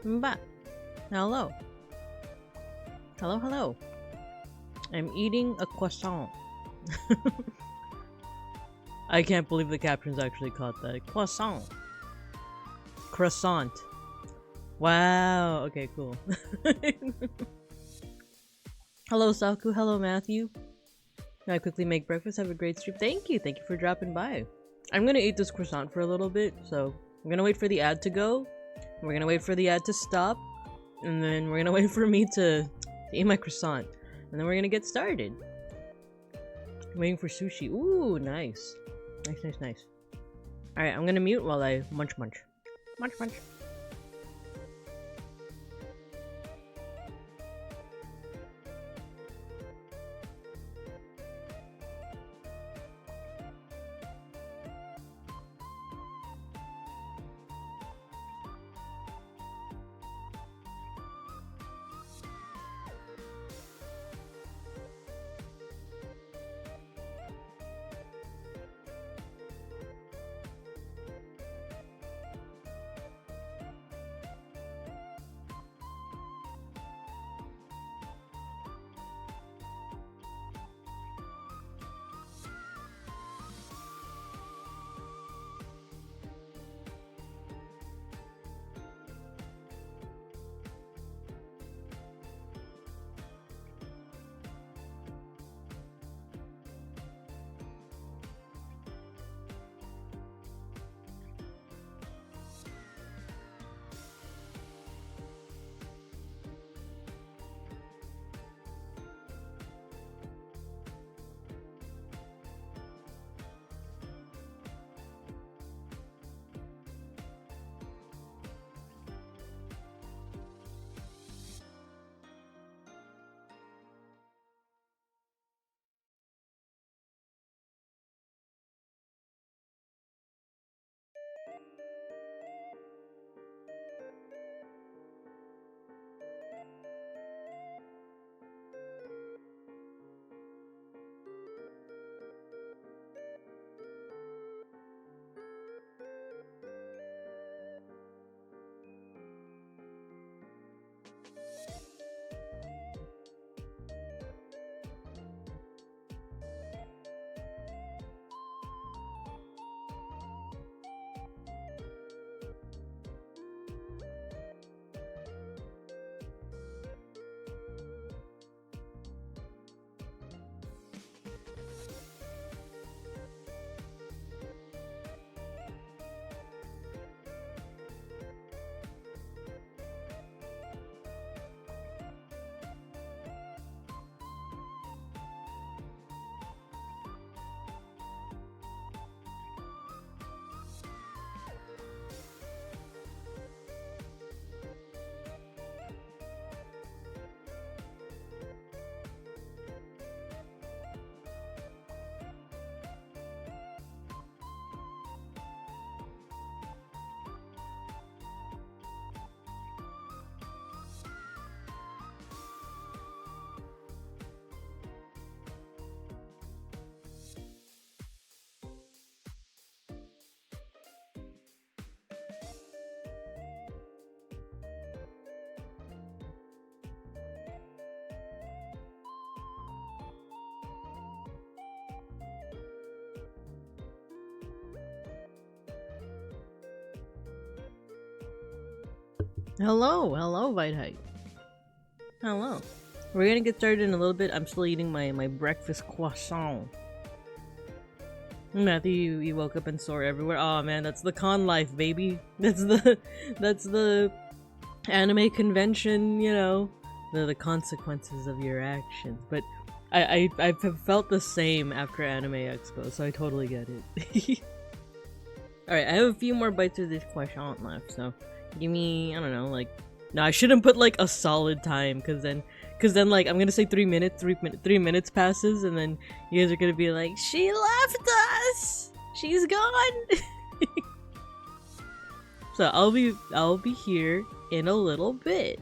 Mba. Hello. Hello, hello. I'm eating a croissant. I can't believe the captions actually caught that. Croissant. Croissant. Wow. Okay, cool. Hello, Saku. Hello, Matthew. Can I quickly make breakfast? Have a great stream. Thank you. Thank you for dropping by. I'm gonna eat this croissant for a little bit, so I'm gonna wait for the ad to go. We're gonna wait for the ad to stop. And then we're gonna wait for me to eat my croissant. And then we're gonna get started. I'm waiting for sushi. Ooh, nice. Nice, nice, nice. Alright, I'm gonna mute while I munch munch. Munch munch. Hello, hello, Vitehite. Hello. We're gonna get started in a little bit. I'm still eating my breakfast croissant. Matthew, you woke up and sore everywhere. Oh man, that's the con life, baby. That's the anime convention, you know, the consequences of your actions. But I've felt the same after Anime Expo, so I totally get it. Alright, I have a few more bites of this croissant left, so give me, I don't know, like, no, I shouldn't put like a solid time, cause then like I'm gonna say 3 minutes, 3 minutes passes, and then you guys are gonna be like, she left us, she's gone. So I'll be here in a little bit.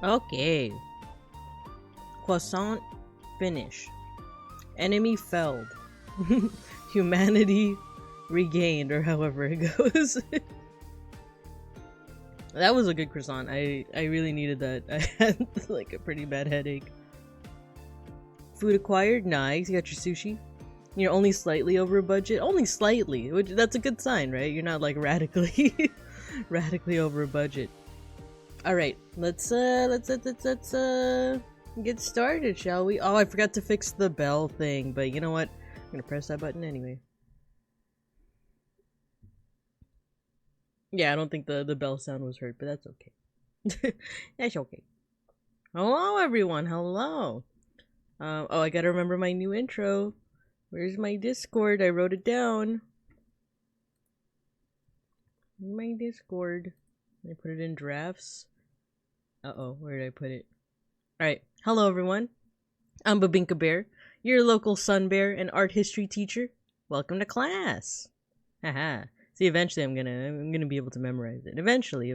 Okay. Croissant finish. Enemy felled. Humanity regained, or however it goes. That was a good croissant. I really needed that. I had like a pretty bad headache. Food acquired? Nice. You got your sushi. You're only slightly over budget. Only slightly, which that's a good sign, right? You're not like radically radically over budget. All right, let's get started, shall we? Oh, I forgot to fix the bell thing, but you know what? I'm gonna press that button anyway. Yeah, I don't think the bell sound was heard, but that's okay. That's okay. Hello, everyone. Hello. Oh, I gotta remember my new intro. Where's my Discord? I wrote it down. My Discord. I put it in drafts. Uh-oh, where did I put it? Alright, hello everyone. I'm Babinka Bear, your local sun bear and art history teacher. Welcome to class. Haha. See, eventually I'm gonna be able to memorize it. Eventually.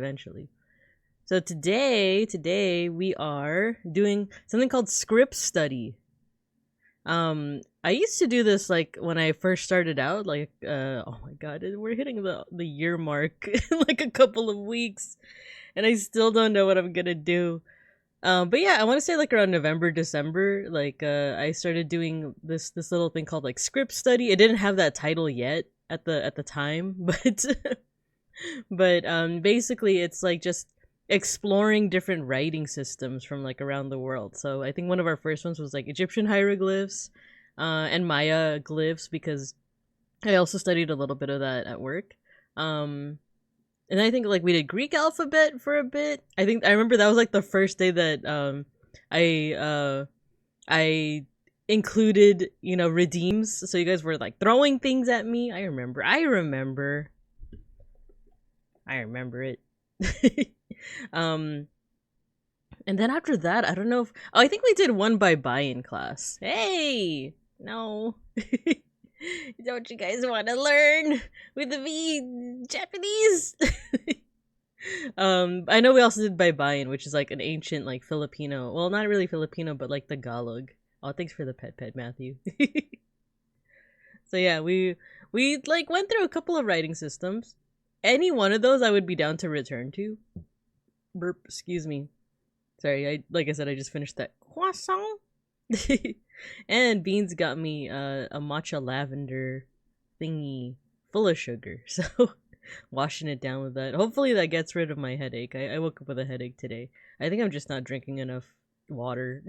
So today we are doing something called script study. I used to do this like when I first started out, like oh my god, we're hitting the year mark in like a couple of weeks, and I still don't know what I'm gonna do. But yeah, I want to say like around November, December, like I started doing this little thing called like script study. It didn't have that title yet at the time, but basically it's like just exploring different writing systems from like around the world. So I think one of our first ones was like Egyptian hieroglyphs and Maya glyphs, because I also studied a little bit of that at work. And I think like we did Greek alphabet for a bit. I remember that was like the first day that I included, you know, redeems. So you guys were like throwing things at me. I remember it. And then after that, I don't know if I think we did one by buy-in class. Hey, no. Don't you guys want to learn with the Japanese? I know we also did by buy-in, which is like an ancient like Filipino. Well, not really Filipino, but like Tagalog. Oh, thanks for the pet, Matthew. So yeah, we like went through a couple of writing systems. Any one of those I would be down to return to. Burp, excuse me. Sorry, like I said, I just finished that croissant. And Beans got me a matcha lavender thingy full of sugar. So washing it down with that. Hopefully that gets rid of my headache. I woke up with a headache today. I think I'm just not drinking enough water.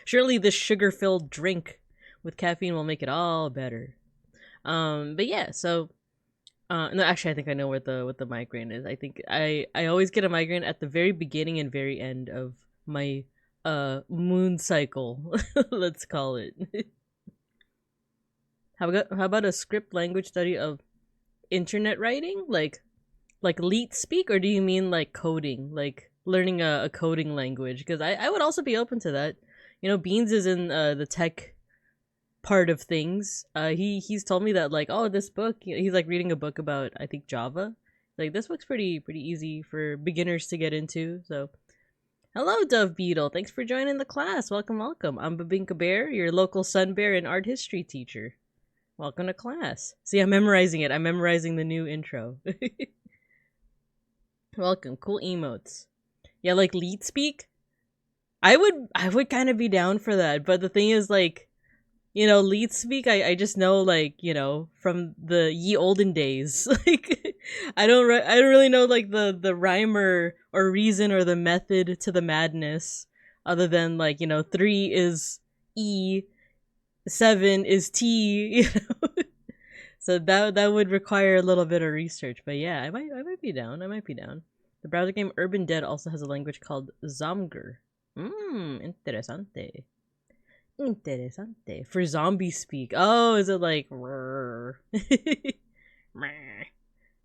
Surely this sugar-filled drink with caffeine will make it all better. But yeah, so no, actually, I think I know what the migraine is. I think I always get a migraine at the very beginning and very end of my moon cycle. Let's call it. How about a script language study of internet writing, like leet speak, or do you mean like coding, like learning a coding language? Because I would also be open to that. You know, Beans is in the tech part of things. He's told me that like, oh, this book, he's like reading a book about, I think, Java. Like, this book's pretty easy for beginners to get into. So hello, Dove Beetle, thanks for joining the class. Welcome. I'm Babinka Bear, your local sun bear and art history teacher. Welcome to class. See, I'm memorizing it. I'm memorizing the new intro. Welcome. Cool emotes. Yeah, like leet speak, I would kind of be down for that, but the thing is, like, you know, leet speak, I just know, like, you know, from the ye olden days. Like, I don't really know like the rhyme or reason or the method to the madness, other than like, you know, 3 is E, 7 is T, you know. So that would require a little bit of research, but yeah, I might be down. The browser game Urban Dead also has a language called Zamgur. Interesante. For zombie speak. Oh, is it like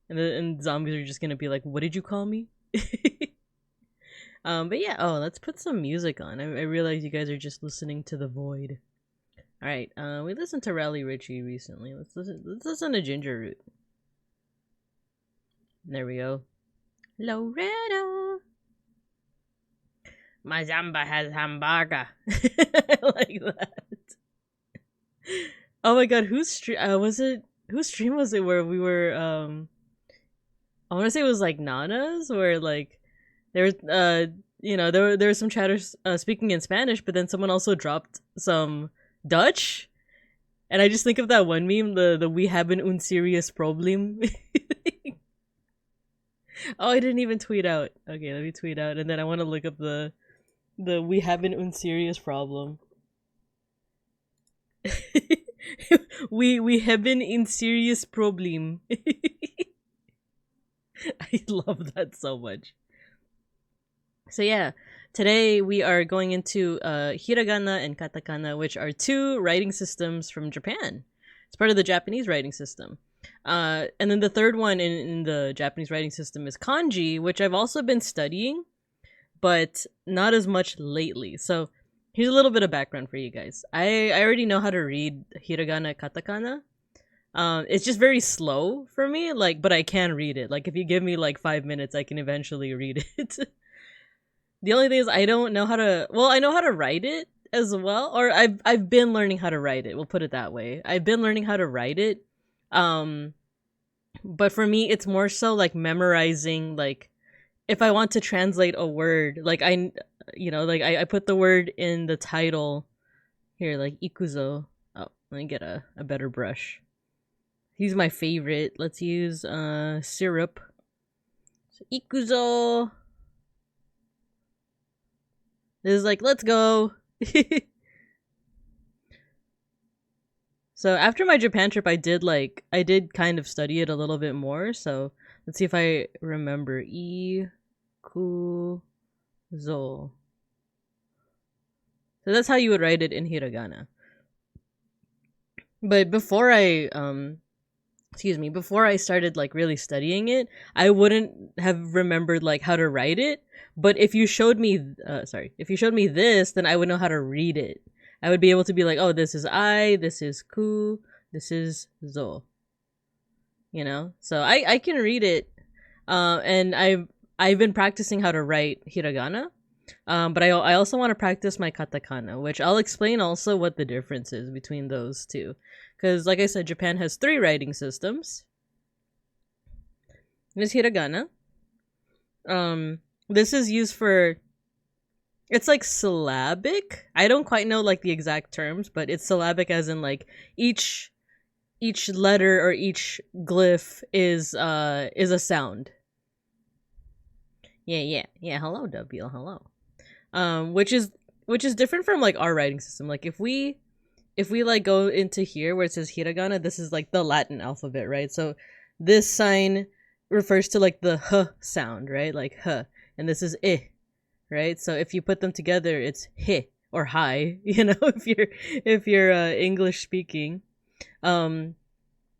and zombies are just gonna be like, what did you call me? But yeah, let's put some music on. I realize you guys are just listening to the void. Alright, we listened to Rally Richie recently. Let's listen to Ginger Root. There we go. Loretta. My Zamba has hamburger. Like that. Oh my god, whose stream was it? Whose stream was it where we were I want to say it was like Nana's, where like there was there were some chatters speaking in Spanish, but then someone also dropped some Dutch, and I just think of that one meme, the we haben un serious problem. Oh, I didn't even tweet out. Okay, let me tweet out, and then I want to look up the we haben un serious problem. we have been in serious problem. I love that so much. So yeah, today we are going into hiragana and katakana, which are two writing systems from Japan. It's part of the Japanese writing system. And then the third one in the Japanese writing system is kanji, which I've also been studying, but not as much lately. So here's a little bit of background for you guys. I already know how to read hiragana, katakana. It's just very slow for me, like, but I can read it. Like, if you give me like 5 minutes, I can eventually read it. The only thing is I don't know how to, well, I know how to write it as well, or I've been learning how to write it. We'll put it that way. I've been learning how to write it. But for me, it's more so like memorizing, like, if I want to translate a word, like I put the word in the title here, like ikuzo. Oh, let me get a better brush. He's my favorite. Let's use syrup. So, ikuzo. This is like, let's go. So after my Japan trip, I did kind of study it a little bit more. So let's see if I remember. Ikuzo. So that's how you would write it in hiragana. But before I started like really studying it, I wouldn't have remembered like how to write it. But if you showed me this, then I would know how to read it. I would be able to be like, oh, this is I, this is ku, this is zo. You know? So I can read it. And I've been practicing how to write hiragana. But I also want to practice my katakana, which I'll explain also what the difference is between those two. Because, like I said, Japan has 3 writing systems. There's hiragana. This is used for... It's like syllabic. I don't quite know like the exact terms, but it's syllabic as in like each letter or each glyph is a sound. Yeah. Hello, W. Hello. Which is different from like our writing system. Like if we like go into here where it says hiragana, this is like the Latin alphabet, right? So this sign refers to like the h sound, right? Like h, and this is I, right? So if you put them together, it's hi or hi, you know, if you're English speaking. So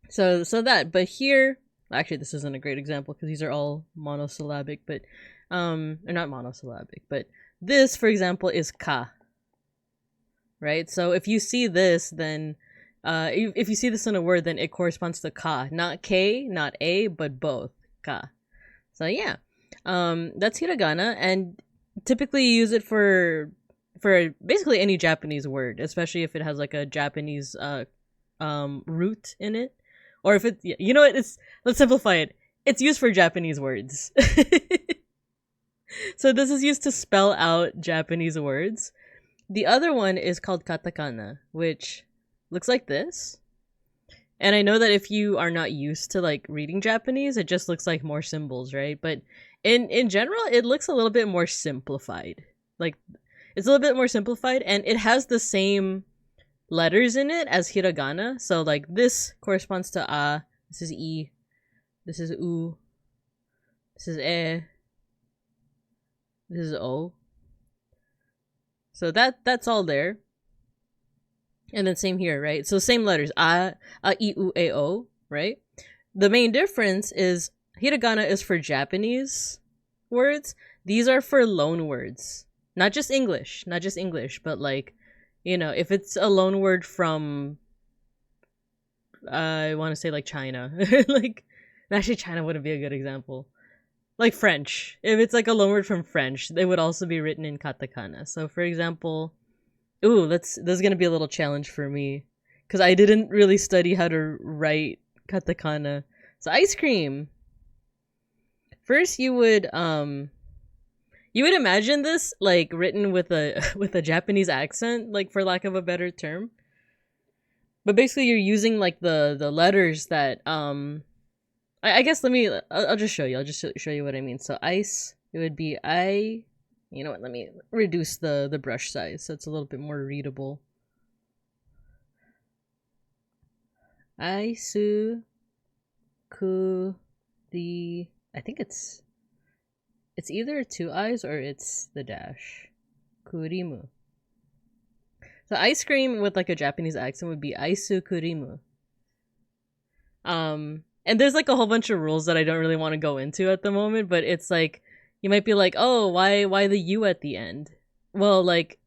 that, but here, actually this isn't a great example because these are all monosyllabic, but or not monosyllabic, but this, for example, is ka. Right? So if you see this, then if you see this in a word, then it corresponds to ka. Not K, not A, but both. Ka. So yeah. That's hiragana, and typically you use it for basically any Japanese word, especially if it has like a Japanese root in it. Or if it, you know what, let's simplify it. It's used for Japanese words. So this is used to spell out Japanese words. The other one is called katakana, which looks like this. And I know that if you are not used to like reading Japanese, it just looks like more symbols, right? But in general, it looks a little bit more simplified. Like, it's a little bit more simplified, and it has the same letters in it as hiragana. So like this corresponds to a, this is I, this is u, this is e, this is o. So that's all there. And then same here, right? So same letters, a, I, u, e, o, right? The main difference is hiragana is for Japanese words. These are for loan words. Not just English, but like, you know, if it's a loan word from, I want to say like China. Like, actually China wouldn't be a good example. like French. If it's like a loanword from French, they would also be written in katakana. So for example, ooh, this is gonna be a little challenge for me because I didn't really study how to write katakana. So ice cream. First, you would imagine this like written with a with a Japanese accent, like for lack of a better term. But basically, you're using like the letters that I guess I'll just show you. I'll just show you what I mean. So ice, it would be I. You know what? Let me reduce the brush size so it's a little bit more readable. Aisu ku the. I think it's either two eyes or it's the dash. Kurimu. So ice cream with like a Japanese accent would be aisu kurimu. And there's like a whole bunch of rules that I don't really want to go into at the moment, but it's like you might be like, "Oh, why the U at the end?" Well, like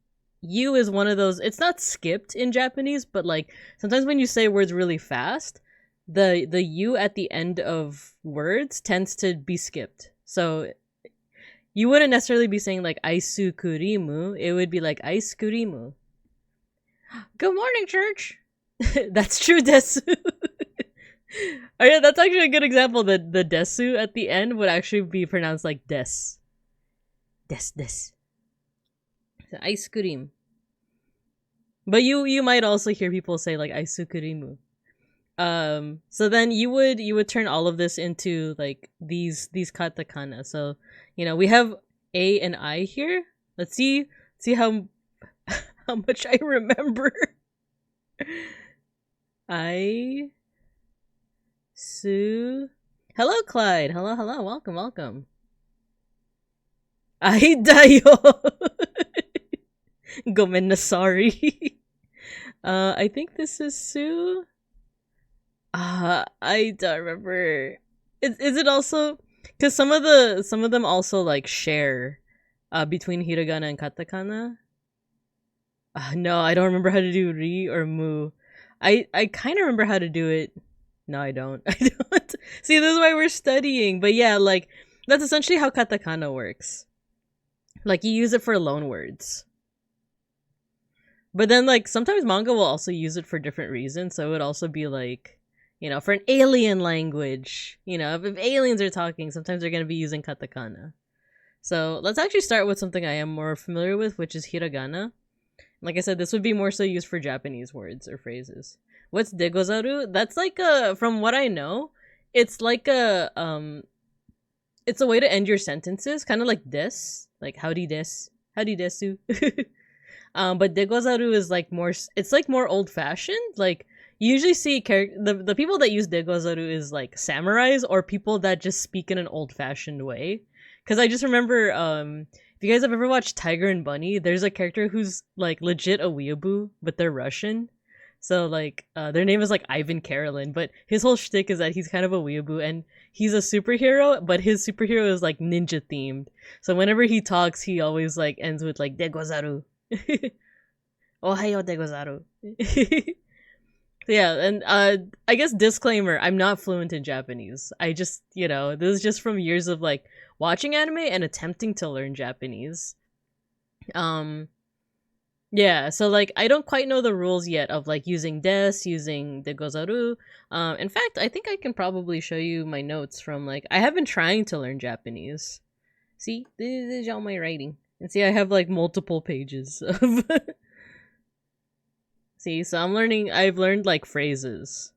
U is one of those, it's not skipped in Japanese, but like sometimes when you say words really fast, the U at the end of words tends to be skipped. So you wouldn't necessarily be saying like aisu kurimu, it would be like ice kurimu. Good morning, church. That's true, desu. Oh yeah, that's actually a good example. The desu at the end would actually be pronounced like des. Des. So, ice cream. But you might also hear people say like aisukurimu. So then you would turn all of this into like these katakana. So, you know, we have A and I here. Let's see how much I remember. I Su. Hello, Clyde. Hello. Welcome. Ai dayo. Gomen na sorry. I think this is Su. I don't remember. Is it also because some of them also like share between hiragana and katakana? No, I don't remember how to do ri or mu. I kind of remember how to do it. No, I don't. I don't. See, this is why we're studying. But yeah, like that's essentially how katakana works. Like you use it for loan words. But then like sometimes manga will also use it for different reasons. So it would also be like, you know, for an alien language, you know, if aliens are talking, sometimes they're going to be using katakana. So let's actually start with something I am more familiar with, which is hiragana. Like I said, this would be more so used for Japanese words or phrases. What's degozaru? That's like from what I know, it's like it's a way to end your sentences, kind of like des, like howdy desu. But degozaru is like more, it's like more old fashioned. Like you usually see the people that use degozaru is like samurais or people that just speak in an old fashioned way. Because I just remember, if you guys have ever watched Tiger and Bunny, there's a character who's like legit a weeaboo, but they're Russian. So like, their name is like Ivan Karolin, but his whole shtick is that he's kind of a weeaboo and he's a superhero, but his superhero is like ninja themed. So whenever he talks, he always like ends with like degozaru. Ohayo degozaru. Yeah, and I guess disclaimer, I'm not fluent in Japanese. I just, you know, this is just from years of like watching anime and attempting to learn Japanese. Yeah, so like I don't quite know the rules yet of like using des, using degozaru. In fact, I think I can probably show you my notes from like I have been trying to learn Japanese. See, this is all my writing. And see, I have like multiple pages of See, so I've learned like phrases.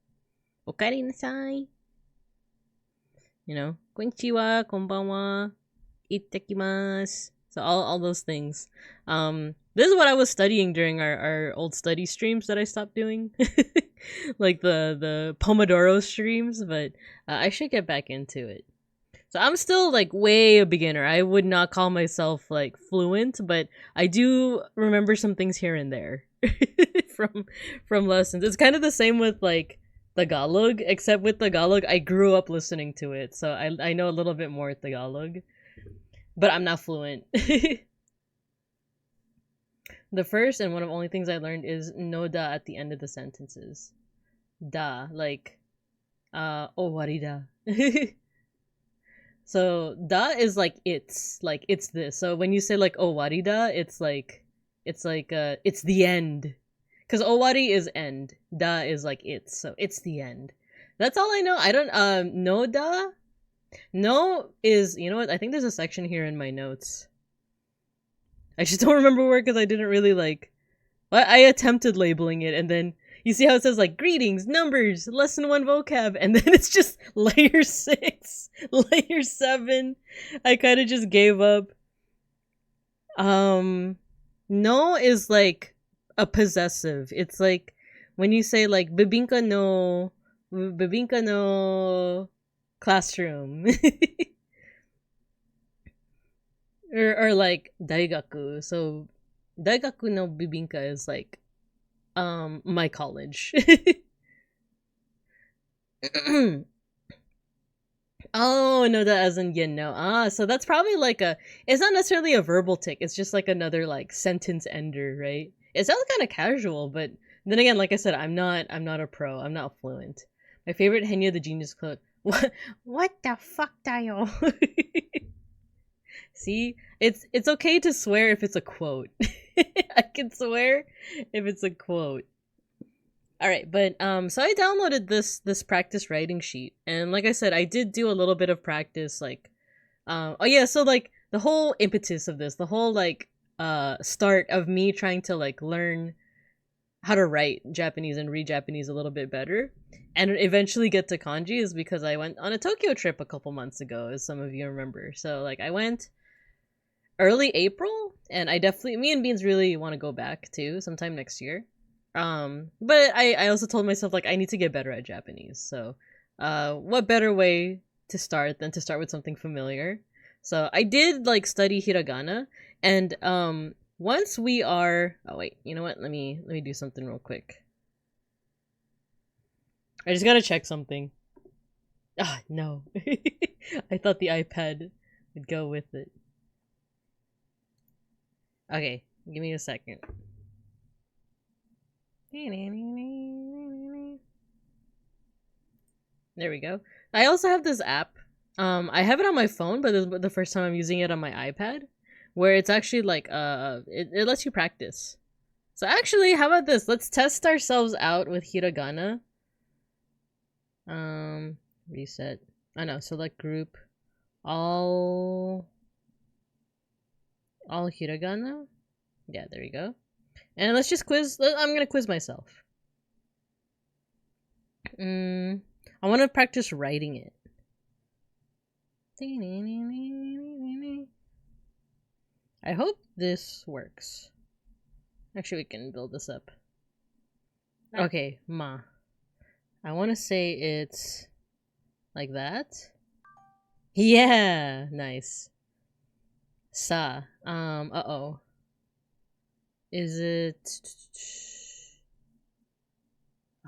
Okaeri nasai. You know, konnichiwa, konbanwa, ittekimasu. So all those things. This is what I was studying during our old study streams that I stopped doing. Like the Pomodoro streams, but I should get back into it. So I'm still like way a beginner. I would not call myself like fluent, but I do remember some things here and there. from lessons. It's kind of the same with like Tagalog, except with Tagalog I grew up listening to it, so I know a little bit more Tagalog, but I'm not fluent. The first and one of the only things I learned is no da at the end of the sentences. Da, like owarida. So da is like it's this. So when you say like owari da, it's like it's the end. Cause owari is end. Da is like it's. So it's the end. That's all I know. I don't no da. No is, you know what? I think there's a section here in my notes. I just don't remember where because I didn't really like I attempted labeling it, and then you see how it says like greetings, numbers, lesson 1 vocab, and then it's just layer 6, layer 7. I kind of just gave up. No is like a possessive. It's like when you say like bibinka no classroom. or like daigaku. So daigaku no bibinka is like my college. Oh no, that as in no. So that's probably like it's not necessarily a verbal tick, it's just like another like sentence ender, right? It sounds kind of casual, but then again, like I said, I'm not a pro, I'm not fluent. My favorite Henya the Genius quote. What the fuck dayo? See, it's okay to swear if it's a quote. I can swear if it's a quote. All right, but so I downloaded this practice writing sheet, and like I said, I did do a little bit of practice. Like, oh yeah, so like the whole impetus of this, the whole like start of me trying to like learn how to write Japanese and read Japanese a little bit better, and eventually get to kanji is because I went on a Tokyo trip a couple months ago, as some of you remember. So like I went early April, and I definitely, me and Beans really want to go back too sometime next year. But I also told myself like I need to get better at Japanese. So, what better way to start than to start with something familiar? So I did like study hiragana, and once we are, oh wait, you know what? Let me do something real quick. I just gotta check something. Ah, no. I thought the iPad would go with it. Okay, give me a second. There we go. I also have this app. I have it on my phone, but this is the first time I'm using it on my iPad, where it's actually like it lets you practice. So actually, how about this? Let's test ourselves out with hiragana. Reset. I know. Select group. All hiragana. Yeah, there we go. And let's just quiz. I'm gonna quiz myself. I want to practice writing it. I hope this works. Actually, we can build this up. Okay, ma. I want to say it's like that. Yeah, nice. Sa. Uh-oh. Is it...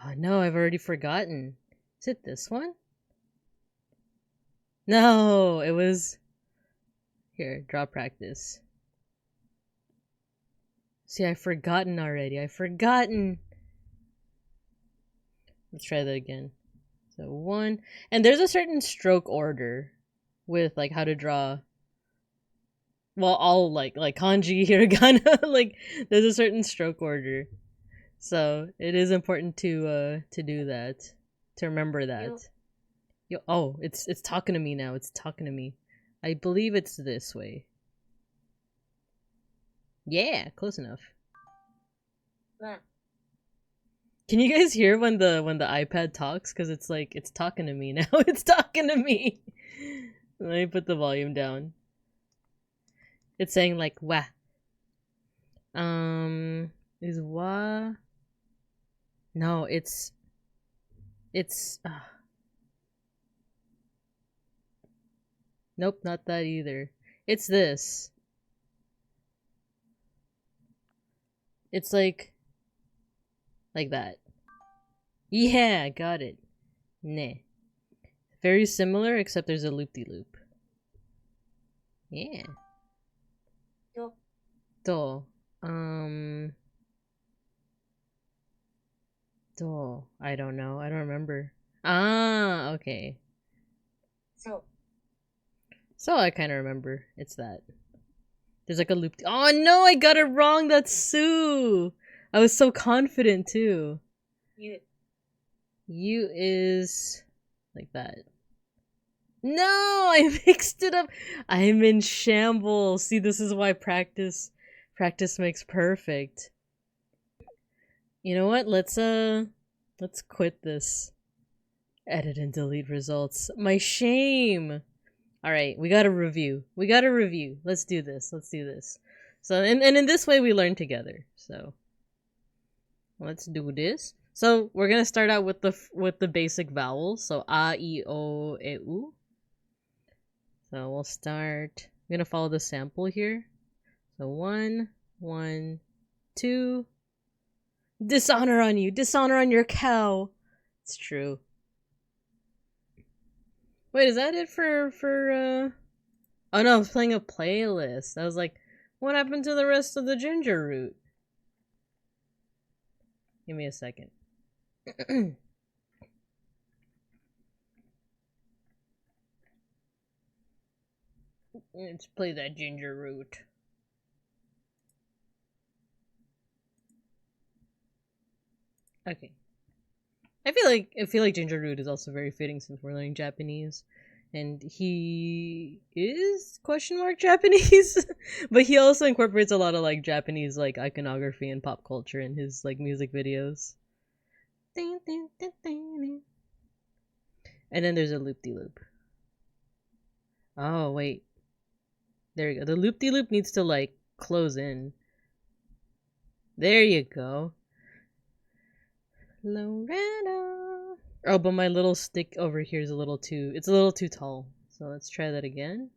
Oh no, I've already forgotten. Is it this one? No, it was... Here, draw practice. See, I've forgotten already. I've forgotten. Let's try that again. So 1. And there's a certain stroke order with like how to draw. Well, all like kanji, hiragana, like there's a certain stroke order. So it is important to do that, to remember that. Yo, oh, it's talking to me now. It's talking to me. I believe it's this way. Yeah, close enough. Can you guys hear when the iPad talks? Because it's like it's talking to me now. It's talking to me. Let me put the volume down. It's saying like wah. Is wah? No, it's nope, not that either. It's this. It's like that. Yeah, got it. Ne. Very similar, except there's a loop-de-loop. Yeah. Do. Do. I don't know. I don't remember. Ah, okay. So. So I kind of remember. It's that. There's like a loop. Oh no, I got it wrong. That's Sue. I was so confident too. You is like that. No, I mixed it up. I'm in shambles. See, this is why practice makes perfect. You know what? Let's quit this. Edit and delete results. My shame. All right, we got to review. Let's do this. So, and in this way we learn together. So, let's do this. So, we're going to start out with the basic vowels. So, a, I, o, e, u. So, we'll start. I'm going to follow the sample here. So, 1, 1, 2. Dishonor on you. Dishonor on your cow. It's true. Wait, is that it for Oh no, I was playing a playlist. I was like, what happened to the rest of the ginger root? Give me a second. Let's play that ginger root. Okay. I feel like ginger root is also very fitting since we're learning Japanese. And he is Japanese, but he also incorporates a lot of like Japanese like iconography and pop culture in his like music videos. And then there's a loop-de-loop. Oh wait, there you go. The loop-de-loop needs to like close in. There you go. Loretta. Oh, but my little stick over here is a little too tall. So let's try that again.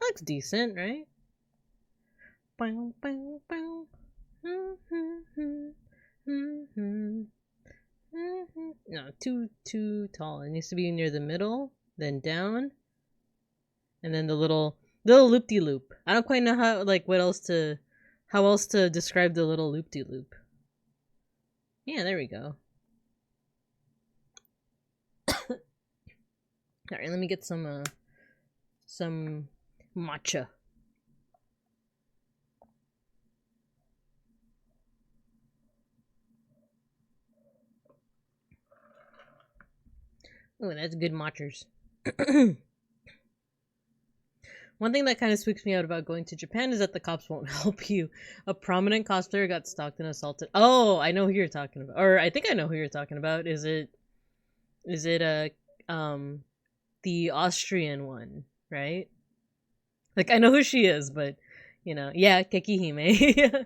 Looks decent, right? No, too tall. It needs to be near the middle, then down, and then the little loop-de-loop. I don't quite know how how else to describe the little loop-de-loop. Yeah, there we go. Alright, let me get some matcha. Oh, that's good matchers. One thing that kind of spooks me out about going to Japan is that the cops won't help you. A prominent cosplayer got stalked and assaulted. Oh, I know who you're talking about. Or I think I know who you're talking about. Is it the Austrian one, right? Like I know who she is, but you know, yeah, Kekihime.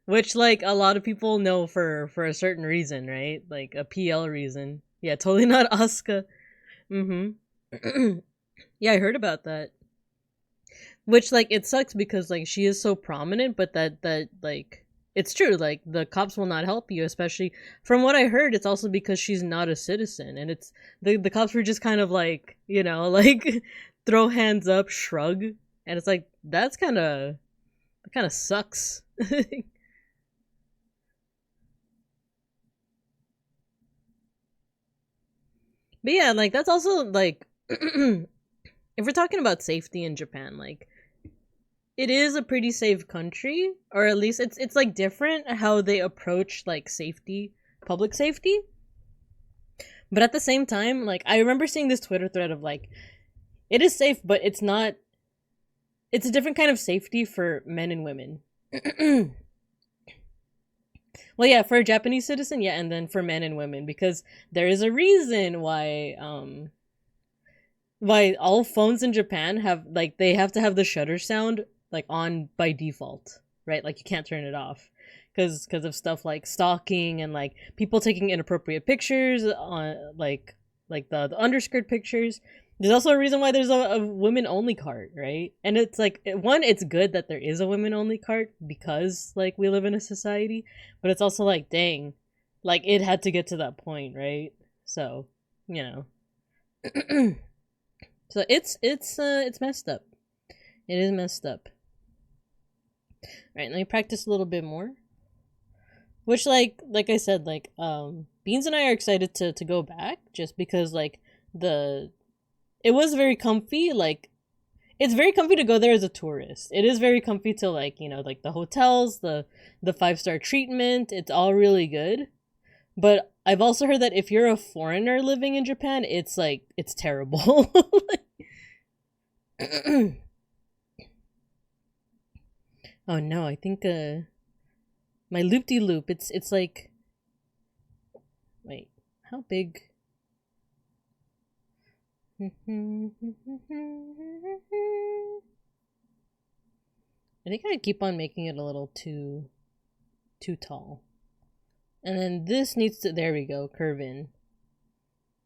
Which like a lot of people know for a certain reason, right? Like a PL reason. Yeah, totally not Asuka. Yeah, I heard about that. Which like it sucks because like she is so prominent, but that like it's true, like the cops will not help you, especially from what I heard. It's also because she's not a citizen, and it's the cops were just kind of like, you know, like throw hands up, shrug, and it's like that kind of sucks. But yeah, like that's also like if we're talking about safety in Japan, like it is a pretty safe country, or at least it's like different how they approach like safety, public safety. But at the same time, like I remember seeing this Twitter thread of like it is safe, but it's not. It's a different kind of safety for men and women. Well, yeah, for a Japanese citizen, yeah, and then for men and women, because there is a reason why all phones in Japan have like they have to have the shutter sound like on by default, right? Like you can't turn it off because of stuff like stalking and like people taking inappropriate pictures on like the underskirt pictures. There's also a reason why there's a women only cart, right? And it's like one, it's good that there is a women only cart because like we live in a society, but it's also like dang, like it had to get to that point, right? So, you know. So it's messed up. It is messed up. All right, let me practice a little bit more. Which like I said, like Beans and I are excited to go back just because like it was very comfy. Like it's very comfy to go there as a tourist. It is very comfy to like, you know, like the hotels, the 5-star treatment. It's all really good. But I've also heard that if you're a foreigner living in Japan, it's like it's terrible. Oh no, I think my loop-de-loop, it's like, wait, how big? I think I keep on making it a little too tall. And then this needs to, there we go, curve in.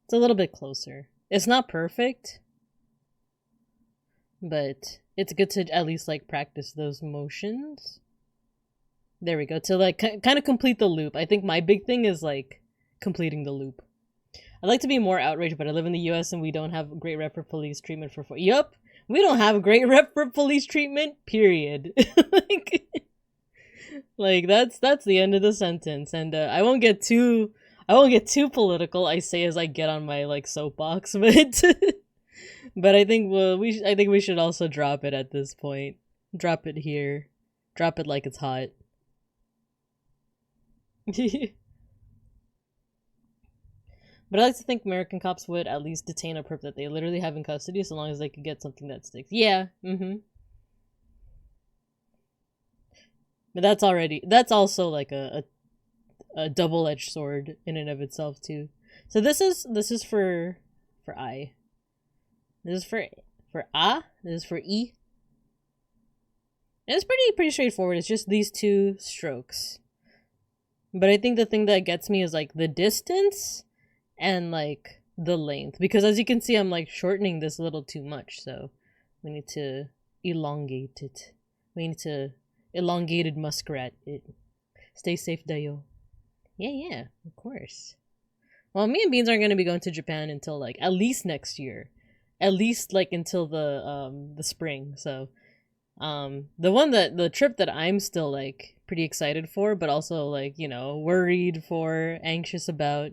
It's a little bit closer. It's not perfect, but it's good to at least like practice those motions. There we go, to like kind of complete the loop. I think my big thing is like completing the loop. I'd like to be more outraged, but I live in the US and we don't have a great rep for police treatment for Yup, we don't have a great rep for police treatment, period. like that's the end of the sentence. And I won't get too political, I say, as I get on my like soapbox, but I think we should also drop it at this point. Drop it here. Drop it like it's hot. But I like to think American cops would at least detain a perp that they literally have in custody, so long as they could get something that sticks. Yeah, But that's also like a double-edged sword in and of itself too. So this is for I. This is for A. This is for E. And it's pretty straightforward. It's just these two strokes. But I think the thing that gets me is like the distance and like the length, because as you can see I'm like shortening this a little too much, so we need to elongate it. We need to elongated muskrat it. Stay safe, Dayo. Yeah, of course. Well, me and Beans aren't going to be going to Japan until like at least next year, at least like until the spring. So the trip that I'm still like pretty excited for, but also like, you know, worried for, anxious about,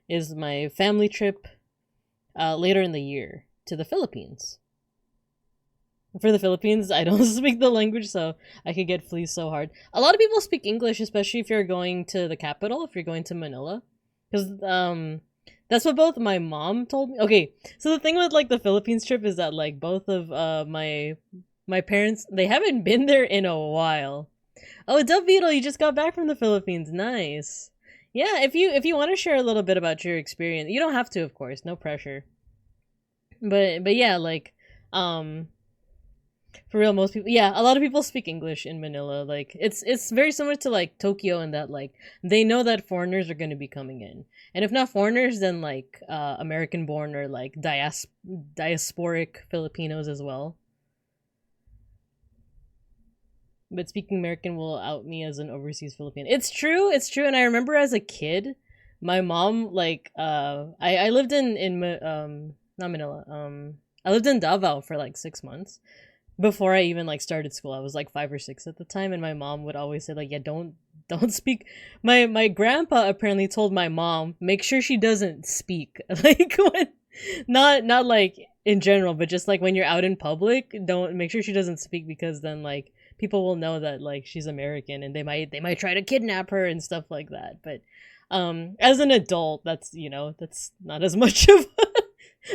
is my family trip later in the year to the Philippines. For the Philippines, I don't speak the language, so I could get fleeced so hard. A lot of people speak English, especially if you're going to the capital, if you're going to Manila. Because that's what both my mom told me. Okay, so the thing with like the Philippines trip is that like both of my parents, they haven't been there in a while. Oh, Dub Beetle, you just got back from the Philippines. Nice. Yeah, if you want to share a little bit about your experience, you don't have to, of course, no pressure. But yeah, like for real, most people, yeah, a lot of people speak English in Manila. Like it's very similar to like Tokyo in that like they know that foreigners are going to be coming in, and if not foreigners, then like American born or like diasporic Filipinos as well. But speaking American will out me as an overseas Filipino. It's true, and I remember as a kid, my mom like I lived in not Manila, I lived in Davao for like 6 months before I even like started school. I was like 5 or 6 at the time, and my mom would always say like, yeah, don't speak. My grandpa apparently told my mom, make sure she doesn't speak. Like when, not like in general, but just like when you're out in public, don't, make sure she doesn't speak, because then like people will know that like she's American and they might try to kidnap her and stuff like that. But as an adult, that's, you know, that's not as much of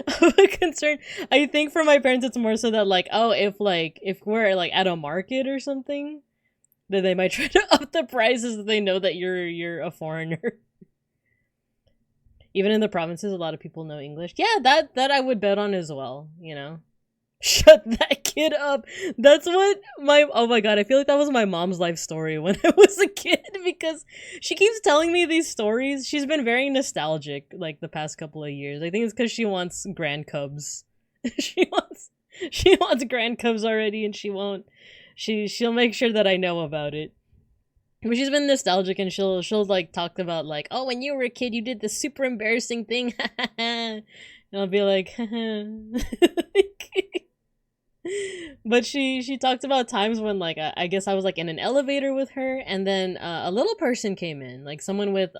a concern. I think for my parents it's more so that like, oh, if we're like at a market or something, then they might try to up the prices if they know that you're a foreigner. Even in the provinces, a lot of people know English. Yeah, that I would bet on as well, you know. Shut that kid up. That's what oh my god, I feel like that was my mom's life story when I was a kid, because she keeps telling me these stories. She's been very nostalgic like the past couple of years. I think it's because she wants grand cubs. she wants grand cubs already, and she'll make sure that I know about it. But she's been nostalgic, and she'll like talk about like, oh, when you were a kid you did this super embarrassing thing. And I'll be like, but she talked about times when like I guess I was like in an elevator with her, and then a little person came in, like someone with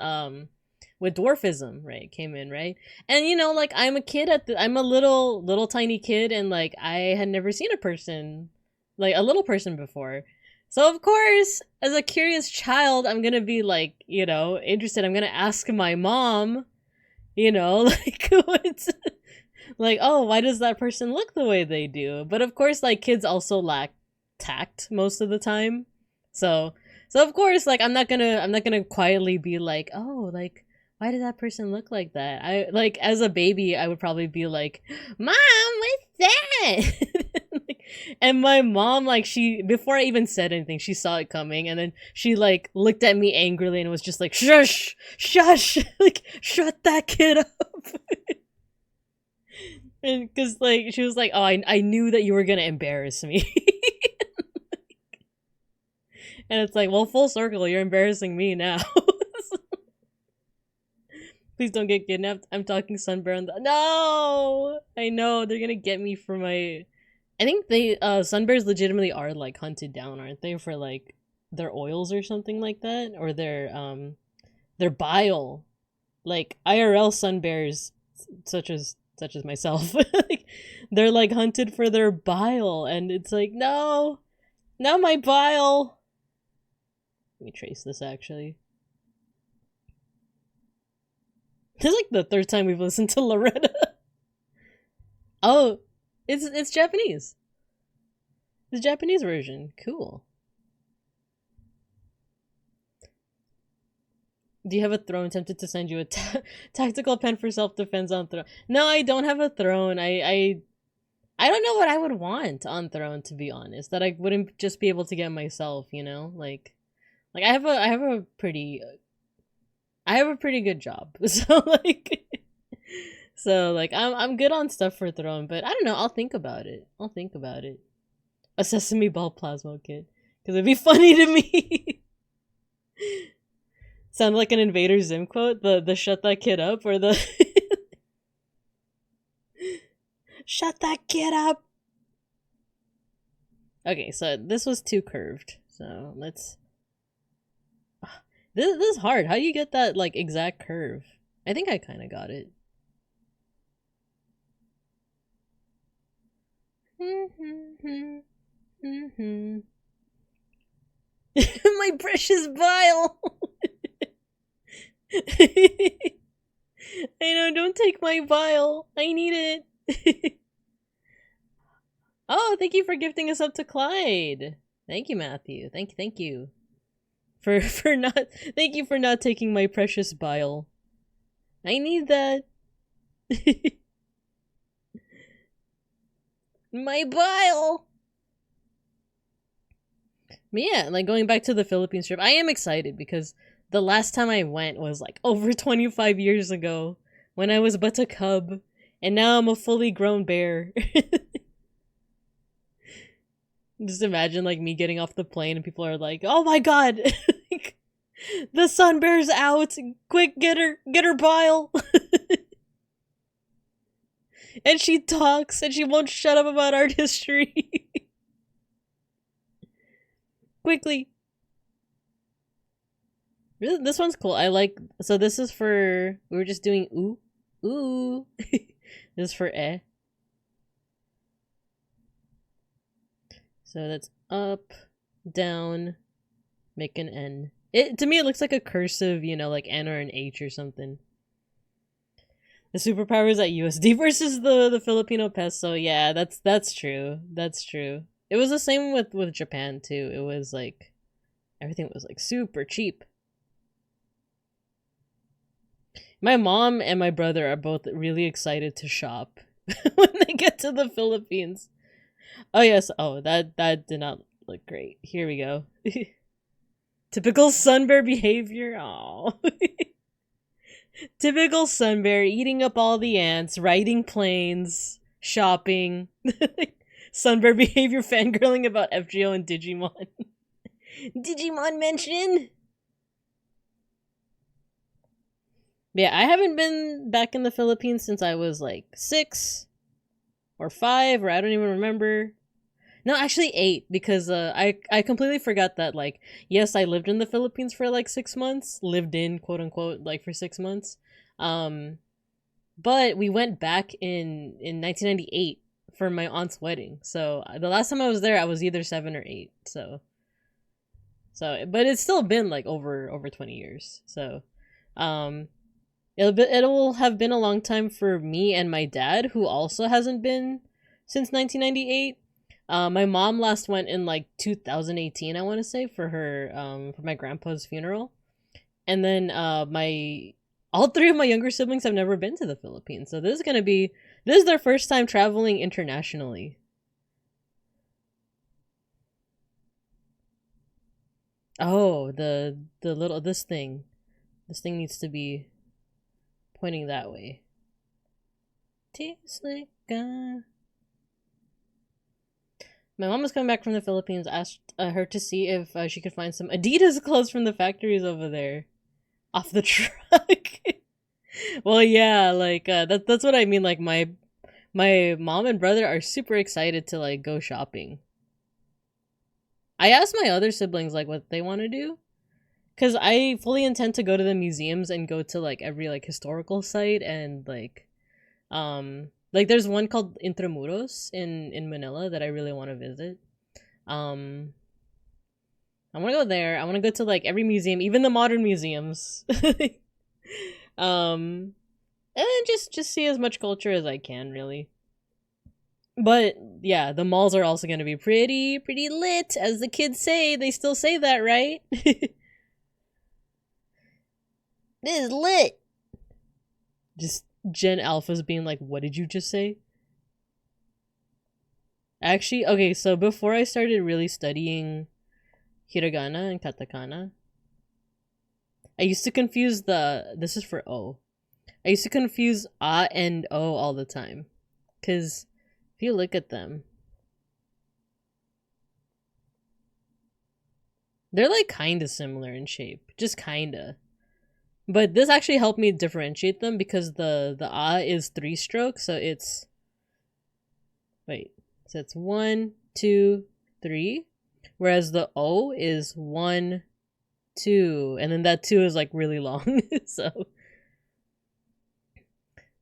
with dwarfism, right, came in, right? And you know, like I'm a kid I'm a little tiny kid, and like I had never seen a person, like a little person before. So of course, as a curious child, I'm gonna be like, you know, interested. I'm gonna ask my mom, you know, like what's like, oh, why does that person look the way they do? But of course, like kids also lack tact most of the time. So of course, like I'm not gonna quietly be like, oh, like why did that person look like that? I like as a baby, I would probably be like, Mom, what's that? Like, and my mom, like she before I even said anything, she saw it coming, and then she like looked at me angrily and was just like, shush, shush, like shut that kid up. And because like she was like, oh, I knew that you were gonna embarrass me. And it's like, well, full circle, you're embarrassing me now. Please don't get kidnapped. I'm talking sunburn. No, I know they're gonna get me for my. I think they sunbears legitimately are like hunted down, aren't they, for like their oils or something like that, or their bile. Like IRL sunbears, such as myself, like, they're like hunted for their bile, and it's like no, not my bile. Let me trace this actually. This is like the third time we've listened to Loretta. Oh, it's Japanese. The Japanese version. Cool. Do you have a throne? Tempted to send you a tactical pen for self-defense on throne. No, I don't have a throne. I don't know what I would want on throne, to be honest. That I wouldn't just be able to get myself, you know? Like I have a pretty good job. So like I'm good on stuff for throne, but I don't know, I'll think about it. A sesame ball plasma kit. Cause it'd be funny to me. Sound like an Invader Zim quote? The shut that kid up, or the shut that kid up. Okay, so this was too curved. So let's this is hard. How do you get that like exact curve? I think I kinda got it. My precious bile. I know, don't take my bile. I need it. Oh, thank you for gifting us up to Clyde. Thank you, Matthew. Thank you. For not thank you for not taking my precious bile. I need that. My bile. But yeah, like going back to the Philippines trip, I am excited because the last time I went was like over 25 years ago when I was but a cub, and now I'm a fully grown bear. Just imagine like me getting off the plane and people are like, "Oh my god, the sun bear's out! Quick, get her bile!" And she talks and she won't shut up about art history. Quickly. This one's cool. I like. So this is for. We were just doing ooh. This is for eh. So that's up, down, make an N. To me, it looks like a cursive, you know, like N or an H or something. The superpowers at USD versus the Filipino peso. Yeah, that's true. That's true. It was the same with Japan too. It was like everything was like super cheap. My mom and my brother are both really excited to shop when they get to the Philippines. Oh yes. Oh, that did not look great. Here we go. Typical sun bear behavior. Oh. Typical sun bear eating up all the ants, riding planes, shopping. Sun bear behavior fangirling about FGO and Digimon. Digimon mention. Yeah, I haven't been back in the Philippines since I was like 6 or 5, or I don't even remember. No, actually 8 because I completely forgot that like yes, I lived in the Philippines for like 6 months, lived in quote unquote like for 6 months. Um but we went back in 1998 for my aunt's wedding. So the last time I was there I was either 7 or 8. So but it's still been like over 20 years. So um it'll have been a long time for me and my dad, who also hasn't been since 1998. My mom last went in like 2018, I want to say, for my grandpa's funeral. And then my all three of my younger siblings have never been to the Philippines. So this is their first time traveling internationally. Oh, the little this thing. This thing needs to be pointing that way. Tastes like my mom was coming back from the Philippines, asked her to see if she could find some Adidas clothes from the factories over there off the truck. Well, yeah, like that's what I mean. Like my mom and brother are super excited to like go shopping. I asked my other siblings like what they want to do, because I fully intend to go to the museums and go to like every like historical site, and like there's one called Intramuros in Manila that I really want to visit. Um I want to go there. I want to go to like every museum, even the modern museums. And then just see as much culture as I can, really. But yeah, the malls are also going to be pretty lit, as the kids say. They still say that, right? This is lit. Just Gen Alphas being like, what did you just say? Actually, okay, so before I started really studying hiragana and katakana, I used to confuse this is for O. I used to confuse A and O all the time. Because if you look at them, they're like kind of similar in shape. Just kind of. But this actually helped me differentiate them, because the A is 3 strokes, so it's wait, so it's 1, 2, 3, whereas the O is 1, 2, and then that 2 is like really long. So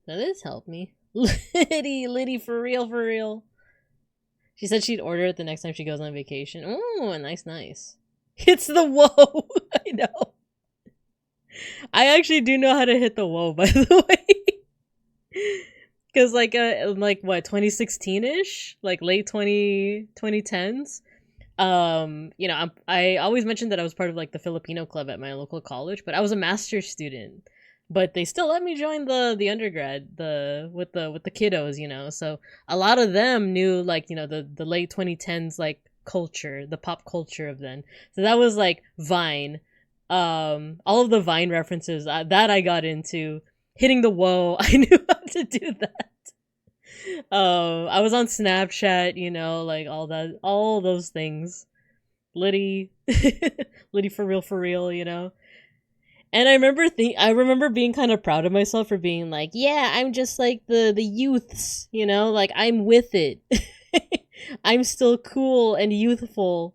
this helped me. Liddy, for real. She said she'd order it the next time she goes on vacation. Oh, nice. It's the whoa. I know. I actually do know how to hit the whoa, by the way. Because like what, 2016-ish, like late 2010s. I always mentioned that I was part of like the Filipino club at my local college, but I was a master's student. But they still let me join the undergrad with the kiddos, So a lot of them knew like the late 2010s like culture, the pop culture of then. So that was like Vine. All of the Vine references that I got into, hitting the whoa. I knew how to do that. I was on Snapchat, like all those things. Liddy, Liddy for real. And I remember being kind of proud of myself for being like, yeah, I'm just like the youths, like I'm with it. I'm still cool and youthful.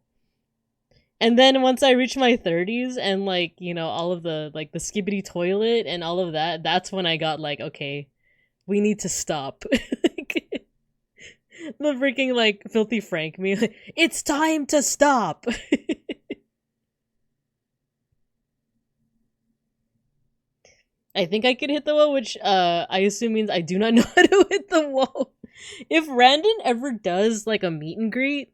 And then once I reached my 30s and like, all of the like the skibbity toilet and all of that, that's when I got like, okay, we need to stop. The freaking like Filthy Frank me, like, it's time to stop. I think I could hit the wall, which I assume means I do not know how to hit the wall. If Randon ever does like a meet and greet,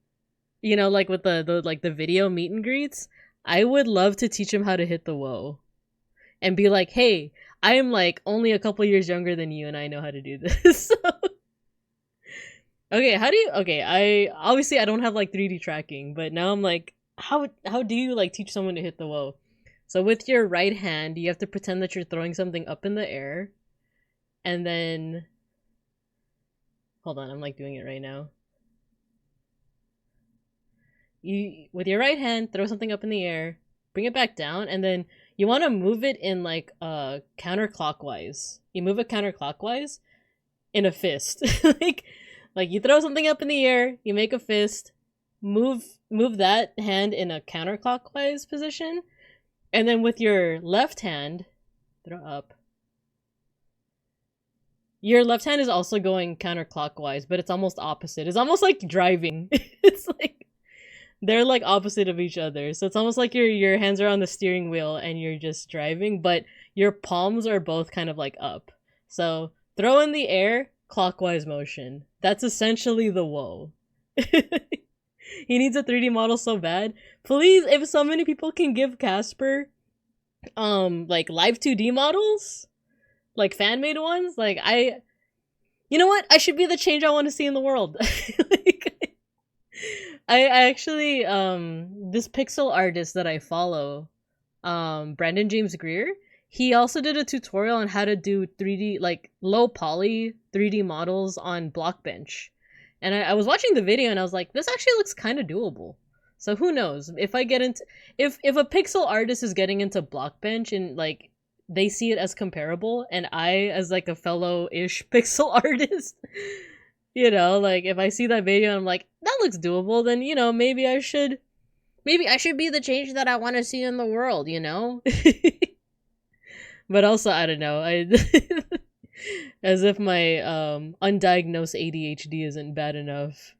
like with the video meet and greets, I would love to teach him how to hit the whoa. And be like, hey, I am like only a couple years younger than you and I know how to do this. Okay, I don't have like 3D tracking, but now I'm like, how do you like teach someone to hit the whoa? So with your right hand, you have to pretend that you're throwing something up in the air. And then hold on, I'm like doing it right now. You with your right hand, throw something up in the air, bring it back down, and then you want to move it in like counterclockwise. You move it counterclockwise in a fist. like you throw something up in the air, you make a fist, move that hand in a counterclockwise position, and then with your left hand, throw up. Your left hand is also going counterclockwise, but it's almost opposite. It's almost like driving. It's like they're like opposite of each other. So it's almost like your hands are on the steering wheel and you're just driving, but your palms are both kind of like up. So throw in the air, clockwise motion. That's essentially the woe. He needs a 3D model so bad. Please, if so many people can give Casper like live 2D models, like fan-made ones, like you know what? I should be the change I want to see in the world. Like, I actually this pixel artist that I follow, Brandon James Greer, he also did a tutorial on how to do 3D, like low poly 3D models on Blockbench. And I was watching the video and I was like, this actually looks kind of doable. So who knows? If I get into if a pixel artist is getting into Blockbench and like they see it as comparable, and I as like a fellow-ish pixel artist, you know, like if I see that video and I'm like, that looks doable, then you know, maybe I should be the change that I want to see in the world, you know? But also, I don't know, as if my undiagnosed ADHD isn't bad enough.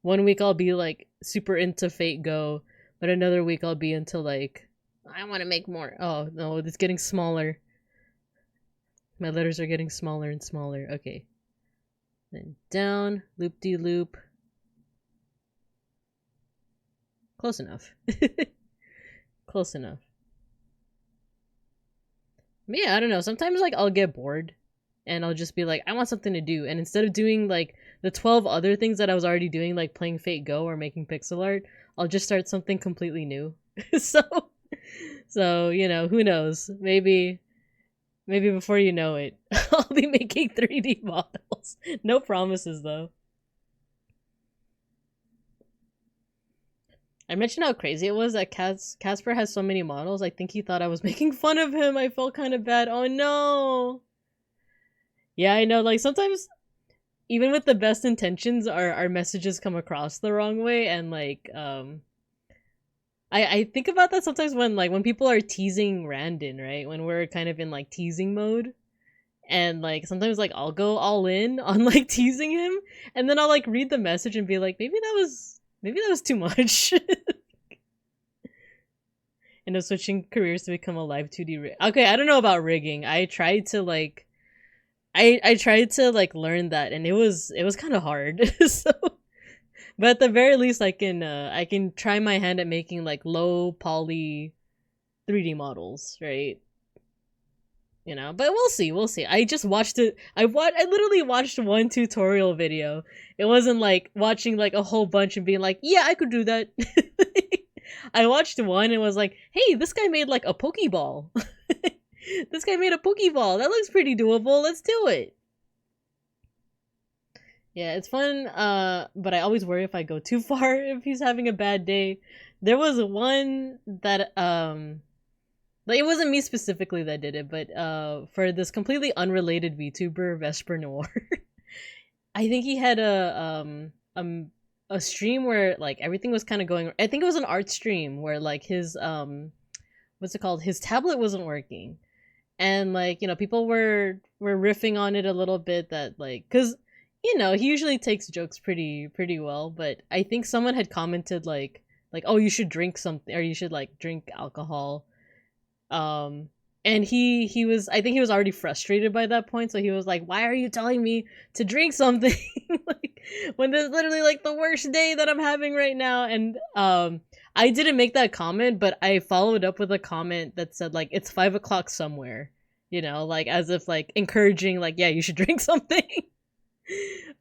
One week I'll be like super into Fate Go, but another week I'll be into like, I want to make more. Oh no, it's getting smaller. My letters are getting smaller and smaller. Okay. Then down, loop-de-loop. Close enough. Close enough. But yeah, I don't know. Sometimes like I'll get bored and I'll just be like, I want something to do. And instead of doing like the 12 other things that I was already doing, like playing Fate Go or making pixel art, I'll just start something completely new. So, you know, who knows? Maybe before you know it, I'll be making 3D models. No promises though. I mentioned how crazy it was that Casper has so many models. I think he thought I was making fun of him. I felt kind of bad. Oh no. Yeah, I know. Like sometimes, even with the best intentions, our messages come across the wrong way, and like I think about that sometimes when people are teasing Randon, right? When we're kind of in like teasing mode. And like sometimes like I'll go all in on like teasing him, and then I'll like read the message and be like, maybe that was too much. And of switching careers to become a live 2D okay, I don't know about rigging. I tried to like learn that, and it was kind of hard. So but at the very least I can try my hand at making like low poly 3D models, right? You know, but we'll see. I just watched it. I literally watched one tutorial video. It wasn't like watching like a whole bunch and being like, yeah, I could do that. I watched one and was like, hey, this guy made like a Pokeball. This guy made a Pokeball. That looks pretty doable. Let's do it. Yeah, it's fun, but I always worry if I go too far if he's having a bad day. There was one that, like, it wasn't me specifically that did it, but for this completely unrelated VTuber, Vesper Noir, I think he had a stream where like everything was kind of going. I think it was an art stream where like his what's it called? His tablet wasn't working, and like, you know, people were riffing on it a little bit, that like, because you know, he usually takes jokes pretty well, but I think someone had commented like oh, you should drink something, or you should like drink alcohol. And he was, I think he was already frustrated by that point, so he was like, why are you telling me to drink something like when this is literally like the worst day that I'm having right now? And I didn't make that comment, but I followed up with a comment that said like, it's 5 o'clock somewhere, you know, like as if like encouraging like, yeah, you should drink something.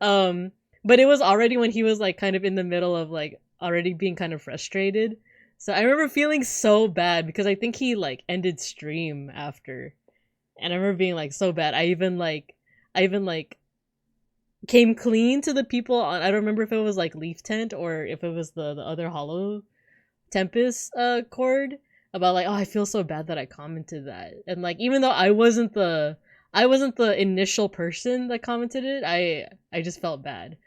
But it was already when he was like kind of in the middle of like already being kind of frustrated. So I remember feeling so bad because I think he like ended stream after, and I remember being like so bad. I even came clean to the people on, I don't remember if it was like Leaf Tent or if it was the other Hollow Tempest chord, about like, oh, I feel so bad that I commented that. And like, even though I wasn't the initial person that commented it, I just felt bad.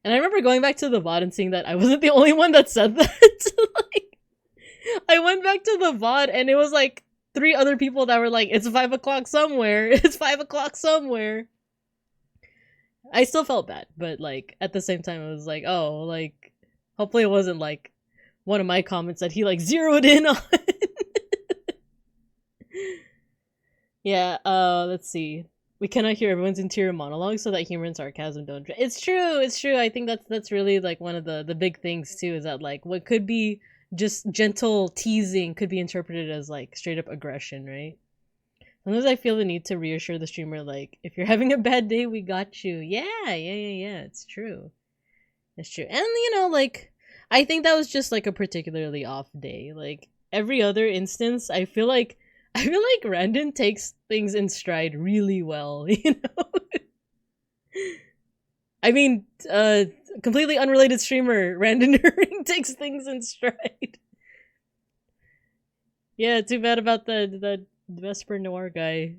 And I remember going back to the VOD and seeing that I wasn't the only one that said that. Like, I went back to the VOD and it was like 3 other people that were like, it's 5 o'clock somewhere. It's 5 o'clock somewhere. I still felt bad, but like at the same time, it was like, oh, like hopefully it wasn't like one of my comments that he like zeroed in on. Yeah, let's see. We cannot hear everyone's interior monologue so that humor and sarcasm don't. It's true. It's true. I think that's really like one of the big things too. Is that like what could be just gentle teasing could be interpreted as like straight up aggression, right? Sometimes I feel the need to reassure the streamer, like, if you're having a bad day, we got you. Yeah. It's true. It's true. And, you know, like, I think that was just, like, a particularly off day. Like, every other instance, I feel like Randon takes things in stride really well, you know? I mean, completely unrelated streamer, Randon Herring takes things in stride. Yeah, too bad about the Vesper Noir guy.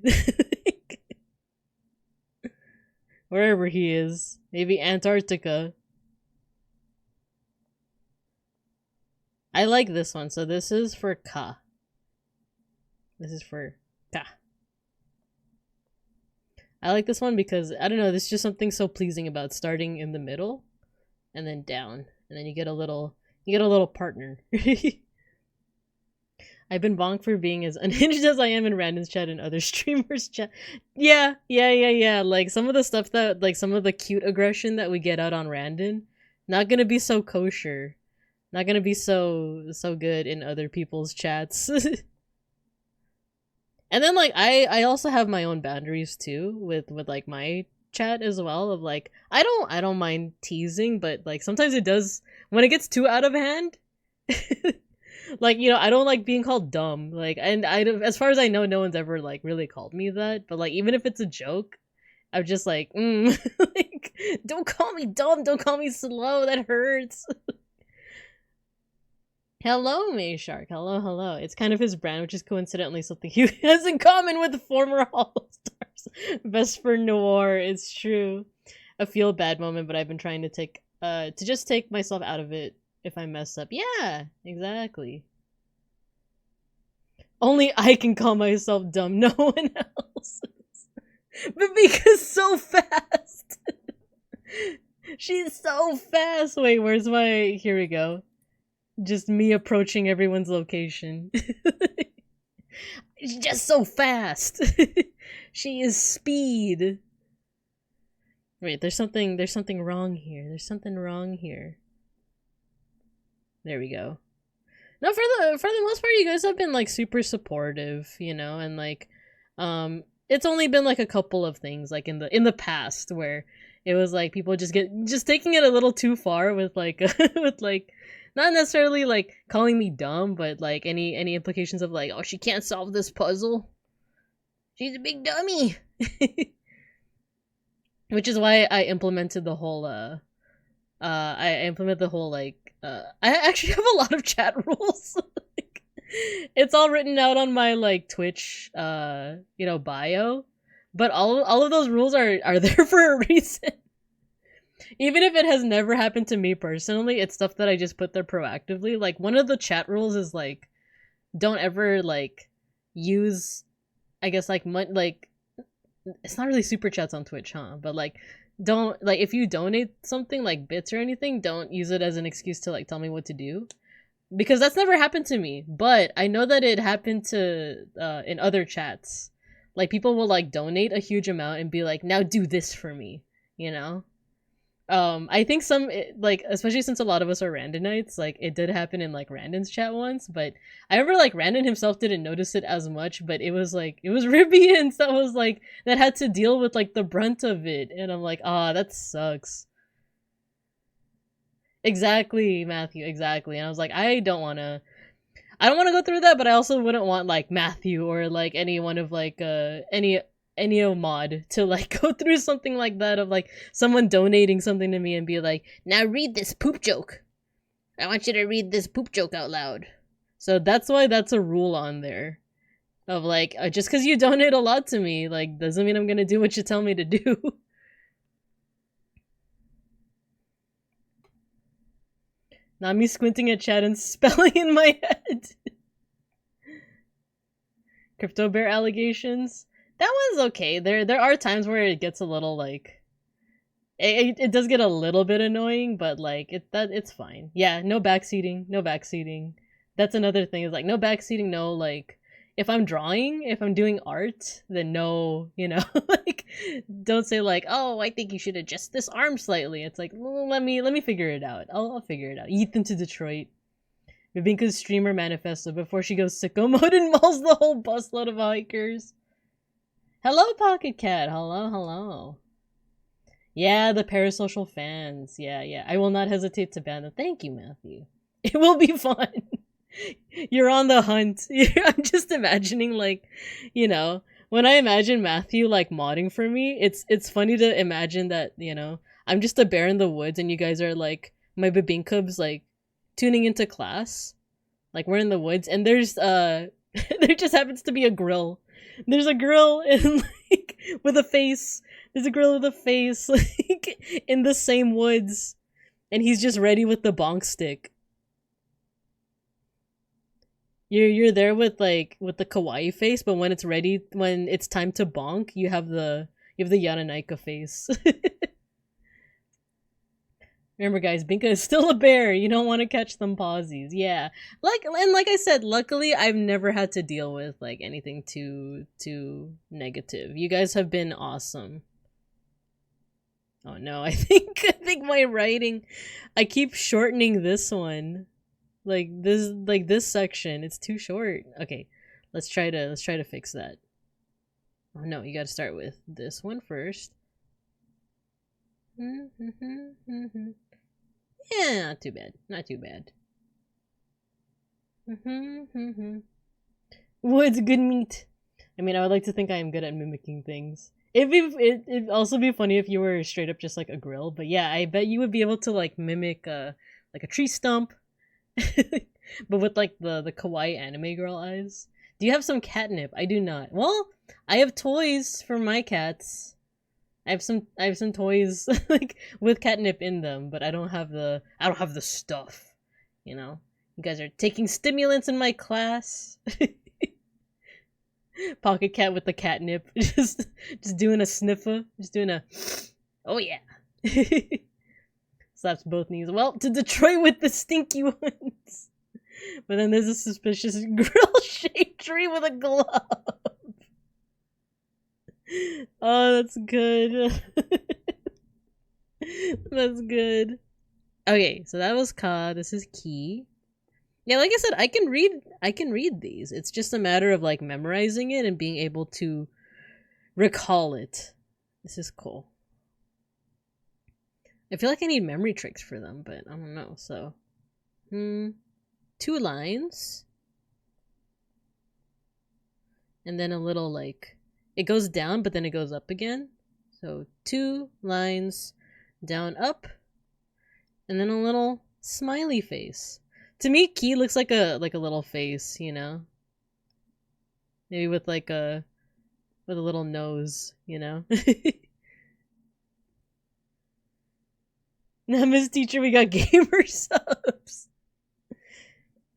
Wherever he is. Maybe Antarctica. I like this one. So this is for Ka. This is for Ka. I like this one because, I don't know, there's just something so pleasing about starting in the middle and then down. And then you get a little partner. I've been bonked for being as unhinged as I am in Randon's chat and other streamers' chat. Yeah. Like, some of the stuff that, like, some of the cute aggression that we get out on Randon, not gonna be so kosher. Not gonna be so good in other people's chats. And then, like, I also have my own boundaries, too, with like, my chat as well, of, like, I don't mind teasing, but, like, sometimes it does, when it gets too out of hand, like, you know, I don't like being called dumb. Like, and as far as I know, no one's ever, like, really called me that. But, like, even if it's a joke, I'm just like, like, don't call me dumb. Don't call me slow. That hurts. Hello, May Shark. Hello. It's kind of his brand, which is coincidentally something he has in common with the former All-Stars. Vesper Noir. It's true. A feel bad moment, but I've been trying to just take myself out of it. If I mess up. Yeah, exactly. Only I can call myself dumb, no one else. But because so fast. She's so fast. Wait, where's my... Here we go. Just me approaching everyone's location. She's just so fast. She is speed. Wait, there's something wrong here. There's something wrong here. There we go. No, for the most part, you guys have been like super supportive, you know, and like, it's only been like a couple of things like in the past where it was like people just taking it a little too far with like with like not necessarily like calling me dumb, but like any implications of like, oh, she can't solve this puzzle. She's a big dummy. Which is why I implemented the whole like I actually have a lot of chat rules. Like, it's all written out on my like Twitch you know, bio, but all of those rules are there for a reason. Even if it has never happened to me personally, it's stuff that I just put there proactively. Like, one of the chat rules is like, don't ever like use, I guess, like it's not really super chats on Twitch, huh? But like, don't, like, if you donate something like bits or anything, don't use it as an excuse to like tell me what to do, because that's never happened to me. But I know that it happened to in other chats. Like, people will like donate a huge amount and be like, now do this for me, you know. I think some, like, especially since a lot of us are Randonites, like, it did happen in, like, Randon's chat once, but I remember, like, Randon himself didn't notice it as much, but it was, like, it was Ribians that was, like, that had to deal with, like, the brunt of it, and I'm like, ah, that sucks. Exactly, Matthew, exactly, and I was like, I don't want to go through that, but I also wouldn't want, like, Matthew or, like, any one of, like, any mod to like go through something like that, of like someone donating something to me and be like, now read this poop joke. I want you to read this poop joke out loud. So that's why that's a rule on there of like, just because you donate a lot to me, like, doesn't mean I'm gonna do what you tell me to do. Not me squinting at chat and spelling in my head. Crypto bear allegations. That one's okay. There are times where it gets a little like it does get a little bit annoying, but like it's fine. Yeah, no backseating, no backseating. That's another thing is like no backseating, no like if I'm drawing, if I'm doing art, then no, you know, like don't say like, "Oh, I think you should adjust this arm slightly." It's like, well, let me figure it out. I'll figure it out. Ethan to Detroit. Babinka's streamer manifesto before she goes sicko mode and mauls the whole busload of hikers. Hello, Pocket Cat. Hello, hello. Yeah, the parasocial fans. Yeah. I will not hesitate to ban them. Thank you, Matthew. It will be fun. You're on the hunt. I'm just imagining, like, you know, when I imagine Matthew, like, modding for me, it's funny to imagine that, you know, I'm just a bear in the woods and you guys are, like, my babinkubs, like, tuning into class. Like, we're in the woods and there's, there just happens to be a grill. There's a grill in, like, with a face. There's a grill with a face, like, in the same woods. And he's just ready with the bonk stick. You're there with like with the kawaii face, but when it's ready, when it's time to bonk, you have the Yananaika face. Remember, guys, Binka is still a bear. You don't want to catch them pawsies. Yeah, like I said, luckily I've never had to deal with like anything too negative. You guys have been awesome. Oh no, I think my writing, I keep shortening this one. Like this section, it's too short. Okay, let's try to fix that. Oh no, you gotta start with this one first. Yeah, not too bad. Not too bad. Wood's good meat. I mean, I would like to think I am good at mimicking things. It'd also be funny if you were straight up just like a grill, but yeah, I bet you would be able to like mimic like a tree stump. But with like the kawaii anime girl eyes. Do you have some catnip? I do not. Well, I have toys for my cats. I have some toys like with catnip in them, but I don't have the stuff. You know, you guys are taking stimulants in my class. Pocket cat with the catnip, just doing a sniffer, just doing a, oh yeah. Slaps both knees. Well, to Detroit with the stinky ones. But then there's a suspicious grill-shaped tree with a glove. Oh, that's good. That's good. Okay, so that was Ka. This is Ki. Yeah, like I said, I can read these. It's just a matter of like memorizing it and being able to recall it. This is cool. I feel like I need memory tricks for them, but I don't know, so. 2 lines. And then a little, like, it goes down, but then it goes up again. So 2 lines, down, up. And then a little smiley face. To me, Ki looks like a little face, you know? Maybe with like a little nose, you know? Now, Miss Teacher, we got gamer subs.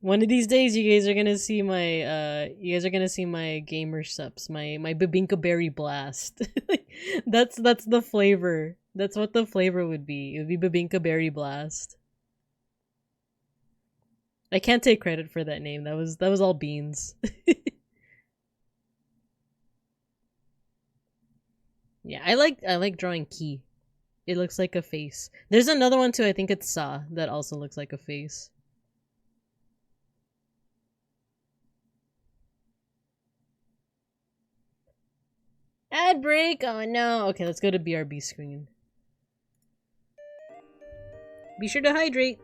One of these days, you guys are gonna see my gamer subs, my Babinka Berry Blast. That's the flavor. That's what the flavor would be. It would be Babinka Berry Blast. I can't take credit for that name. That was all Beans. Yeah, I like drawing Ki. It looks like a face. There's another one too. I think it's Sa that also looks like a face. Ad break! Oh no! Okay, let's go to BRB screen. Be sure to hydrate!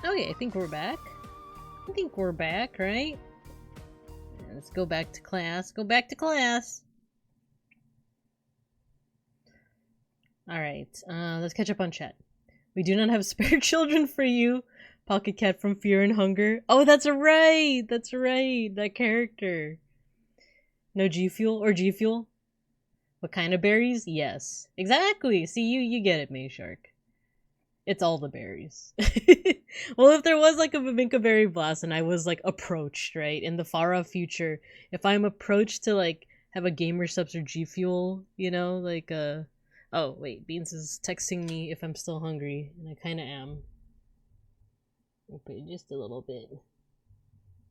Okay, I think we're back. I think we're back, right? Let's go back to class. Go back to class. Alright, let's catch up on chat. We do not have spare children for you. Pocket Cat from Fear and Hunger. Oh, that's right! That's right! That character. No G Fuel or G Fuel? What kind of berries? Yes. Exactly! See, you get it, Mayshark. It's all the berries. Well, if there was like a Babinka Berry Blast and I was like approached, right, in the far off future, if I'm approached to like have a Gamer Subs or G Fuel, you know, like oh wait, Beans is texting me if I'm still hungry, and I kinda am. Okay, just a little bit.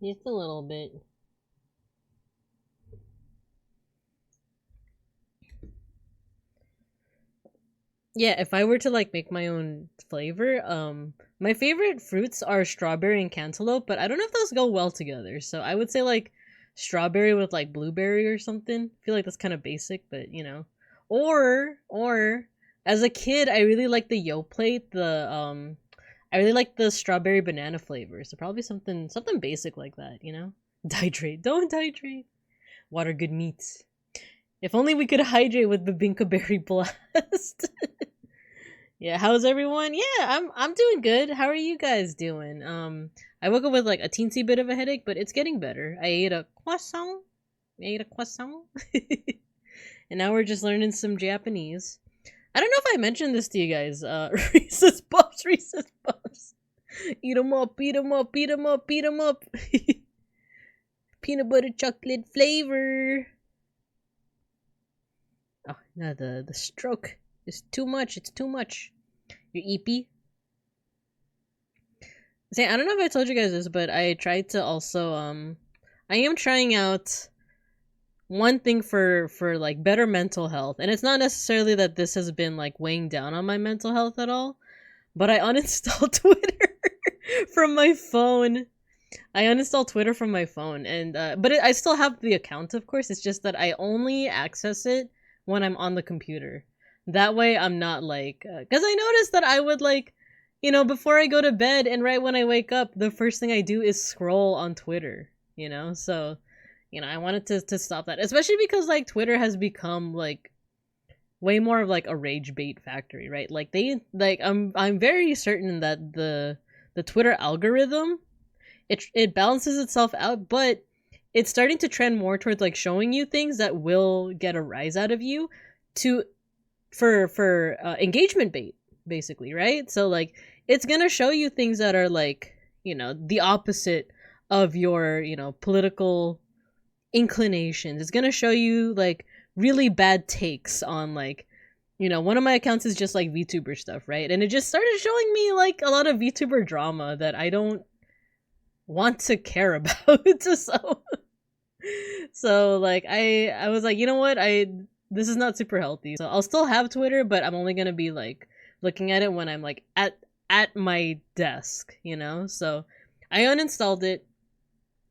Just a little bit. Yeah, if I were to like make my own flavor, my favorite fruits are strawberry and cantaloupe, but I don't know if those go well together. So I would say like strawberry with like blueberry or something. I feel like that's kind of basic, but you know. Or as a kid, I really like the Yo Plate, I really like the strawberry banana flavor. So probably something basic like that, you know? Dihydrate. Don't hydrate. Water good meats. If only we could hydrate with Babinka Berry Blast. Yeah, how's everyone? Yeah, I'm doing good. How are you guys doing? I woke up with like a teensy bit of a headache, but it's getting better. I ate a croissant. And now we're just learning some Japanese. I don't know if I mentioned this to you guys. Reese's Puffs. Eat 'em up, eat 'em up, eat 'em up, eat 'em up. Peanut butter chocolate flavor. Oh, no, the stroke is too much. It's too much. You're eepy. See, I don't know if I told you guys this, but I tried to also, I am trying out one thing for like better mental health. And it's not necessarily that this has been like weighing down on my mental health at all, but I uninstalled Twitter from my phone. I uninstalled Twitter from my phone, and but I still have the account, of course. It's just that I only access it when I'm on the computer. That way I'm not like, because I noticed that I would like, you know, before I go to bed and right when I wake up, the first thing I do is scroll on Twitter, you know? So, you know, I wanted to stop that, especially because like Twitter has become like way more of like a rage bait factory, right? Like I'm very certain that the Twitter algorithm, it balances itself out, but it's starting to trend more towards like showing you things that will get a rise out of you for engagement bait, basically, right? So like it's gonna show you things that are like, you know, the opposite of your, you know, political inclinations. It's gonna show you like really bad takes on like, you know, one of my accounts is just like VTuber stuff, right? And it just started showing me like a lot of VTuber drama that I don't want to care about. So like I was like, you know what, this is not super healthy. So I'll still have Twitter, but I'm only gonna be like looking at it when I'm like at my desk, you know? So I uninstalled it.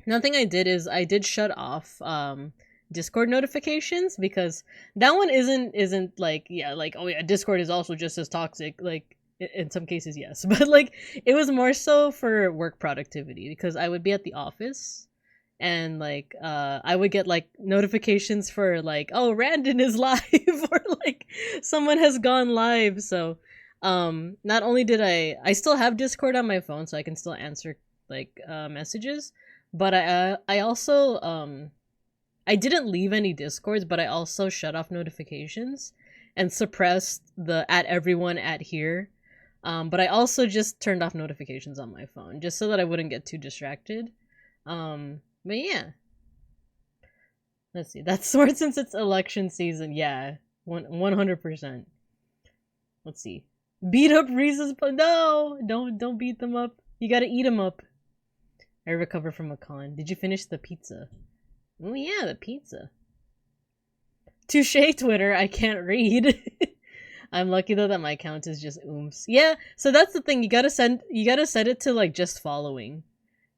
Another thing I did is I did shut off Discord notifications, because that one isn't like, yeah, like, oh yeah, Discord is also just as toxic, like in some cases, yes. But like it was more so for work productivity, because I would be at the office and like I would get like notifications for like, oh, Randon is live or like someone has gone live. So not only did I still have Discord on my phone, so I can still answer like messages, but I also I didn't leave any Discords, but I also shut off notifications and suppressed the at everyone at here. But I also just turned off notifications on my phone just so that I wouldn't get too distracted. But yeah. Let's see. That's smart since it's election season. Yeah. 100%. Let's see. Beat up Reese's no! Don't beat them up. You gotta eat them up. I recover from a con. Did you finish the pizza? Oh yeah, the pizza. Touche, Twitter. I can't read. I'm lucky though that my account is just ooms. Yeah, so that's the thing. You gotta set it to like just following.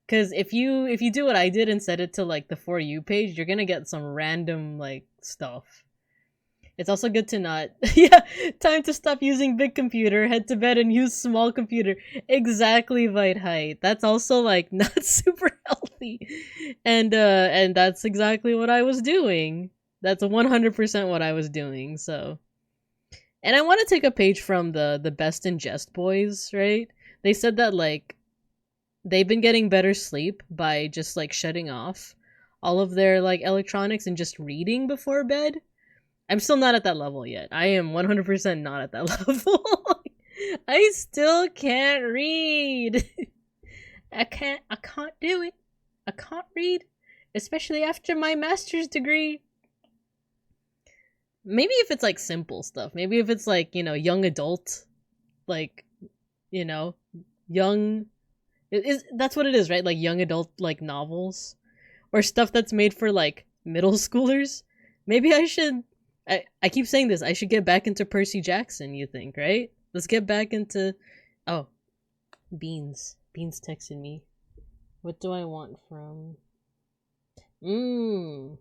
Cause if you do what I did and set it to like the For You page, you're gonna get some random like stuff. It's also good to not. Yeah, time to stop using big computer, head to bed, and use small computer. Exactly, White Height. That's also like not super healthy, and that's exactly what I was doing. That's 100% what I was doing. So, and I want to take a page from the Best in Jest boys. Right? They said that like they've been getting better sleep by just like shutting off all of their like electronics and just reading before bed. I'm still not at that level yet. I am 100% not at that level. I still can't read. I can't do it. I can't read, especially after my master's degree. Maybe if it's like simple stuff. Maybe if it's like, you know, young adult, like, you know, young that's what it is, right? Like young adult like novels or stuff that's made for like middle schoolers. Maybe I should I keep saying this. I should get back into Percy Jackson, you think, right? Let's get back into... Oh. Beans. Beans texted me. What do I want from... Me.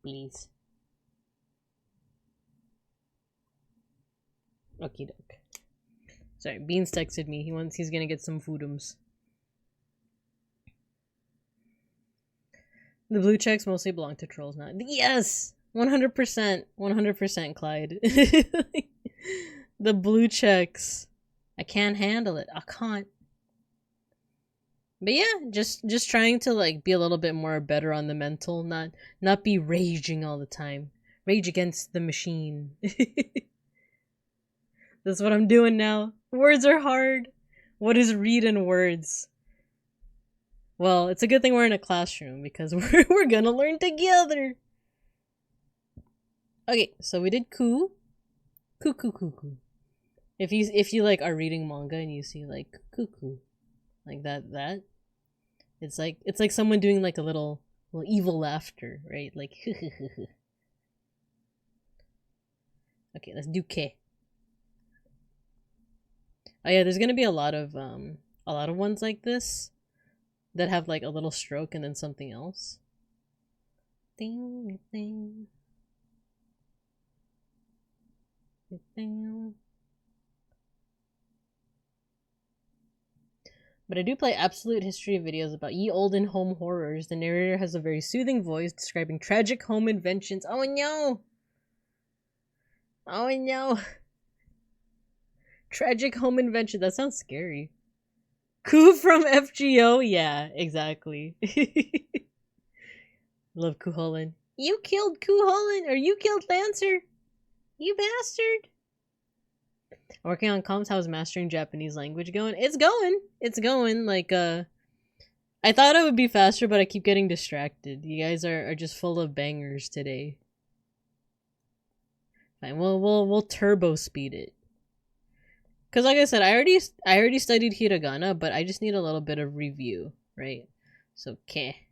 Please. Okie doke. Sorry, Beans texted me. He's gonna get some foodums. The blue checks mostly belong to trolls now. Yes! 100%. 100% Clyde. The blue checks. I can't handle it. I can't. But yeah, just trying to like be a little bit more better on the mental, not be raging all the time. Rage against the machine. That's what I'm doing now. Words are hard. What is read in words? Well, it's a good thing we're in a classroom because we're gonna learn together. Okay, so we did coo. Coo. If you like are reading manga and you see like cuckoo, like that, it's like someone doing like a little evil laughter, right? Like Okay, let's do K. Oh yeah, there's gonna be a lot of ones like this that have like a little stroke and then something else. Ding ding. Ding. But I do play absolute history videos about ye olden home horrors. The narrator has a very soothing voice describing tragic home inventions. Oh no! Oh no! Tragic home invention. That sounds scary. Koo from FGO? Yeah, exactly. Love Kuholin. You killed Kuholin, or you killed Lancer. You bastard. Working on comms, how's mastering Japanese language going? It's going. Like, I thought it would be faster, but I keep getting distracted. You guys are just full of bangers today. Fine, we'll turbo speed it. Cause like I said, I already studied hiragana, but I just need a little bit of review, right? So K.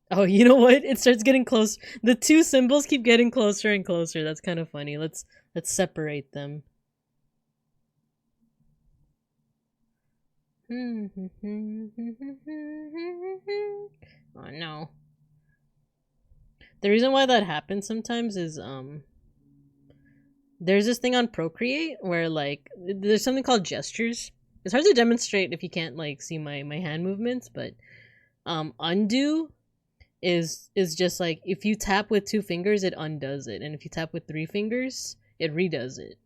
Oh, you know what? It starts getting close. The two symbols keep getting closer and closer. That's kind of funny. Let's separate them. Oh no. The reason why that happens sometimes is there's this thing on Procreate where like there's something called gestures. It's hard to demonstrate if you can't like see my hand movements, but undo is just like if you tap with 2 fingers it undoes it, and if you tap with 3 fingers it redoes it.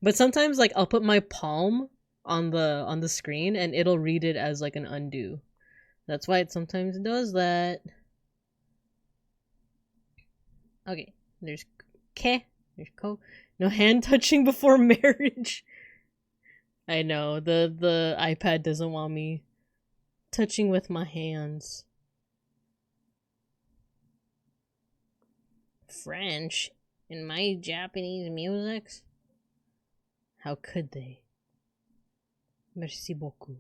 But sometimes like I'll put my palm on the screen and it'll read it as like an undo. That's why it sometimes does that. Okay, there's K, there's Ko. No hand touching before marriage. I know, the iPad doesn't want me touching with my hands. French in my Japanese musics? How could they? Merci beaucoup.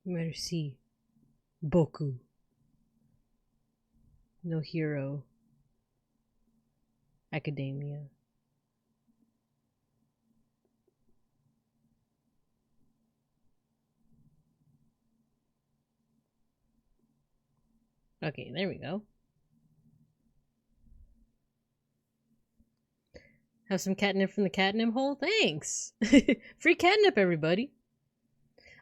Merci beaucoup. No hero. Academia. Okay, there we go. Have some catnip from the catnip hole? Thanks! Free catnip, everybody!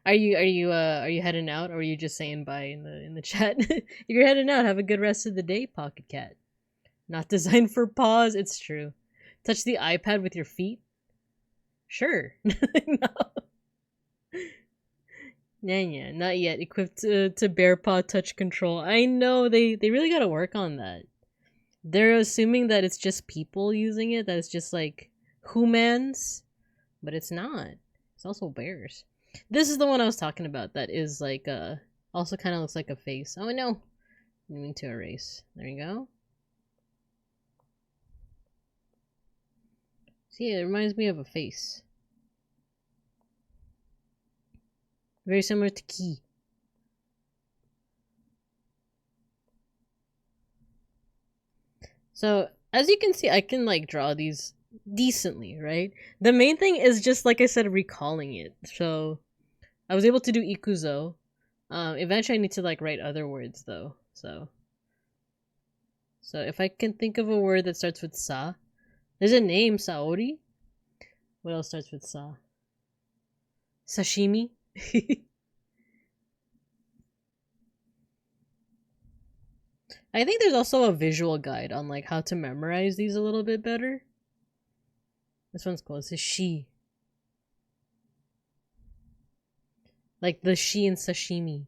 Are you heading out, or are you just saying bye in the chat? If you're heading out, have a good rest of the day, Pocket Cat. Not designed for paws, it's true. Touch the iPad with your feet? Sure. No. Nah, not yet. Equipped to bear paw touch control. I know, they really gotta work on that. They're assuming that it's just people using it, that it's just like humans, but it's not. It's also bears. This is the one I was talking about that is like also kind of looks like a face. Oh no. I didn't mean to erase. There you go. See, it reminds me of a face. Very similar to Key. So, as you can see, I can like draw these decently, right? The main thing is just, like I said, recalling it. So, I was able to do ikuzo. Eventually I need to like write other words though. So if I can think of a word that starts with sa. There's a name, Saori. What else starts with sa? Sashimi? I think there's also a visual guide on like how to memorize these a little bit better. This one's cool. It says she. Like the she in sashimi.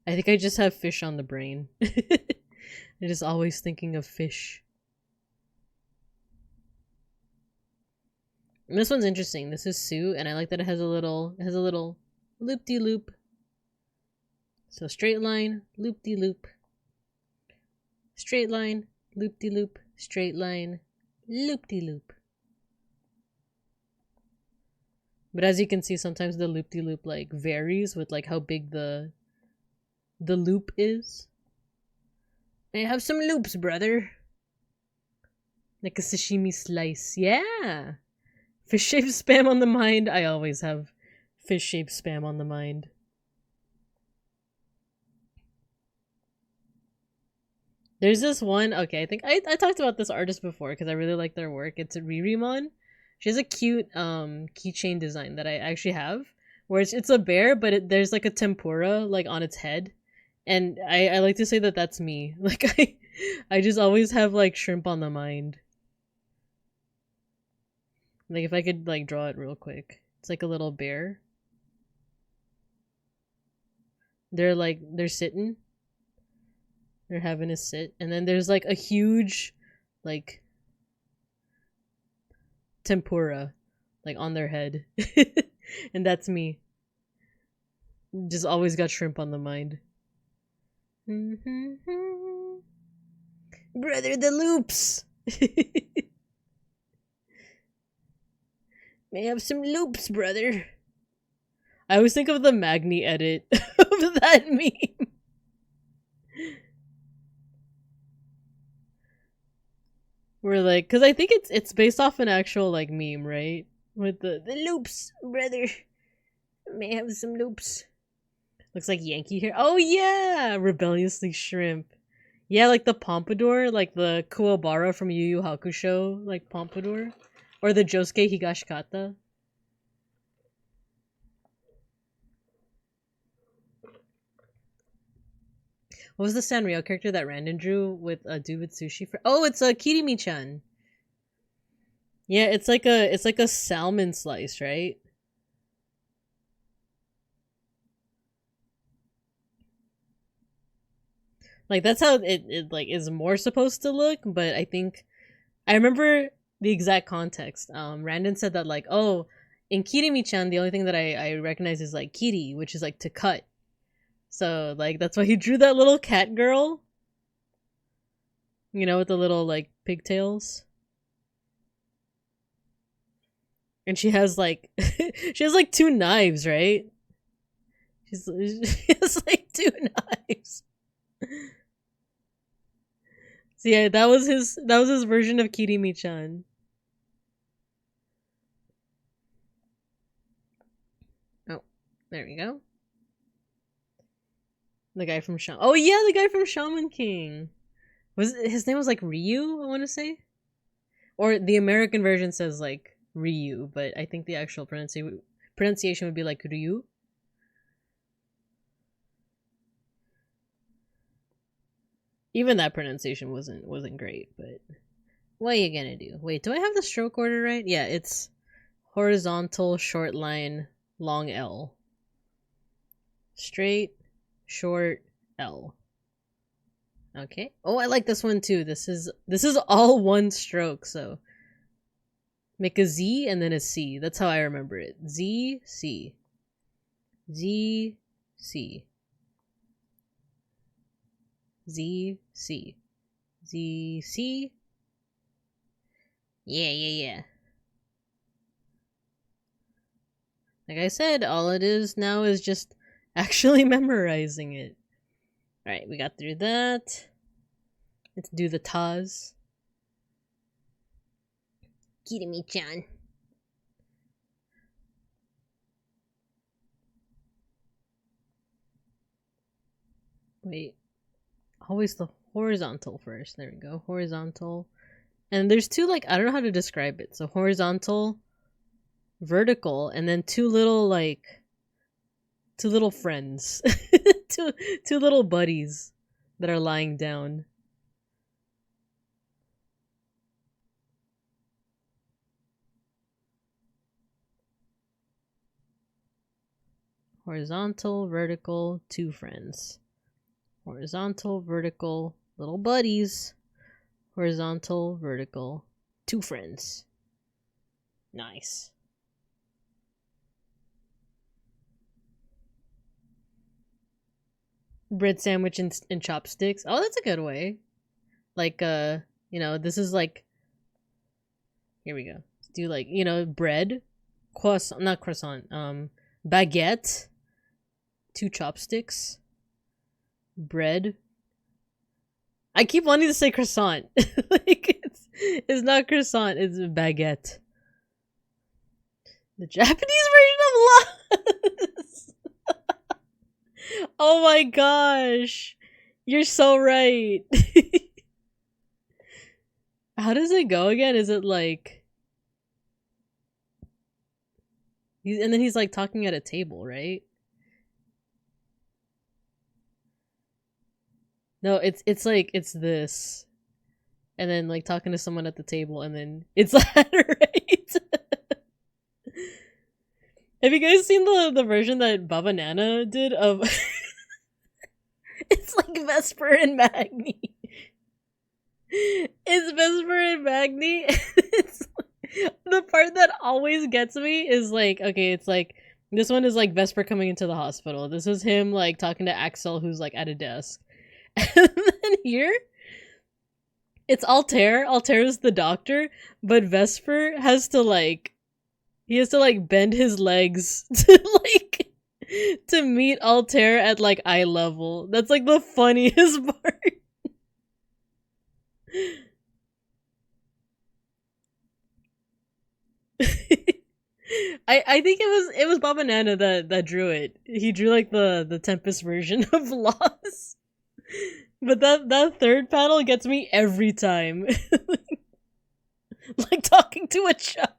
I think I just have fish on the brain. I'm just always thinking of fish. And this one's interesting. This is Sue, and I like that it has a little loop-de-loop. So straight line, loop-de-loop. Straight line, loop-de-loop, straight line, loop-de-loop. But as you can see, sometimes the loop-de-loop like varies with like how big the loop is. May I have some loops, brother? Like a sashimi slice. Yeah! Fish-shaped spam on the mind. I always have fish-shaped spam on the mind. There's this one, okay, I think I talked about this artist before because I really like their work. It's Ririmon. She has a cute keychain design that I actually have, where it's a bear, but there's like a tempura like on its head. And I like to say that that's me. Like I just always have like shrimp on the mind. Like if I could like draw it real quick. It's like a little bear. They're sitting. They're having a sit. And then there's like a huge like tempura like on their head. And that's me. Just always got shrimp on the mind. Brother, the loops. May I have some loops, brother? I always think of the Magni edit of that meme. We're like, because I think it's based off an actual like meme, right? With the loops, brother. May I have some loops? Looks like Yankee hair. Oh yeah, rebelliously shrimp. Yeah, like the pompadour, like the Kuwabara from Yu Yu Hakusho, like pompadour, or the Josuke Higashikata. What was the Sanrio character that Randon drew with a dude with sushi for? Oh, it's a Kirimi-chan. Yeah, it's like a salmon slice, right? Like that's how it like is more supposed to look, but I think I remember the exact context. Randon said that like, oh, in Kirimi-chan, the only thing that I recognize is like kiri, which is like to cut. So like that's why he drew that little cat girl. You know, with the little like pigtails. And she has like she has like two knives, right? She has like two knives. So yeah, that was his version of Kirimi-chan. Oh, there we go. The guy from Shaman. Oh yeah, the guy from Shaman King. His name was like Ryu, I want to say, or the American version says like Ryu, but I think the actual pronunciation would be like Ryu. Even that pronunciation wasn't great, but what are you gonna do? Wait, do I have the stroke order right? Yeah, it's horizontal, short line, long L. Straight, short, L. Okay. Oh, I like this one too. This is all one stroke, so make a Z and then a C. That's how I remember it. Z, C. Z, C. Z, C. Z, C. Yeah. Like I said, all it is now is just actually memorizing it. Alright, we got through that. Let's do the Taz. Kirimi-chan. Wait. Always the horizontal first. There we go. Horizontal. And there's two, like, I don't know how to describe it. So horizontal, vertical, and then two little friends. two little buddies that are lying down. Horizontal, vertical, two friends. Horizontal, vertical, little buddies. Horizontal, vertical, two friends. Nice. Bread sandwich and chopsticks. Oh, that's a good way. Like, this is like... Here we go. Let's do like, bread. Not croissant. Baguette. Two chopsticks. Bread. I keep wanting to say croissant. Like, it's not croissant, it's baguette. The Japanese version of Lost! Oh my gosh! You're so right! How does it go again? Is it like... And then he's like talking at a table, right? No, it's like, it's this. And then like talking to someone at the table, and then it's that, right? Have you guys seen the version that Baba Nana did of... It's like Vesper and Magni. It's Vesper and Magni. It's the part that always gets me is like, okay, it's like, this one is like Vesper coming into the hospital. This is him like talking to Axel, who's like at a desk. And then here, it's Altair. Altair is the doctor, but Vesper has to like, he has to like bend his legs to like, to meet Altair at like eye level. That's like the funniest part. I think it was Baba Nana that drew it. He drew like the Tempest version of Lost. But that third panel gets me every time. Like talking to a child.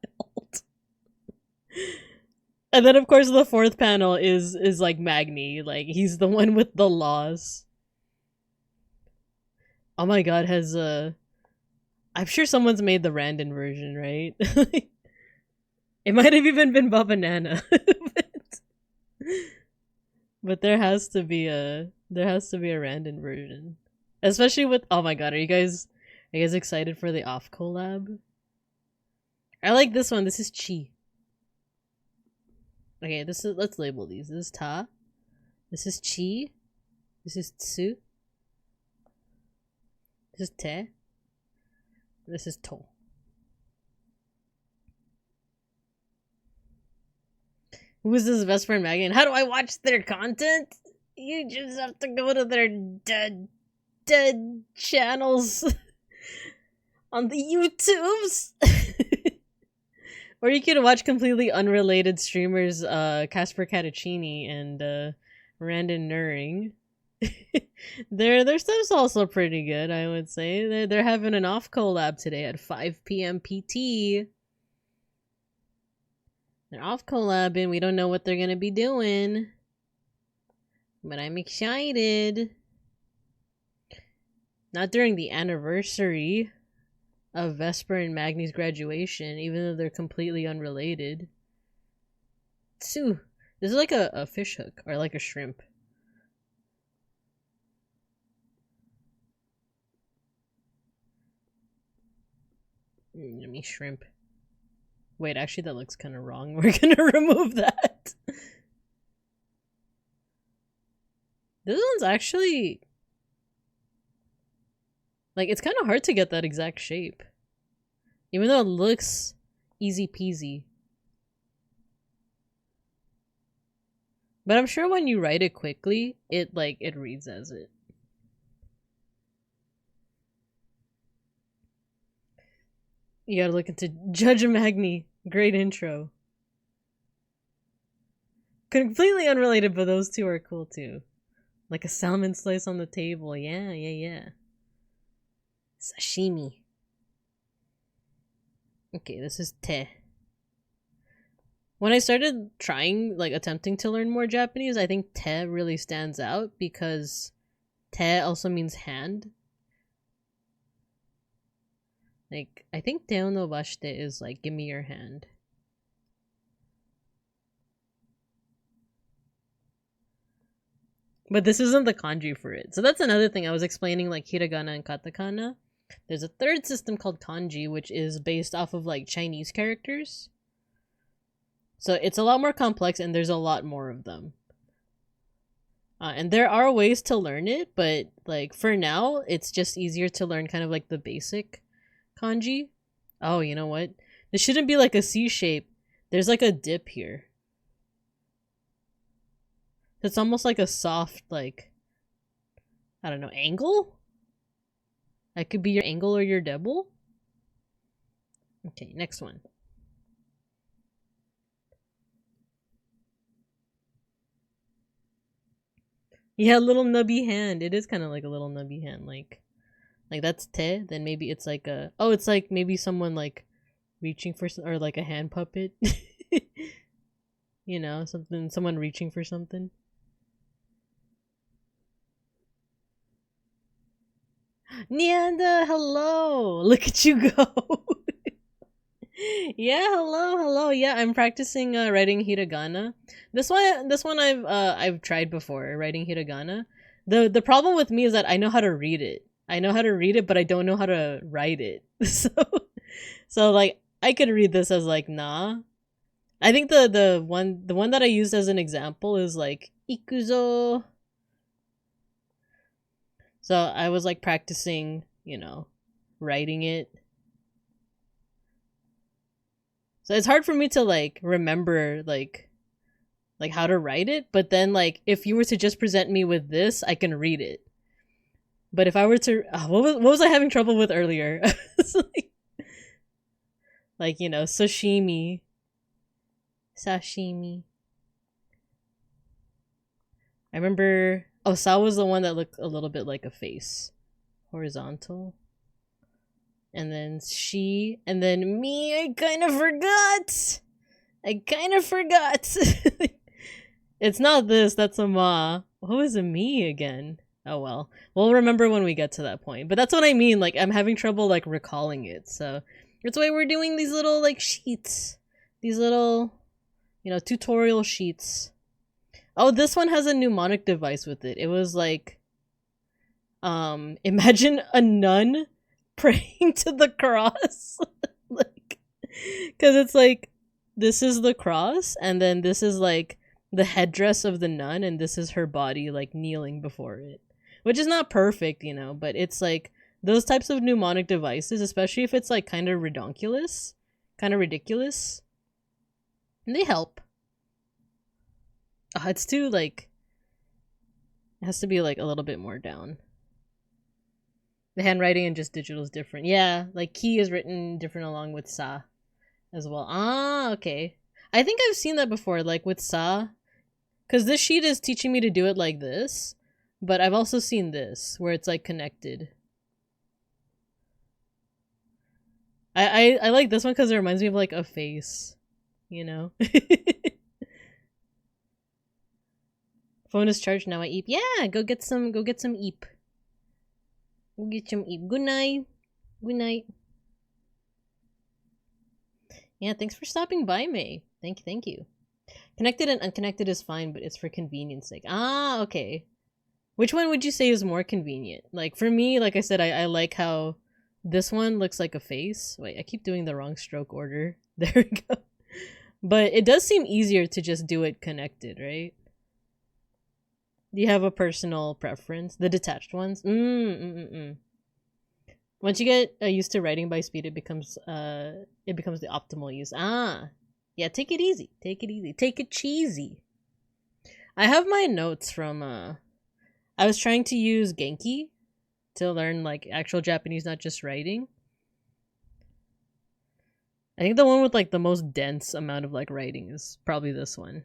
And then of course the fourth panel is like Magni, like he's the one with the laws. Oh my god, I'm sure someone's made the Randon version, right? It might have even been Baba Nana. But there has to be a Randon version. Especially with, oh my god, are you guys excited for the off collab? I like this one. This is Chi. Okay, let's label these. This is Ta. This is Chi. This is Tsu. This is Te. This is To. Who is this Vesper and Maggie? And how do I watch their content? You just have to go to their dead channels on the YouTubes. Or you can watch completely unrelated streamers, Casper Cattuccini and Randon Nuring. Their stuff's also pretty good, I would say. They're having an off collab today at 5 p.m. PT. They're off collabing. We don't know what they're gonna be doing, but I'm excited. Not during the anniversary of Vesper and Magni's graduation, even though they're completely unrelated. Tsu, this is like a fish hook or like a shrimp. Let me shrimp. Wait, actually that looks kind of wrong. We're gonna remove that. This one's actually... like, it's kind of hard to get that exact shape. Even though it looks easy peasy. But I'm sure when you write it quickly, it reads as it. You gotta look into Judge Magni. Great intro. Completely unrelated, but those two are cool too. Like a salmon slice on the table. Yeah. Sashimi. Okay, this is te. When I started trying, attempting to learn more Japanese, I think te really stands out because te also means hand. I think te o nobashite is give me your hand. But this isn't the kanji for it. So that's another thing. I was explaining hiragana and katakana. There's a third system called kanji, which is based off of Chinese characters. So it's a lot more complex and there's a lot more of them. And there are ways to learn it, but for now, it's just easier to learn kind of the basic kanji. Oh, you know what? This shouldn't be a C shape. There's a dip here. It's almost like a soft, I don't know, angle? That could be your angle or your double. Okay, next one. Yeah, little nubby hand. It is kind of like a little nubby hand. Like that's te. Then maybe it's a... oh, it's maybe someone reaching for... or a hand puppet. You know, someone reaching for something. Nianda, hello! Look at you go! Yeah, hello. Yeah, I'm practicing writing hiragana. This one I've tried before, writing hiragana. The problem with me is that I know how to read it. But I don't know how to write it. So I could read this as na. I think the one that I used as an example is ikuzo. So I was practicing, writing it. So it's hard for me to remember how to write it, but then if you were to just present me with this, I can read it. But if I were to what was I having trouble with earlier? Sashimi. I remember sa was the one that looked a little bit like a face. Horizontal. And then she, and then me, I kind of forgot. It's not this, that's a ma. What was a me again? Oh well. We'll remember when we get to that point. But that's what I mean, I'm having trouble recalling it. So that's why we're doing these little sheets. These little, tutorial sheets. Oh, this one has a mnemonic device with it. It was imagine a nun praying to the cross. Because it's this is the cross, and then this is the headdress of the nun, and this is her body kneeling before it. Which is not perfect, but it's those types of mnemonic devices, especially if it's kind of ridiculous, and they help. Oh, it's too it has to be a little bit more down. The handwriting and just digital is different. Yeah, ki is written different along with sa as well. Ah, okay. I think I've seen that before, with sa. Because this sheet is teaching me to do it like this. But I've also seen this where it's like connected. I like this one because it reminds me of like a face, you know. Phone is charged now. I eep. Yeah, go get some eep. Go get some eep. Good night. Good night. Yeah, thanks for stopping by, May. Thank you. Connected and unconnected is fine, but it's for convenience sake. Ah, okay. Which one would you say is more convenient? Like, for me, like I said, I like how this one looks like a face. Wait, I keep doing the wrong stroke order. There we go. But it does seem easier to just do it connected, right? Do you have a personal preference? The detached ones? Once you get used to writing by speed, it becomes the optimal use. Ah, yeah. Take it easy. Take it easy. Take it cheesy. I have my notes from. I was trying to use Genki to learn like actual Japanese, not just writing. I think the one with like the most dense amount of like writing is probably this one.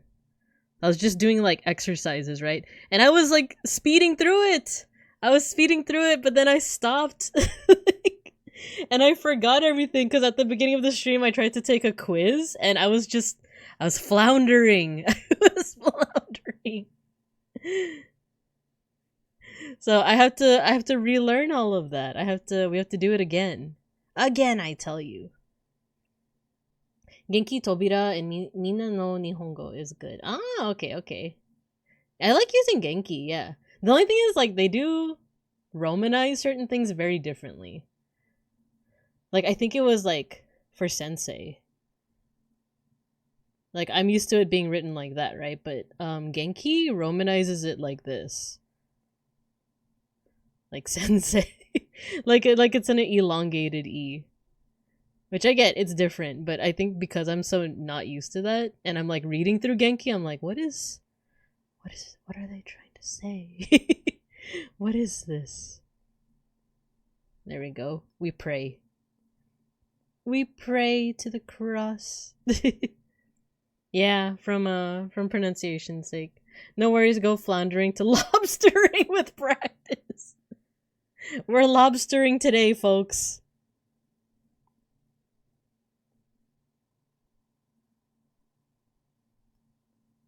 I was just doing like exercises, right? And I was like speeding through it. But then I stopped. And I forgot everything because at the beginning of the stream I tried to take a quiz and I was floundering. So I have to relearn all of that. We have to do it again. Again, I tell you. Genki Tobira and Mina no Nihongo is good. Ah, okay. I like using Genki, yeah. The only thing is, like, they do romanize certain things very differently. Like, I think it was, like, for sensei. Like, I'm used to it being written like that, right? But, Genki romanizes it like this. Like, sensei. like it's an elongated E. Which I get, it's different, but I think because I'm so not used to that, and I'm, like, reading through Genki, I'm like, what are they trying to say? What is this? There we go. We pray. We pray to the cross. Yeah, from pronunciation's sake. No worries, go floundering to lobstering with practice. We're lobstering today, folks.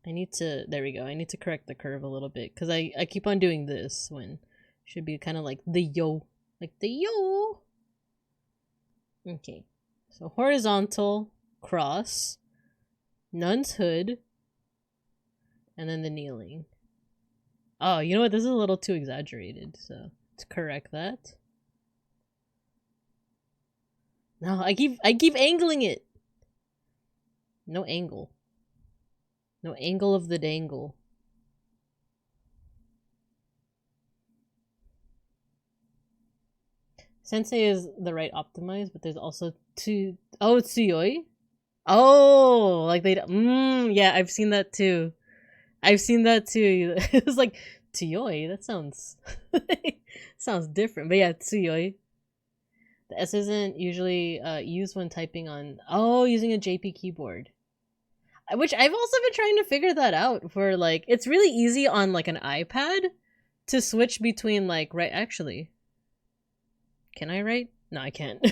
There we go. I need to correct the curve a little bit because I keep on doing this when should be kind of like the yo. Like the yo. Okay. So horizontal, cross, nun's hood, and then the kneeling. Oh, you know what? This is a little too exaggerated, so to correct that. No, I keep angling it. No angle. No angle of the dangle. Sensei is the right optimize, but there's also two. Oh, tsuyoi? Oh, like they. Yeah, I've seen that too. It was like, tsuyoi? That sounds. sounds different. But yeah, tsuyoi. The S isn't usually used when typing on. Oh, using a JP keyboard. Which I've also been trying to figure that out for, like, it's really easy on, like, an iPad to switch between, like, right, actually. Can I write? No, I can't.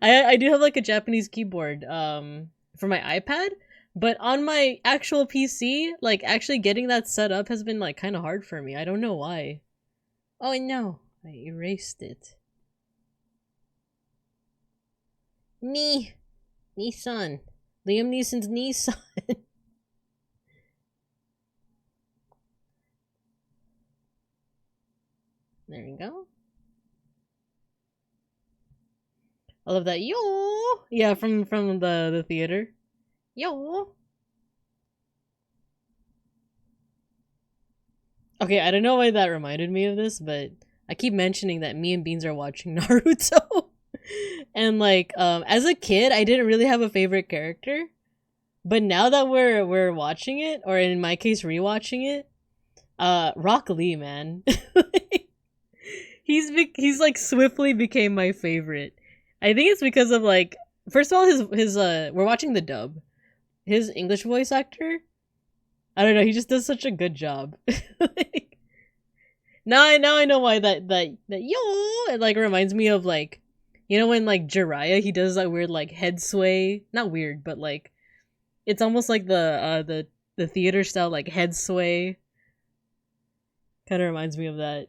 I do have, like, a Japanese keyboard, for my iPad, but on my actual PC, like, actually getting that set up has been, like, kind of hard for me. I don't know why. Oh, no. I erased it. Nissan. Liam Neeson's Nissan. There we go. I love that. Yo! Yeah, from the theater. Yo! Okay, I don't know why that reminded me of this, but I keep mentioning that me and Beans are watching Naruto. And like as a kid I didn't really have a favorite character, but now that we're watching it, or in my case rewatching it, Rock Lee, man. he's like swiftly became my favorite. I think it's because of, like, first of all, his we're watching the dub. His English voice actor, I don't know, he just does such a good job. Like, Now I know why that yo it like reminds me of like, you know, when like Jiraiya he does that weird like head sway, not weird but like it's almost like the theater style like head sway. Kind of reminds me of that.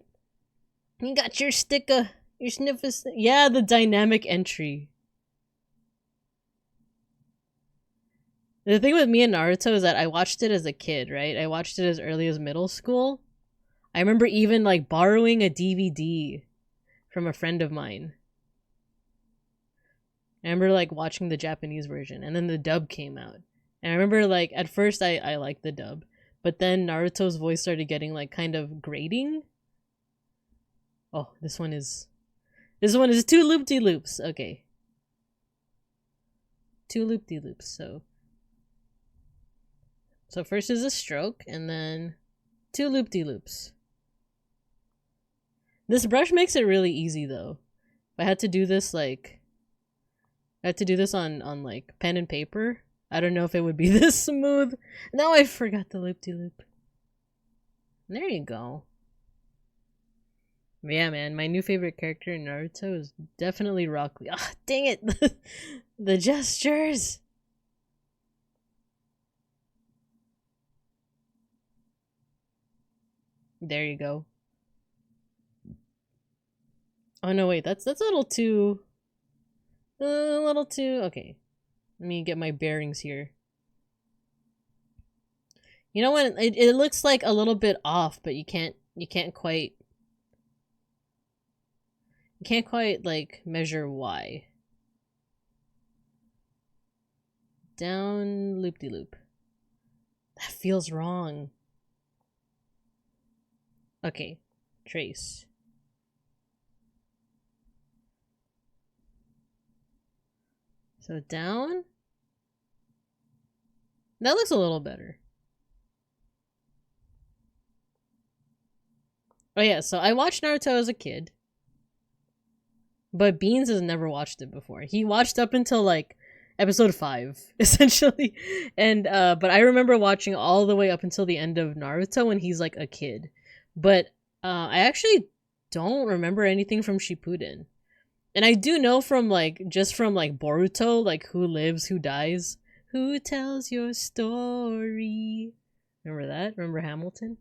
You got your sticker, your sniffer. Yeah, the dynamic entry. The thing with me and Naruto is that I watched it as a kid, right? I watched it as early as middle school. I remember even like borrowing a DVD from a friend of mine. I remember like watching the Japanese version and then the dub came out. And I remember like at first I liked the dub, but then Naruto's voice started getting like kind of grating. Oh, this one is two loop-de-loops. Okay. Two loop-de-loops. So first is a stroke and then two loop-de-loops. This brush makes it really easy though. If I had to do this like on like pen and paper, I don't know if it would be this smooth. Now I forgot the loop-de-loop. There you go. Yeah, man, my new favorite character in Naruto is definitely Rock Lee. Ah, dang it! The gestures! There you go. Oh no, wait, that's a little too... okay. Let me get my bearings here. You know what? It looks like a little bit off, but you can't quite like measure why. Down loop-de-loop. That feels wrong. Okay, trace. So down. That looks a little better. Oh yeah, so I watched Naruto as a kid. But Beans has never watched it before. He watched up until like episode 5, essentially. And but I remember watching all the way up until the end of Naruto when he's like a kid. But I actually don't remember anything from Shippuden. And I do know from like just from like Boruto, like who lives, who dies, who tells your story. Remember that? Remember Hamilton?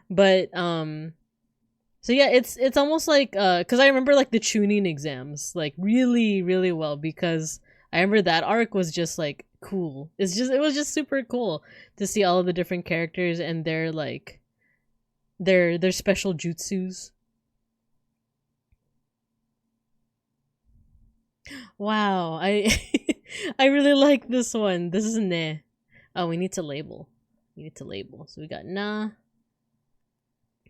But so yeah, it's almost like because I remember like the Chunin exams like really well, because I remember that arc was just like cool. It was just super cool to see all of the different characters and their like their special jutsus. Wow, I I really like this one. This is ne. Oh, we need to label. We need to label. So we got na,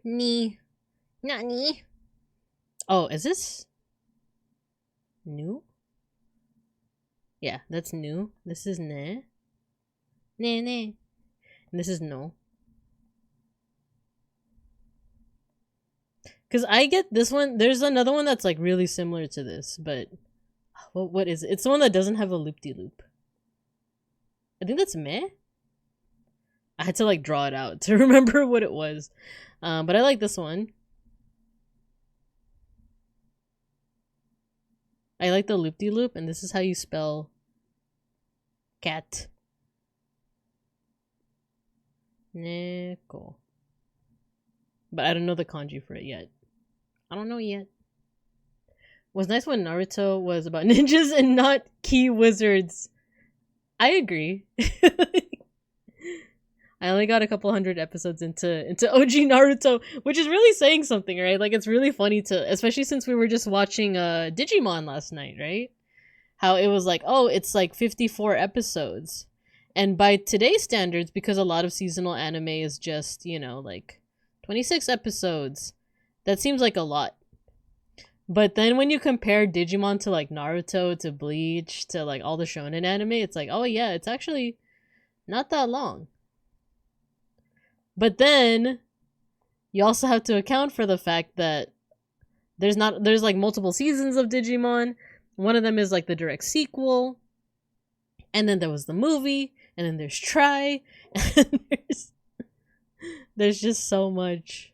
ni, nani. Oh, is this new? Yeah, that's new. This is ne. Ne. And this is no. Because I get this one. There's another one that's like really similar to this, but what is it? It's the one that doesn't have a loop-de-loop. I think that's meh. I had to like draw it out to remember what it was. But I like this one. I like the loop-de-loop, and this is how you spell cat. Neko. But I don't know the kanji for it yet. I don't know yet. It was nice when Naruto was about ninjas and not key wizards. I agree. I only got a couple hundred episodes into OG Naruto, which is really saying something, right? Like, it's really funny to, especially since we were just watching Digimon last night, right? How it was like, oh, it's like 54 episodes. And by today's standards, because a lot of seasonal anime is just, you know, like 26 episodes, that seems like a lot. But then when you compare Digimon to like Naruto, to Bleach, to like all the shonen anime, it's like, oh yeah, it's actually not that long. But then you also have to account for the fact that there's like multiple seasons of Digimon. One of them is like the direct sequel. And then there was the movie, and then there's Try, and there's just so much.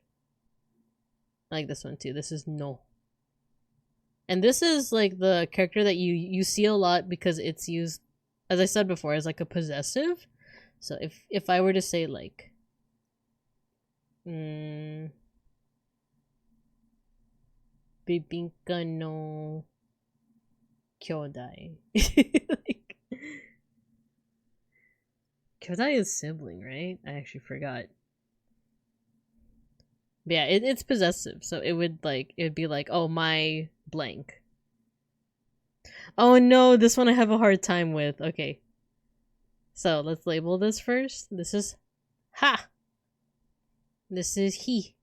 I like this one too. This is no. And this is like the character that you see a lot because it's used, as I said before, as like a possessive. So if I were to say like Bibinka no kyodai. Like, kyodai is sibling, right? I actually forgot. But yeah, it's possessive, so it would be like, oh, my blank. Oh no, this one I have a hard time with. Okay. So let's label this first. This is ha. This is he.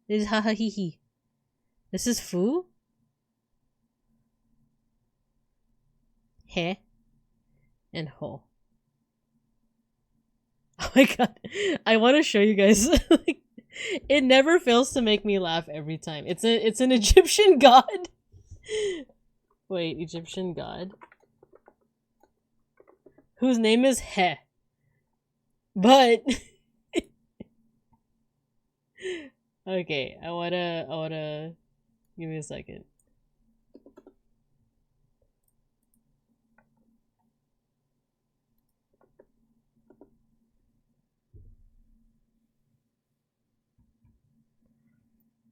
This is ha ha he he. This is fu. He. And ho. Oh my god. I want to show you guys. Like, it never fails to make me laugh every time. It's an Egyptian god. Wait, Egyptian god. Whose name is He. But okay, I wanna give me a second.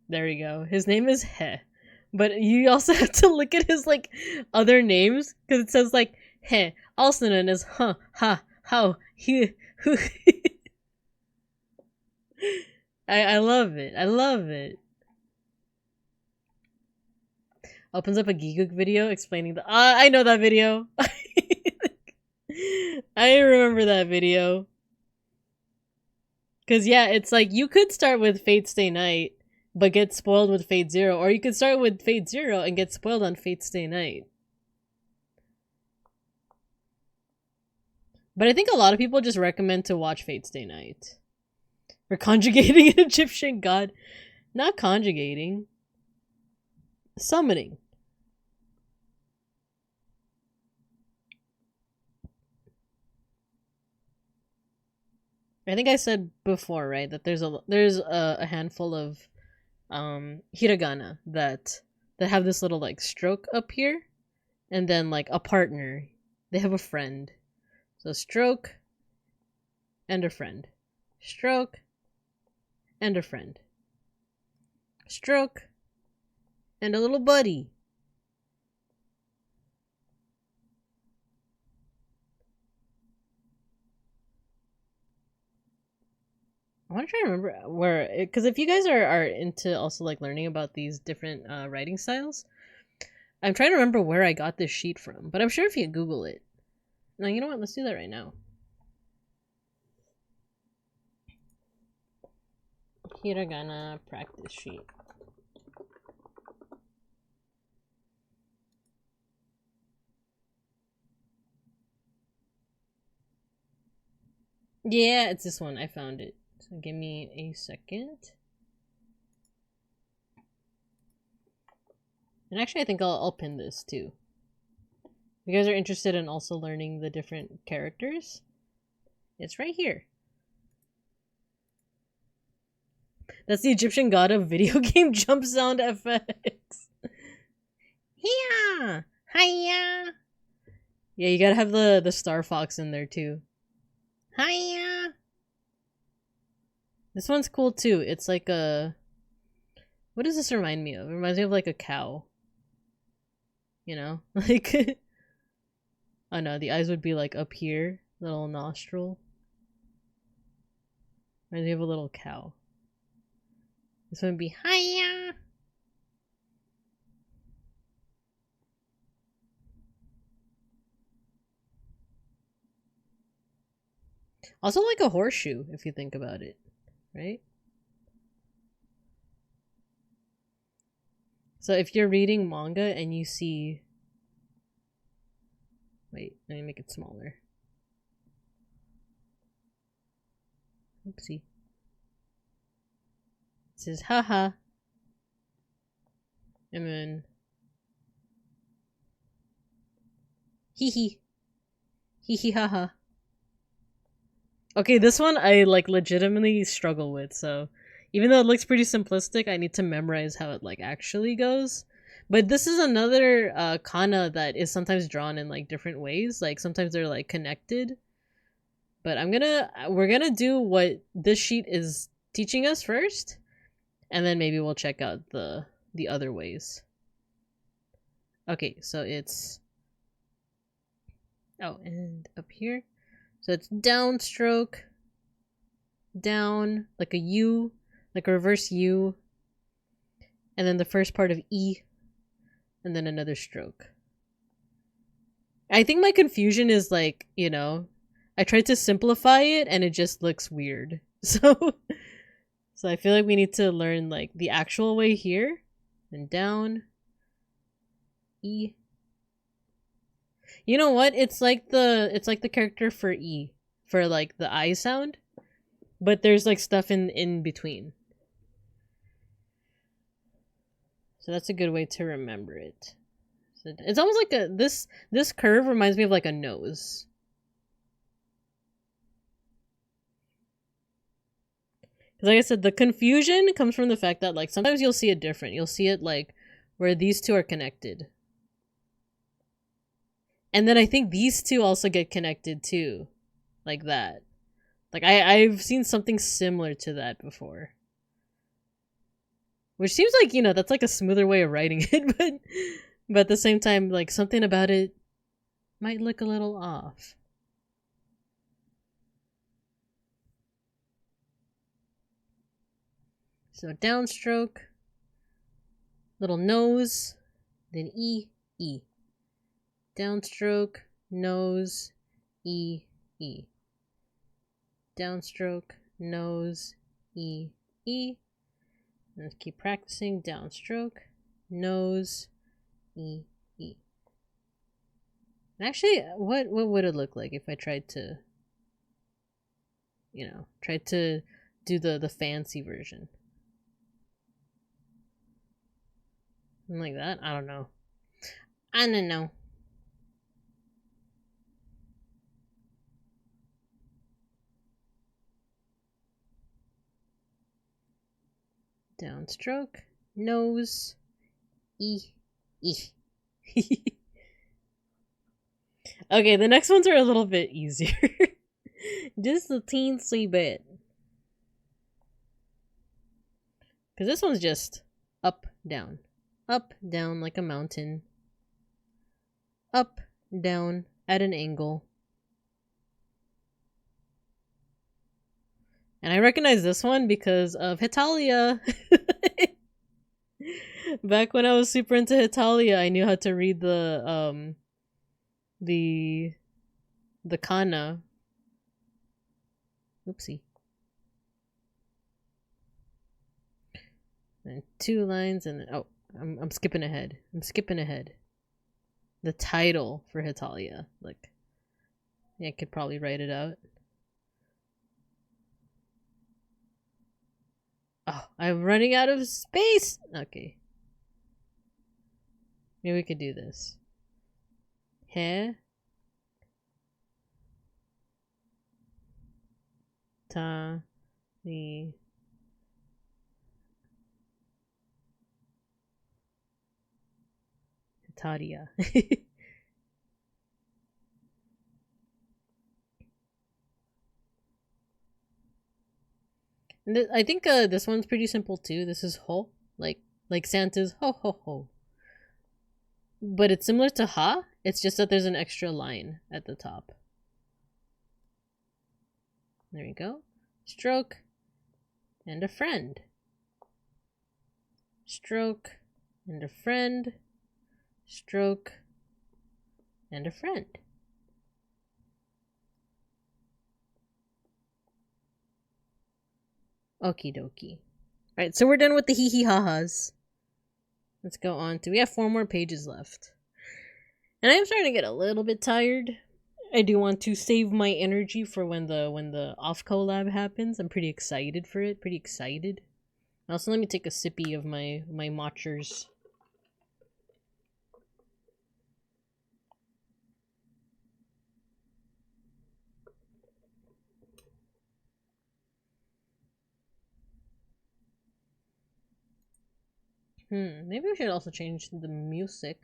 There we go. His name is He. But you also have to look at his like other names because it says like He, also known as huh, ha, how, he, who. I love it. I love it. Opens up a Giguk video explaining the. I know that video. I remember that video. Cause yeah, it's like you could start with Fate Stay Night, but get spoiled with Fate Zero, or you could start with Fate Zero and get spoiled on Fate Stay Night. But I think a lot of people just recommend to watch Fate Stay Night. We're conjugating an Egyptian god. Not conjugating. Summoning. I think I said before, right, that there's a handful of hiragana that have this little like stroke up here, and then like a partner. They have a friend. So stroke and a friend. Stroke and a friend. Stroke and a little buddy. I want to try to remember where, because if you guys are into also like learning about these different writing styles, I'm trying to remember where I got this sheet from, but I'm sure if you Google it. No, you know what? Let's do that right now. Hiragana practice sheet. Yeah, it's this one. I found it. So give me a second. And actually, I think I'll pin this too. If you guys are interested in also learning the different characters, it's right here. That's the Egyptian god of video game jump sound effects. Hiya! Hiya! Yeah, you gotta have the Star Fox in there too. Hiya! This one's cool too. It's like a... What does this remind me of? It reminds me of like a cow. You know? Like... Oh no, the eyes would be like up here. Little nostril. Reminds me of a little cow. This one would be hiya! Also like a horseshoe, if you think about it. Right? So if you're reading manga and you see... Wait, let me make it smaller. Oopsie. It says haha. And then hee hee. Hee hee haha. Okay, this one I like legitimately struggle with, so Even though it looks pretty simplistic, I need to memorize how it like actually goes. But this is another kana that is sometimes drawn in like different ways. Like sometimes they're like connected. But we're gonna do what this sheet is teaching us first, and then maybe we'll check out the other ways. Okay, so it's and up here. So it's downstroke, down, like a U, like a reverse U, and then the first part of E, and then another stroke. I think my confusion is like, you know, I tried to simplify it and it just looks weird. So I feel like we need to learn like the actual way here, and down, E. You know what? It's like the character for E, for like the I sound, but there's like stuff in between. So that's a good way to remember it. So it's almost like this curve reminds me of like a nose. Because like I said, the confusion comes from the fact that like sometimes you'll see it different. You'll see it like where these two are connected. And then I think these two also get connected too. Like that. Like I've seen something similar to that before. Which seems like, you know, that's like a smoother way of writing it, but at the same time, like something about it might look a little off. So downstroke, little nose, then E, E. Downstroke, nose, E, E. Downstroke, nose, E, E. Let's keep practicing. Downstroke, nose, E, E. Actually, what would it look like if I tried to, you know, do the fancy version? Something like that? I don't know. I don't know. Downstroke, nose, E, E. Okay, the next ones are a little bit easier. Just a teensy bit. Because this one's just up, down like a mountain. Up, down, at an angle. And I recognize this one because of Hitalia. Back when I was super into Hitalia, I knew how to read the kana. Oopsie. And 2 lines and oh, I'm skipping ahead. The title for Hitalia. Like, yeah, I could probably write it out. Oh, I'm running out of space. Okay. Maybe we could do this. He. Ta. Li. Hitaria. I think this one's pretty simple too. This is ho, like Santa's ho ho ho. But it's similar to ha. It's just that there's an extra line at the top. There you go. Stroke and a friend. Stroke and a friend. Stroke and a friend. Okie dokie. Alright, so we're done with the hee hee ha ha's. Let's go on to, we have 4 more pages left. And I am starting to get a little bit tired. I do want to save my energy for when the off collab happens. I'm pretty excited for it. Pretty excited. Also, let me take a sippy of my matchers. Maybe we should also change the music.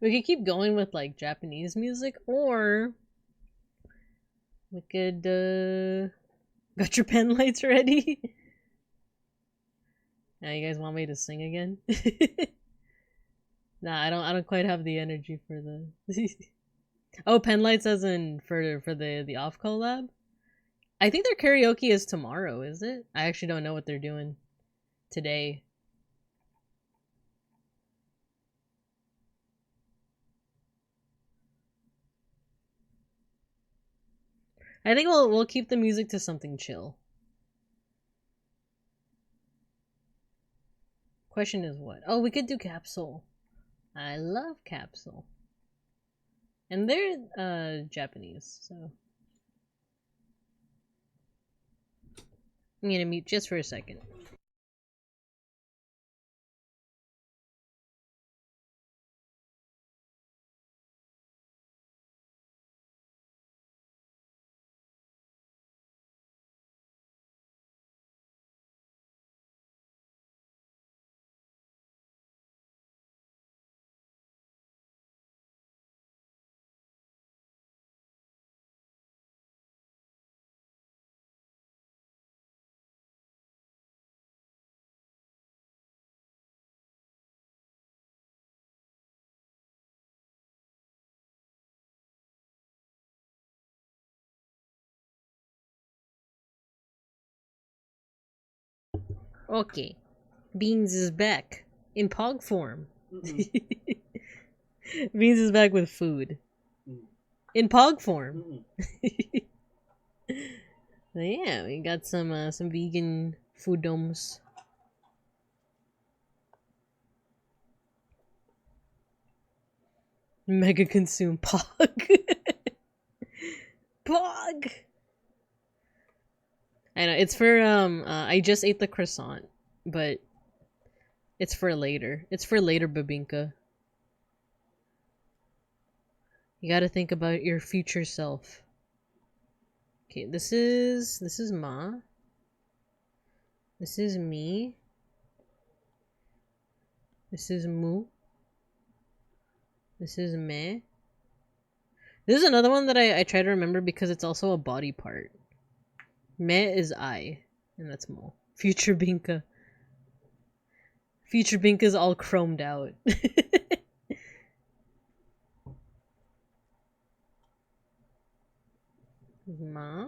We could keep going with like Japanese music, or we could got your pen lights ready? Now you guys want me to sing again? Nah, I don't quite have the energy for the Oh, pen lights as in for the off collab? I think their karaoke is tomorrow, is it? I actually don't know what they're doing today. I think we'll keep the music to something chill. Question is what? Oh, we could do Capsule. I love Capsule. And they're Japanese, so I'm gonna mute just for a second. Okay. Beans is back. In Pog form. Beans is back with food. In Pog form. So yeah, we got some vegan food domes. Mega consume Pog. Pog. I know it's for I just ate the croissant, but it's for later. It's for later, Babinka. You gotta think about your future self. Okay, this is Ma. This is me. This is Mu. This is Me. This is another one that I try to remember because it's also a body part. Me is I, and that's Mo. Future Binka. Future Binka's all chromed out. Ma.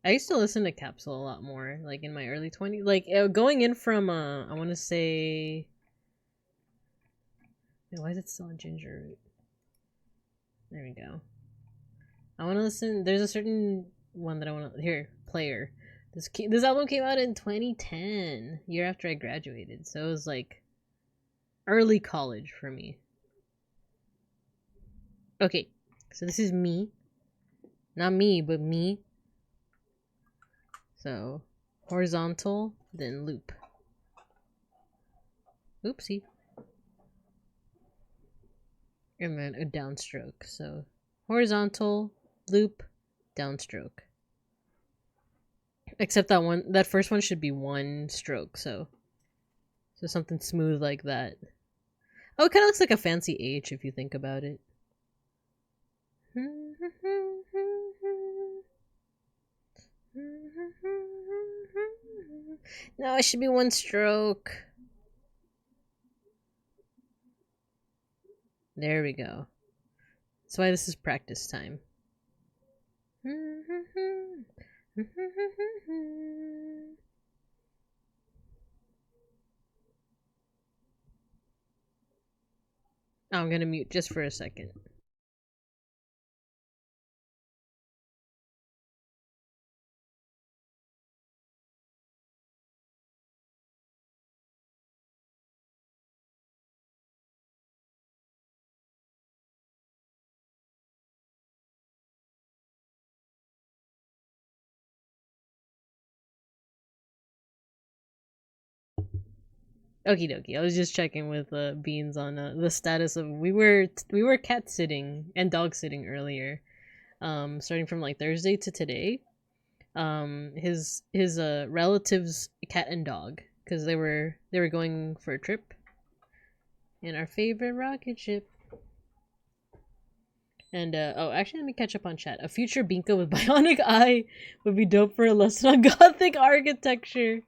I used to listen to Capsule a lot more, like in my early 20s. Like going in from I want to say, why is it still on Ginger Root? There we go. I want to listen. There's a certain one that I want to here. Player. This album came out in 2010, year after I graduated. So it was like early college for me. Okay, so this is me. Not me, but me. So horizontal, then loop. Oopsie. And then a downstroke. So horizontal, loop, downstroke. Except that first one should be one stroke, so something smooth like that. Oh, it kind of looks like a fancy H if you think about it. No, it should be one stroke. There we go. That's why this is practice time. I'm gonna mute just for a second. Okie dokie. I was just checking with Beans on the status of we were cat sitting and dog sitting earlier, starting from like Thursday to today. His relatives, cat and dog, because they were going for a trip in our favorite rocket ship. And oh, actually, let me catch up on chat. A future Binka with bionic eye would be dope for a lesson on Gothic architecture.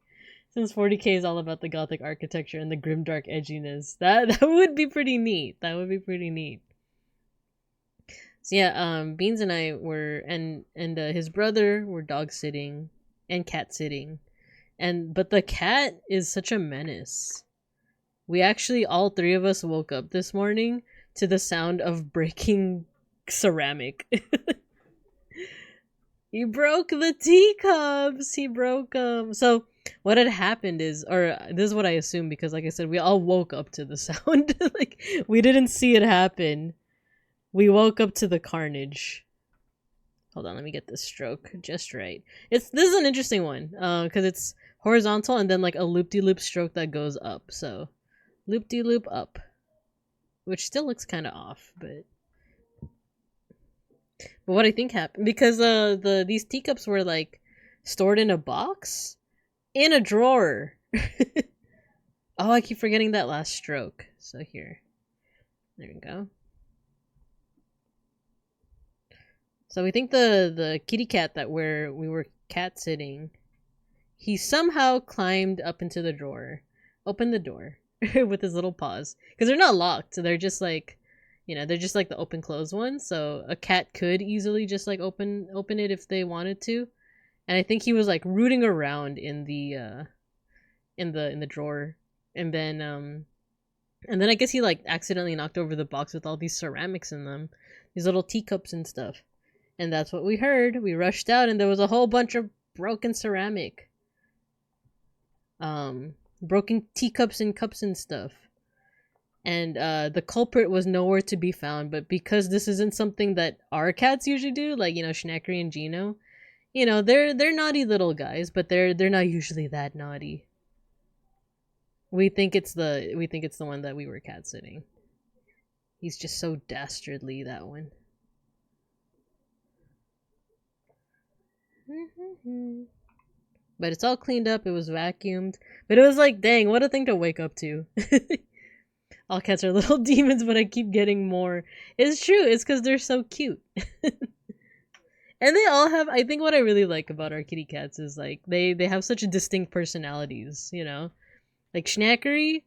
Since 40k is all about the Gothic architecture and the grimdark edginess, that would be pretty neat. That would be pretty neat. So yeah, Beans and I were, and his brother were dog sitting and cat sitting, but the cat is such a menace. We actually, all three of us woke up this morning to the sound of breaking ceramic. He broke the teacups. He broke them. So what had happened is, or this is what I assume, because like I said, we all woke up to the sound. Like, we didn't see it happen. We woke up to the carnage. Hold on, let me get this stroke just right. This is an interesting one, because it's horizontal and then like a loop-de-loop stroke that goes up. So loop-de-loop up, which still looks kind of off, but what I think happened, because these teacups were like stored in a box in a drawer. Oh, I keep forgetting that last stroke. So here, there we go. So we think the kitty cat that we were cat sitting, he somehow climbed up into the drawer, opened the door with his little paws, because they're not locked. So they're just like, you know, they're just like the open close ones. So a cat could easily just like open it if they wanted to. And I think he was like rooting around in the drawer, and then I guess he like accidentally knocked over the box with all these ceramics in them, these little teacups and stuff. And that's what we heard. We rushed out and there was a whole bunch of broken ceramic. Broken teacups and cups and stuff. And the culprit was nowhere to be found, but because this isn't something that our cats usually do, like, you know, Schnackery and Gino, you know, they're naughty little guys, but they're not usually that naughty. We think it's the one that we were cat sitting. He's just so dastardly, that one. But it's all cleaned up. It was vacuumed. But it was like, dang, what a thing to wake up to. All cats are little demons, but I keep getting more. It's true. It's because they're so cute. And they all have, I think what I really like about our kitty cats is like they have such distinct personalities, you know? Like Schnackery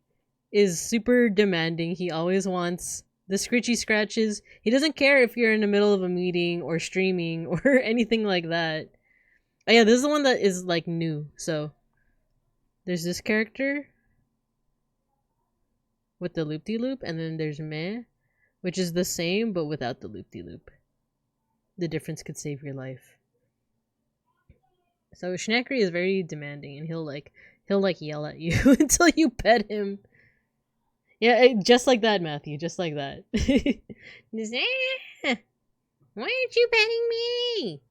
is super demanding. He always wants the scritchy scratches. He doesn't care if you're in the middle of a meeting or streaming or anything like that. Oh yeah, this is the one that is like new. So there's this character with the loop-de-loop, and then there's Meh, which is the same but without the loop-de-loop. The difference could save your life. So Schnackery is very demanding, and he'll yell at you until you pet him. Yeah, just like that, Matthew. Just like that. Why aren't you petting me?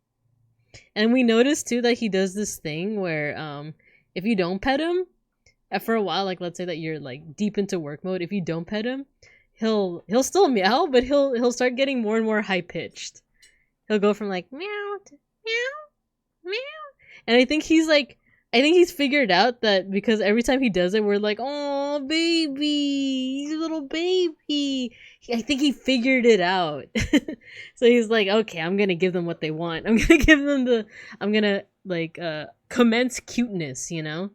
And we noticed too that he does this thing where if you don't pet him for a while, like let's say that you're like deep into work mode, if you don't pet him, he'll still meow, but he'll start getting more and more high pitched. He'll go from like meow to meow, meow. And I think he's figured out that because every time he does it, we're like, oh, baby, little baby. I think he figured it out. So he's like, okay, I'm going to give them what they want. I'm going to give them I'm going to like commence cuteness, you know?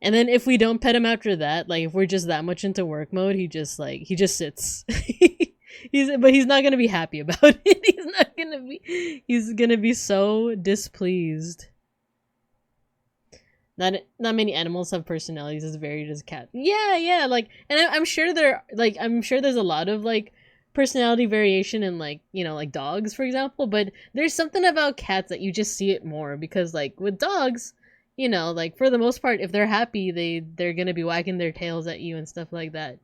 And then if we don't pet him after that, like if we're just that much into work mode, he just sits. But he's not going to be happy about it. He's going to be so displeased. Not many animals have personalities as varied as cats. Yeah, like, and I'm sure there's a lot of like personality variation in like, you know, like dogs, for example, but there's something about cats that you just see it more, because like with dogs, you know, like for the most part, if they're happy, they're gonna be wagging their tails at you and stuff like that.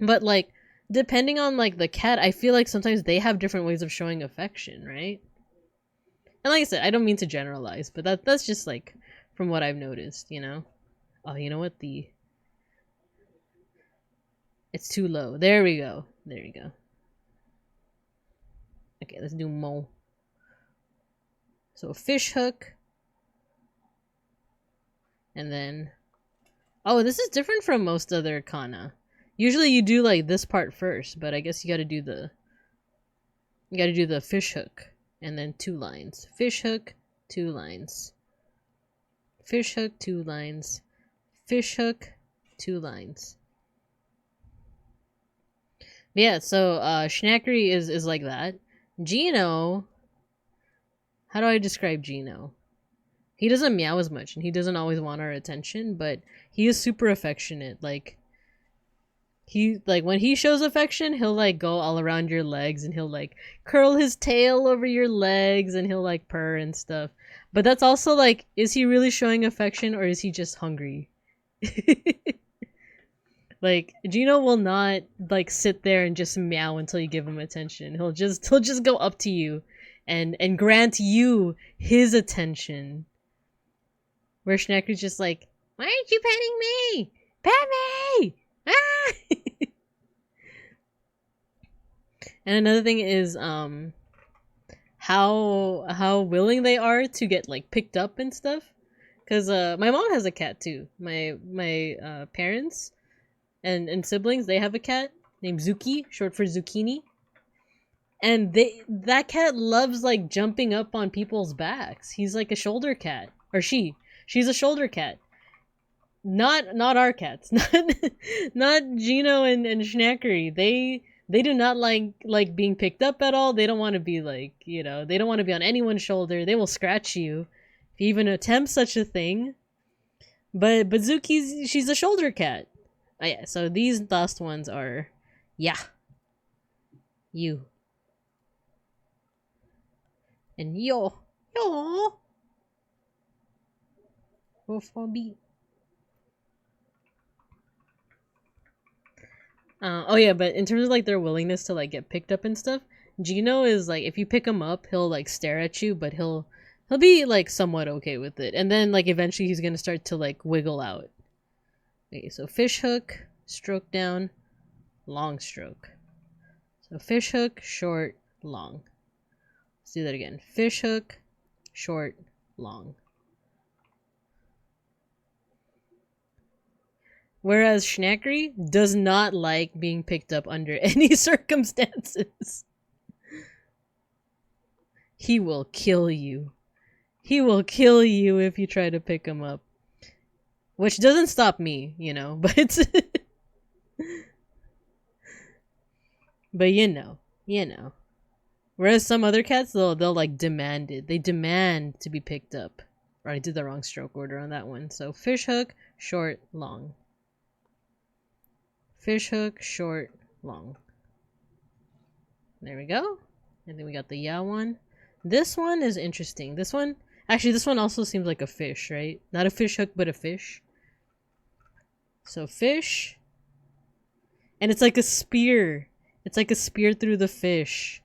But like depending on like the cat, I feel like sometimes they have different ways of showing affection, right? And like I said, I don't mean to generalize, but that's just like from what I've noticed, you know? Oh, you know what? It's too low. There we go. There you go. Okay, let's do mo. So fish hook. And then... Oh, this is different from most other kana. Usually you do like this part first, but I guess you gotta do the... You gotta do the fish hook. And then 2 lines. Fish hook, 2 lines. Fish hook, 2 lines. Fish hook, 2 lines. Yeah, so Schnackery is like that. Gino... How do I describe Gino? He doesn't meow as much, and he doesn't always want our attention, but he is super affectionate. Like when he shows affection, he'll like go all around your legs, and he'll like curl his tail over your legs, and he'll like purr and stuff. But that's also like, is he really showing affection, or is he just hungry? Like Gino will not like sit there and just meow until you give him attention. He'll just go up to you and grant you his attention. Where Schnacker's just like, why aren't you petting me? Pet me! Ah! And another thing is how willing they are to get like picked up and stuff. Cause my mom has a cat too. My parents and siblings, they have a cat named Zuki, short for zucchini. And that cat loves like jumping up on people's backs. He's like a shoulder cat. Or she's a shoulder cat. Not our cats. Not Gino and Schnackery. They do not like being picked up at all. They don't want to be like, you know, they don't want to be on anyone's shoulder. They will scratch you if you even attempt such a thing. But she's a shoulder cat. Oh yeah, so these last ones are, yeah, you. And yo. Wolfobie. Oh yeah, but in terms of like their willingness to like get picked up and stuff, Gino is like, if you pick him up, he'll like stare at you, but he'll be like somewhat okay with it. And then like eventually he's gonna start to like wiggle out. Okay, so fish hook, stroke down, long stroke. So fish hook, short, long. Let's do that again. Fish hook, short, long. Whereas Schnackery does not like being picked up under any circumstances. He will kill you. He will kill you if you try to pick him up. Which doesn't stop me, you know, but but you know. Whereas some other cats, they'll like demand it. They demand to be picked up. Or I did the wrong stroke order on that one. So fish hook, short, long. Fish hook, short, long. There we go. And then we got the yeah one. This one is interesting. This one also seems like a fish, right? Not a fish hook, but a fish. So fish. And it's like a spear. It's like a spear through the fish.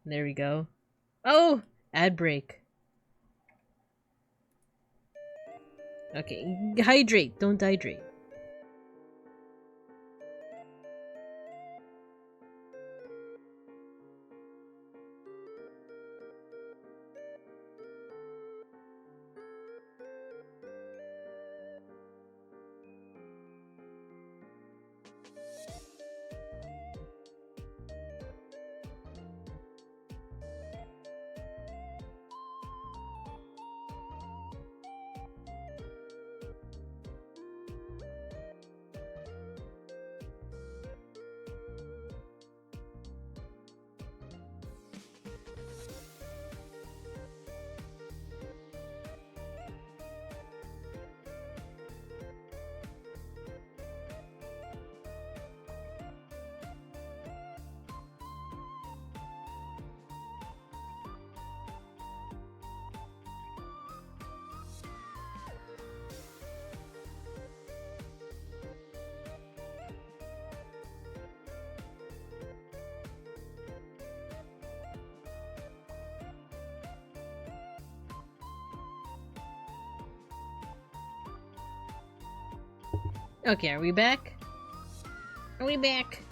There we go. Oh! Ad break. Okay. Hydrate. Don't dehydrate. Okay, are we back? Are we back?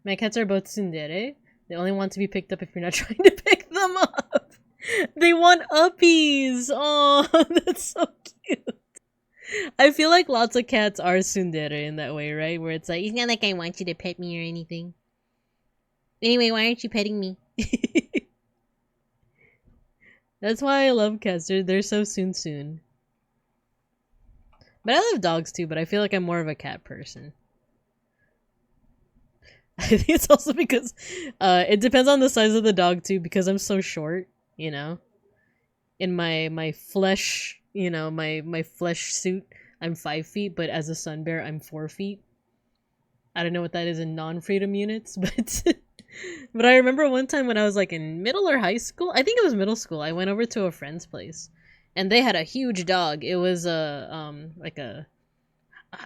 My cats are both tsundere. They only want to be picked up if you're not trying to pick them up. They want uppies! Oh, that's so cute. I feel like lots of cats are tsundere in that way, right? Where it's like, it's not like I want you to pet me or anything. Anyway, why aren't you petting me? That's why I love cats. They're so soon. But I love dogs too, but I feel like I'm more of a cat person. I think it's also because it depends on the size of the dog too, because I'm so short, you know? In my flesh, you know, my flesh suit, I'm 5 feet, but as a sun bear, I'm 4 feet. I don't know what that is in non-freedom units, but but I remember one time when I was like in middle or high school, I think it was middle school, I went over to a friend's place and they had a huge dog. It was like a,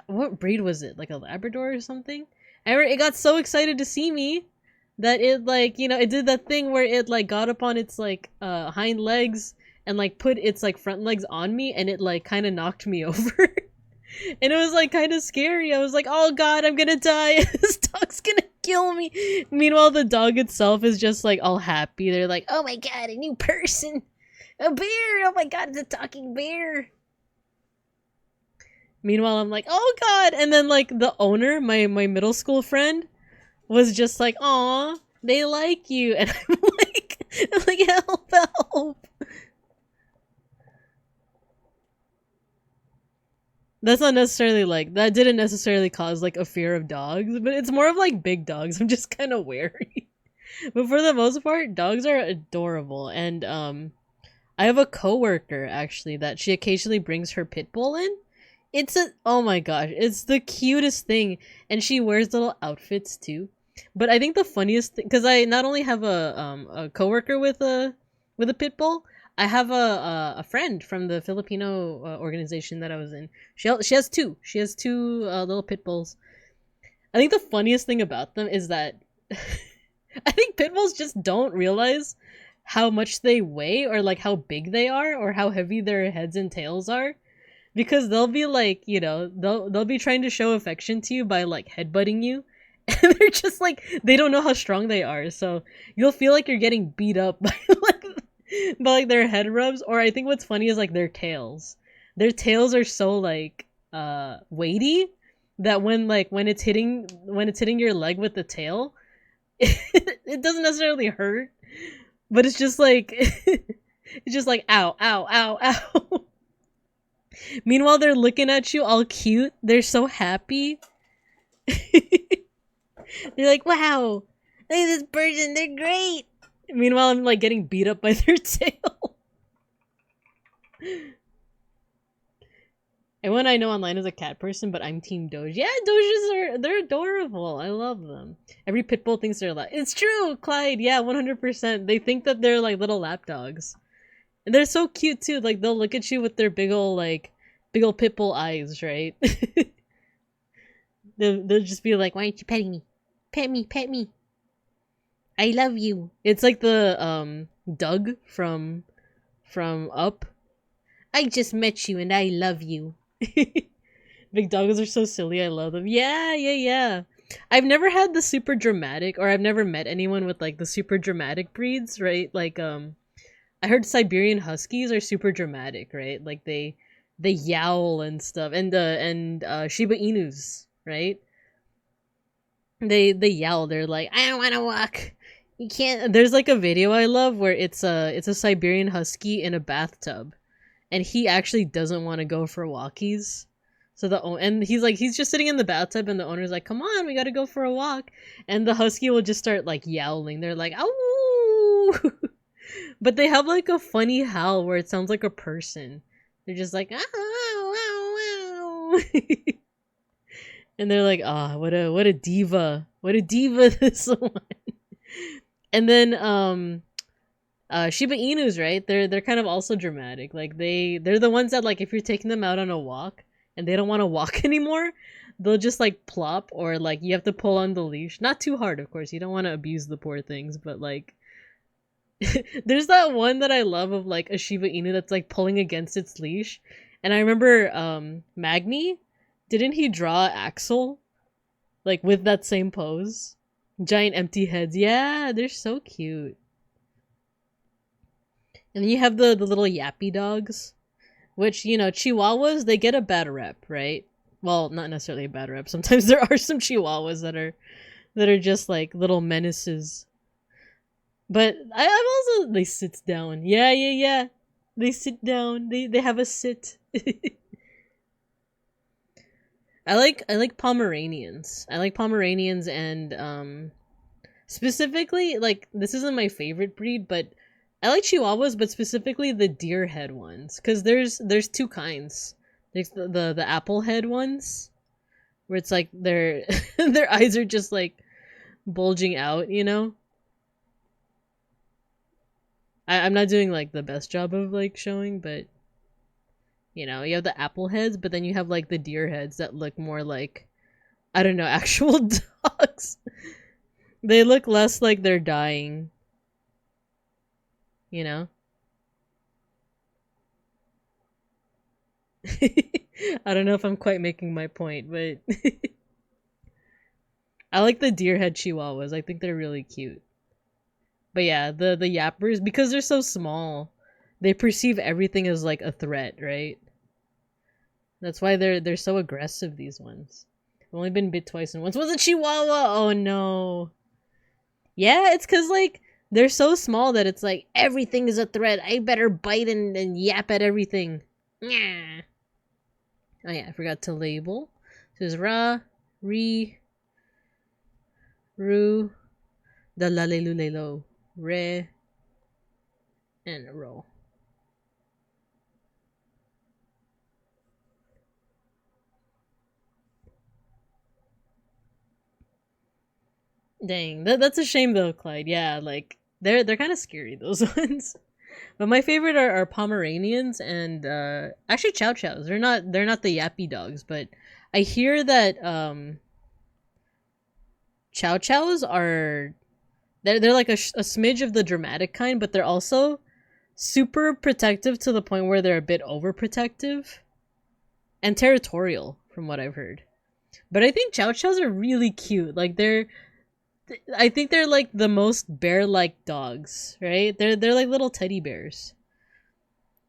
what breed was it? Like a Labrador or something? It got so excited to see me that it like, you know, it did that thing where it like got up on its like hind legs and like put its like front legs on me and it like kind of knocked me over. And it was like kind of scary. I was like, oh god, I'm gonna die. This dog's gonna kill me. Meanwhile, the dog itself is just like all happy. They're like, oh my god, a new person. A bear. Oh my god, it's a talking bear. Meanwhile, I'm like, oh god. And then like the owner, my middle school friend, was just like, aw, they like you. And I'm like, help. That's not necessarily like, that didn't necessarily cause like a fear of dogs, but it's more of like big dogs. I'm just kind of wary. But for the most part, dogs are adorable. And I have a coworker actually that she occasionally brings her pit bull in. Oh my gosh, it's the cutest thing. And she wears little outfits too. But I think the funniest thing, because I not only have a coworker with a pit bull, I have a friend from the Filipino organization that I was in. She has two. She has two little pit bulls. I think the funniest thing about them is that I think pit bulls just don't realize how much they weigh or like how big they are or how heavy their heads and tails are, because they'll be like, you know, they'll be trying to show affection to you by like headbutting you. And they're just like, they don't know how strong they are, so you'll feel like you're getting beat up by like their head rubs. Or I think what's funny is like their tails. Their tails are so like weighty that when it's hitting your leg with the tail, it doesn't necessarily hurt, but it's just like it's just like ow, ow, ow, ow. Meanwhile, they're looking at you all cute. They're so happy. They're like, wow, look at this person, they're great. Meanwhile, I'm like getting beat up by their tail. Everyone I know online is a cat person, but I'm team Doge. Yeah, Doges they're adorable. I love them. Every pit bull thinks they're like, it's true, Clyde. Yeah, 100%. They think that they're like little lap dogs. And they're so cute too. Like they'll look at you with their big old pit bull eyes, right? They'll just be like, why aren't you petting me? Pet me. I love you. It's like the Doug from Up. I just met you and I love you. Big dogs are so silly. I love them. Yeah. I've never had the super dramatic, or I've never met anyone with like the super dramatic breeds, right? Like I heard Siberian Huskies are super dramatic, right? Like they yowl and stuff. And Shiba Inus, right? They yowl. They're like, I don't want to walk. You can't. There's like a video I love where it's a Siberian Husky in a bathtub, and he actually doesn't want to go for walkies. So he's just sitting in the bathtub, and the owner's like, "Come on, we gotta go for a walk." And the husky will just start like yowling. They're like, "Ow!" But they have like a funny howl where it sounds like a person. They're just like, "Ow, ow, ow, ow." And they're like, "Ah, what a diva! What a diva this one!" And then Shiba Inus, right? They're kind of also dramatic. Like they're the ones that like if you're taking them out on a walk and they don't want to walk anymore, they'll just like plop, or like you have to pull on the leash. Not too hard, of course. You don't want to abuse the poor things, but like there's that one that I love of like a Shiba Inu that's like pulling against its leash. And I remember Magni, Didn't he draw Axel? Like, with that same pose? Giant empty heads. Yeah, they're so cute. And then you have the little yappy dogs. Which, you know, Chihuahuas, they get a bad rep, right? Well, not necessarily a bad rep. Sometimes there are some Chihuahuas that are just like little menaces. But I've also they sit down. Yeah. They sit down. They have a sit. I like Pomeranians. I like Pomeranians and specifically, like, this isn't my favorite breed, but I like Chihuahuas, but specifically the deer head ones, because there's two kinds. There's the apple head ones, where it's like their their eyes are just like bulging out, you know. I'm not doing like the best job of like showing, but you know, you have the apple heads, but then you have like the deer heads that look more like, I don't know, actual dogs. They look less like they're dying. You know? I don't know if I'm quite making my point, but I like the deer head chihuahuas. I think they're really cute. But yeah, the yappers, because they're so small, they perceive everything as like a threat, right? That's why they're so aggressive, these ones. I've only been bit twice and once was a chihuahua. Oh no. Yeah, it's cause like they're so small that it's like everything is a threat. I better bite and yap at everything. Yeah. Oh yeah, I forgot to label. This is Ra, Re, Ru, Dalalelulelo, Re, and Ro. Dang, that's a shame though, Clyde. Yeah, like they're kind of scary, those ones. But my favorite are Pomeranians and actually Chow Chows. They're not the yappy dogs, but I hear that Chow Chows are they're like a smidge of the dramatic kind, but they're also super protective to the point where they're a bit overprotective and territorial, from what I've heard. But I think Chow Chows are really cute. Like I think they're like the most bear-like dogs, right? They're like little teddy bears.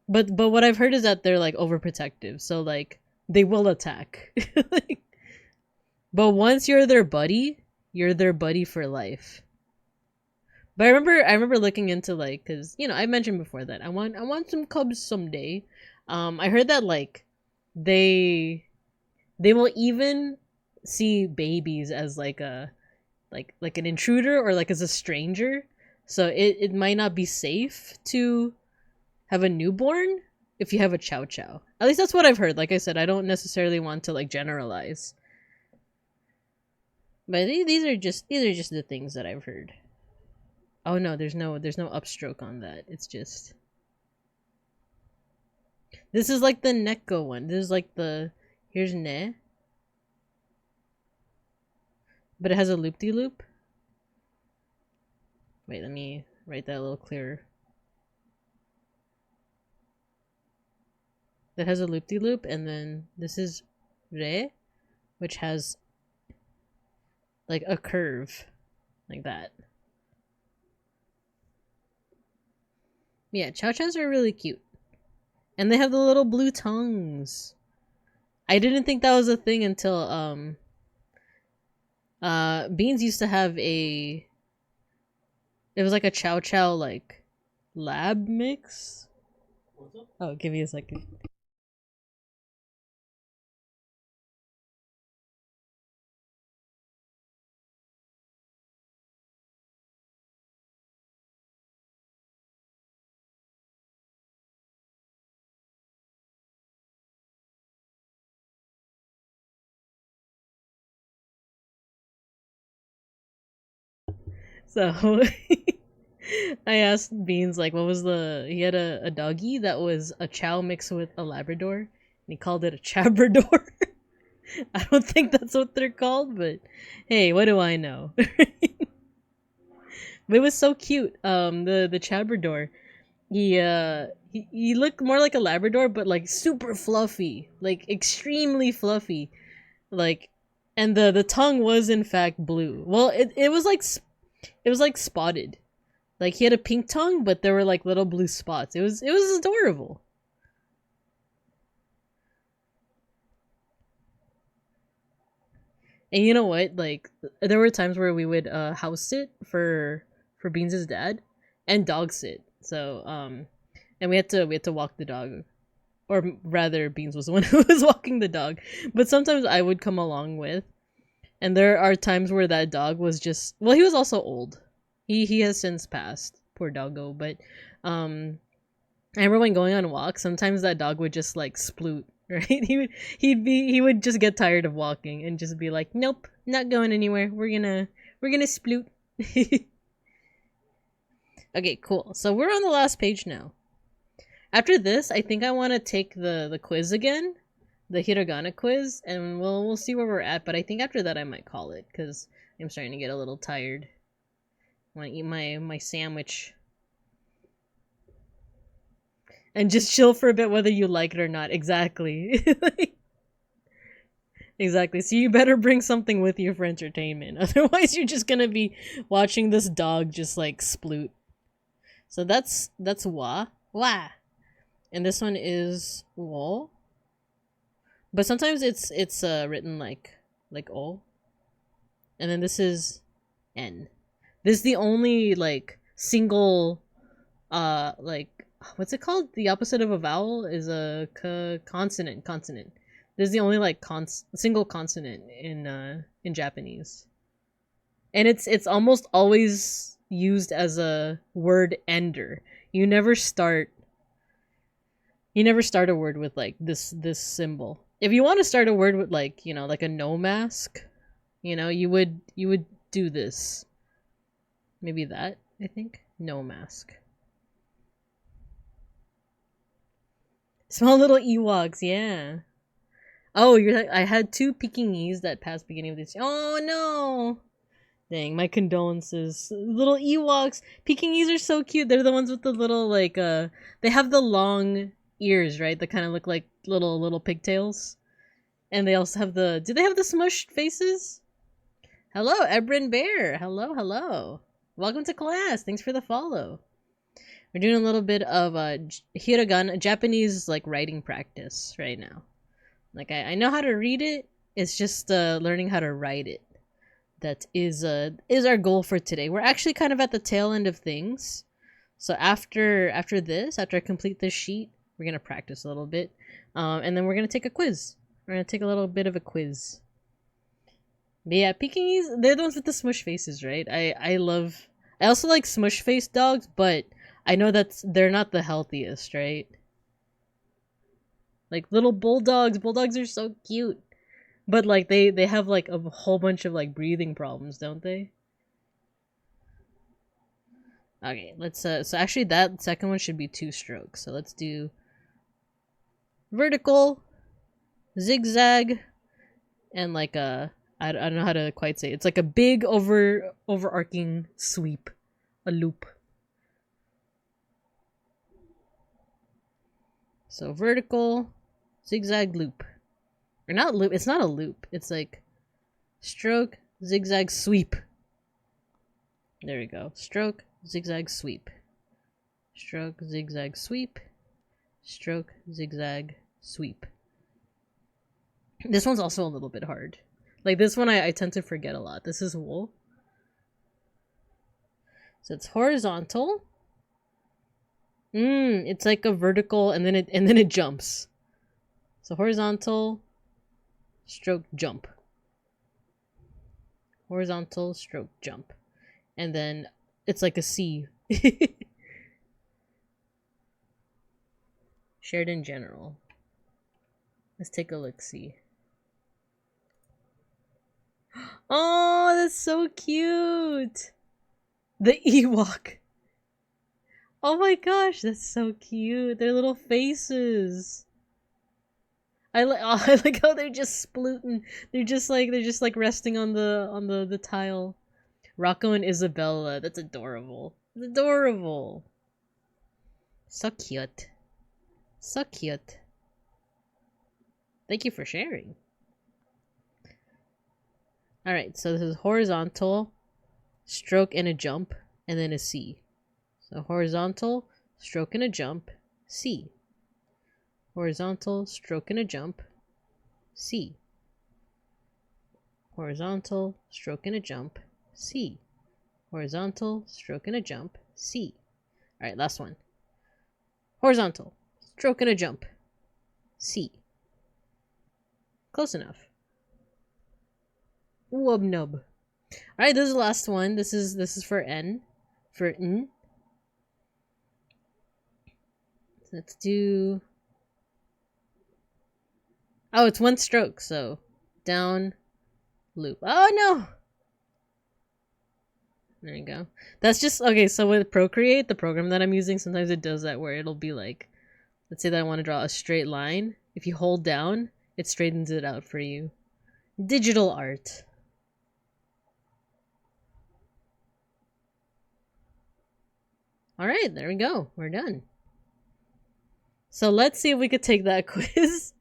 But what I've heard is that they're like overprotective, so like they will attack. Like, but once you're their buddy for life. But I remember looking into like, cause you know I mentioned before that I want some cubs someday. I heard that like they will even see babies as like a like an intruder or like as a stranger. So it might not be safe to have a newborn if you have a chow chow. At least that's what I've heard. Like I said, I don't necessarily want to like generalize. But these are just the things that I've heard. Oh no, there's no upstroke on that. It's just this is like the Neko one. This is like the here's Ne, but it has a loop-de-loop. Wait, let me write that a little clearer. That has a loop-de-loop, and then this is Re, which has like a curve, like that. Yeah, Chow Chows are really cute. And they have the little blue tongues. I didn't think that was a thing until Beans used to have it was like a Chow Chow like lab mix. Oh, give me a second. So I asked Beans like what was he had a doggy that was a chow mixed with a Labrador and he called it a Chabrador. I don't think that's what they're called, but hey, what do I know? But it was so cute. The Chabrador. He looked more like a Labrador, but like super fluffy, like extremely fluffy. Like, and the tongue was in fact blue. Well, it was like spotted. Like he had a pink tongue, but there were like little blue spots. It was adorable. And you know what? Like there were times where we would house sit for Beans' dad and dog sit. So and we had to walk the dog, or rather Beans was the one who was walking the dog. But sometimes I would come along with. And there are times where that dog was just, well, he was also old. He has since passed, poor doggo, but I remember when going on walks, sometimes that dog would just like sploot, right? He would just get tired of walking and just be like, "Nope, not going anywhere. We're gonna sploot." Okay, cool. So we're on the last page now. After this, I think I want to take the quiz again, the hiragana quiz, and we'll see where we're at. But I think after that I might call it because I'm starting to get a little tired. I want to eat my sandwich and just chill for a bit, whether you like it or not. Exactly. Exactly. So you better bring something with you for entertainment. Otherwise, you're just gonna be watching this dog just like sploot. So that's wa, and this one is wo. But sometimes it's written like o, and then this is n. This is the only like single like what's it called? The opposite of a vowel is a consonant. Consonant. This is the only like single consonant in Japanese, and it's almost always used as a word ender. You never start a word with like this symbol. If you want to start a word with like, you know, like a no mask, you know, you would do this. Maybe that, I think. No mask. Small little Ewoks, yeah. Oh, you're like, I had 2 Pekingese that passed beginning of this. Oh no. Dang, my condolences. Little Ewoks. Pekingese are so cute. They're the ones with the little like they have the long ears, right? That kind of look like little pigtails. And they also have do they have the smushed faces? Hello, Ebrin Bear. Hello. Welcome to class. Thanks for the follow. We're doing a little bit of hiragana, Japanese like writing practice right now. Like I know how to read it. It's just learning how to write it. That is our goal for today. We're actually kind of at the tail end of things. So after I complete this sheet, we're gonna practice a little bit, and then we're gonna take a quiz. We're gonna take a little bit of a quiz. But yeah, Pekingese, they're the ones with the smush faces, right? I also like smush face dogs, but I know they're not the healthiest, right? Like little bulldogs are so cute. But like they have like a whole bunch of like breathing problems, don't they? Okay, let's so actually that second one should be 2 strokes. So let's do vertical, zigzag, and like I don't know how to quite say it. It's like a big overarching sweep, a loop. So vertical, zigzag, loop. Or not loop, it's not a loop. It's like stroke, zigzag, sweep. There we go. Stroke, zigzag, sweep. Stroke, zigzag, sweep. Stroke, zigzag, sweep. This one's also a little bit hard. Like this one I tend to forget a lot. This is wool. So it's horizontal. It's like a vertical and then it jumps. So horizontal, stroke, jump. Horizontal, stroke, jump. And then it's like a C. Shared in general. Let's take a look, see. Oh, that's so cute. The Ewok. Oh my gosh, that's so cute. Their little faces. I like how they're just splooting. They're just like resting on the tile. Rocco and Isabella. That's adorable. It's adorable. So cute. So cute. Thank you for sharing. Alright, so this is horizontal, stroke and a jump, and then a C. So horizontal, stroke and a jump, C. Horizontal, stroke and a jump, C. Horizontal, stroke and a jump, C. Horizontal, stroke and a jump, C. Alright, last one. Horizontal, stroke and a jump, C. Close enough. Wub nub. Alright, this is the last one. This is for N. For N. Let's do... Oh, it's one stroke, so down, loop. Oh no! There you go. That's just, okay, so with Procreate, the program that I'm using, sometimes it does that where it'll be like, let's say that I want to draw a straight line. If you hold down, it straightens it out for you. Digital art. Alright, there we go. We're done. So let's see if we could take that quiz.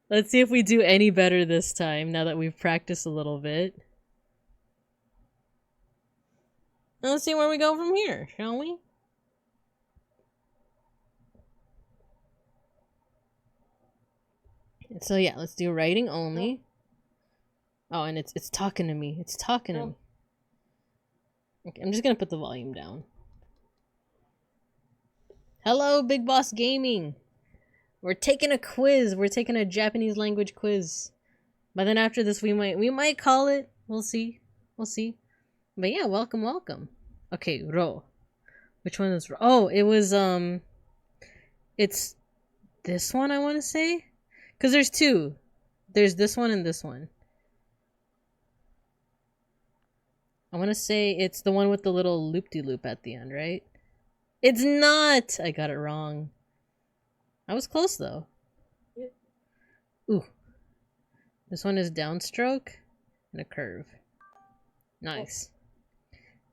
Let's see if we do any better this time, now that we've practiced a little bit. And let's see where we go from here, shall we? So yeah, let's do writing only. Oh, and it's talking to me. It's talking to me. Okay, I'm just gonna put the volume down. Hello, Big Boss Gaming! We're taking a quiz. We're taking a Japanese language quiz. But then after this, we might call it. We'll see. We'll see. But yeah, welcome, welcome. Okay, ro. Which one is ro? Oh, it was it's this one, I want to say, because there's two. There's this one and this one. I want to say it's the one with the little loop-de-loop at the end, right? It's not! I got it wrong. I was close, though. Ooh. This one is downstroke and a curve. Nice.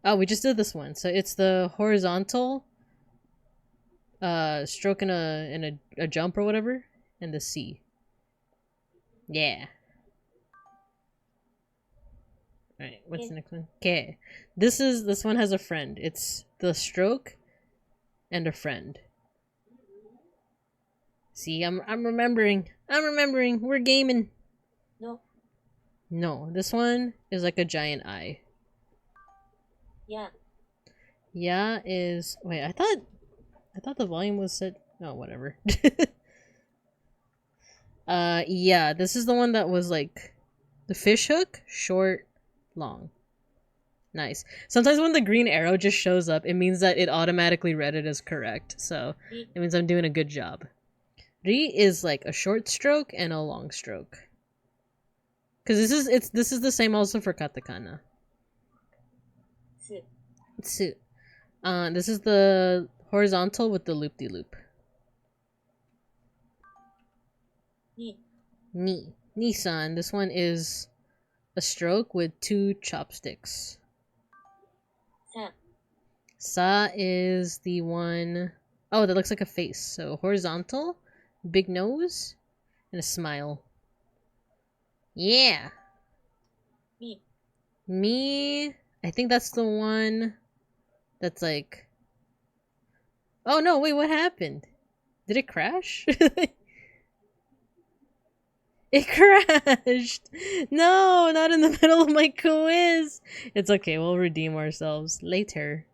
Oh, we just did this one. So it's the horizontal stroke and a jump or whatever, and the C. Yeah. Alright, what's the next one? Okay. This one has a friend. It's the stroke and a friend. See, I'm remembering. I'm remembering. We're gaming. No. No, this one is like a giant eye. Yeah. Yeah is, wait, I thought the volume was set. Oh, whatever. Yeah, this is the one that was like the fish hook, short, long. Nice. Sometimes when the green arrow just shows up, it means that it automatically read it as correct. So it means I'm doing a good job. Ri is like a short stroke and a long stroke. Cause this is the same also for katakana. Tsu. This is the horizontal with the loop-de-loop. Ni. Nissan. This one is a stroke with two chopsticks. Sa is the one... Oh, that looks like a face. So horizontal, big nose, and a smile. Yeah! Me... I think that's the one that's like... Oh no, wait, what happened? Did it crash? It crashed! No, not in the middle of my quiz! It's okay, we'll redeem ourselves later.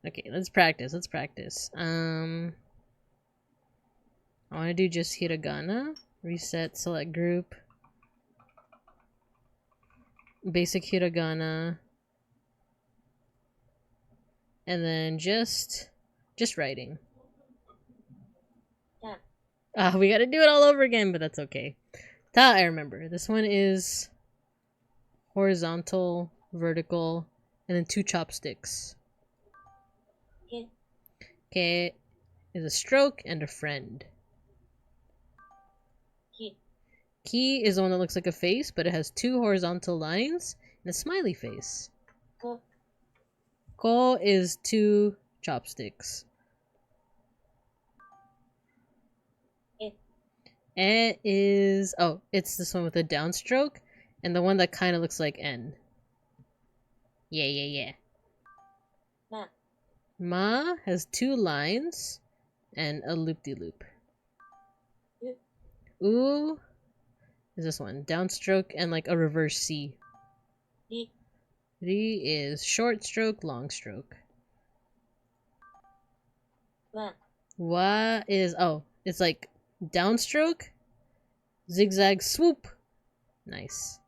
Okay, let's practice, let's practice. I want to do just hiragana. Reset, select group. Basic hiragana. And then just writing. We gotta do it all over again, but that's okay. Ta, I remember. This one is horizontal, vertical, and then two chopsticks. Okay, is a stroke and a friend. Ki is the one that looks like a face, but it has two horizontal lines and a smiley face. Ko is two chopsticks. E is... Oh, it's this one with a downstroke and the one that kind of looks like N. Yeah. Ma. Ma has 2 lines and a loop-de-loop. U. U is this one. Downstroke and like a reverse C. Ri. Ri is short stroke, long stroke. Wa. Wa is, oh, it's like downstroke, zigzag, swoop. Nice.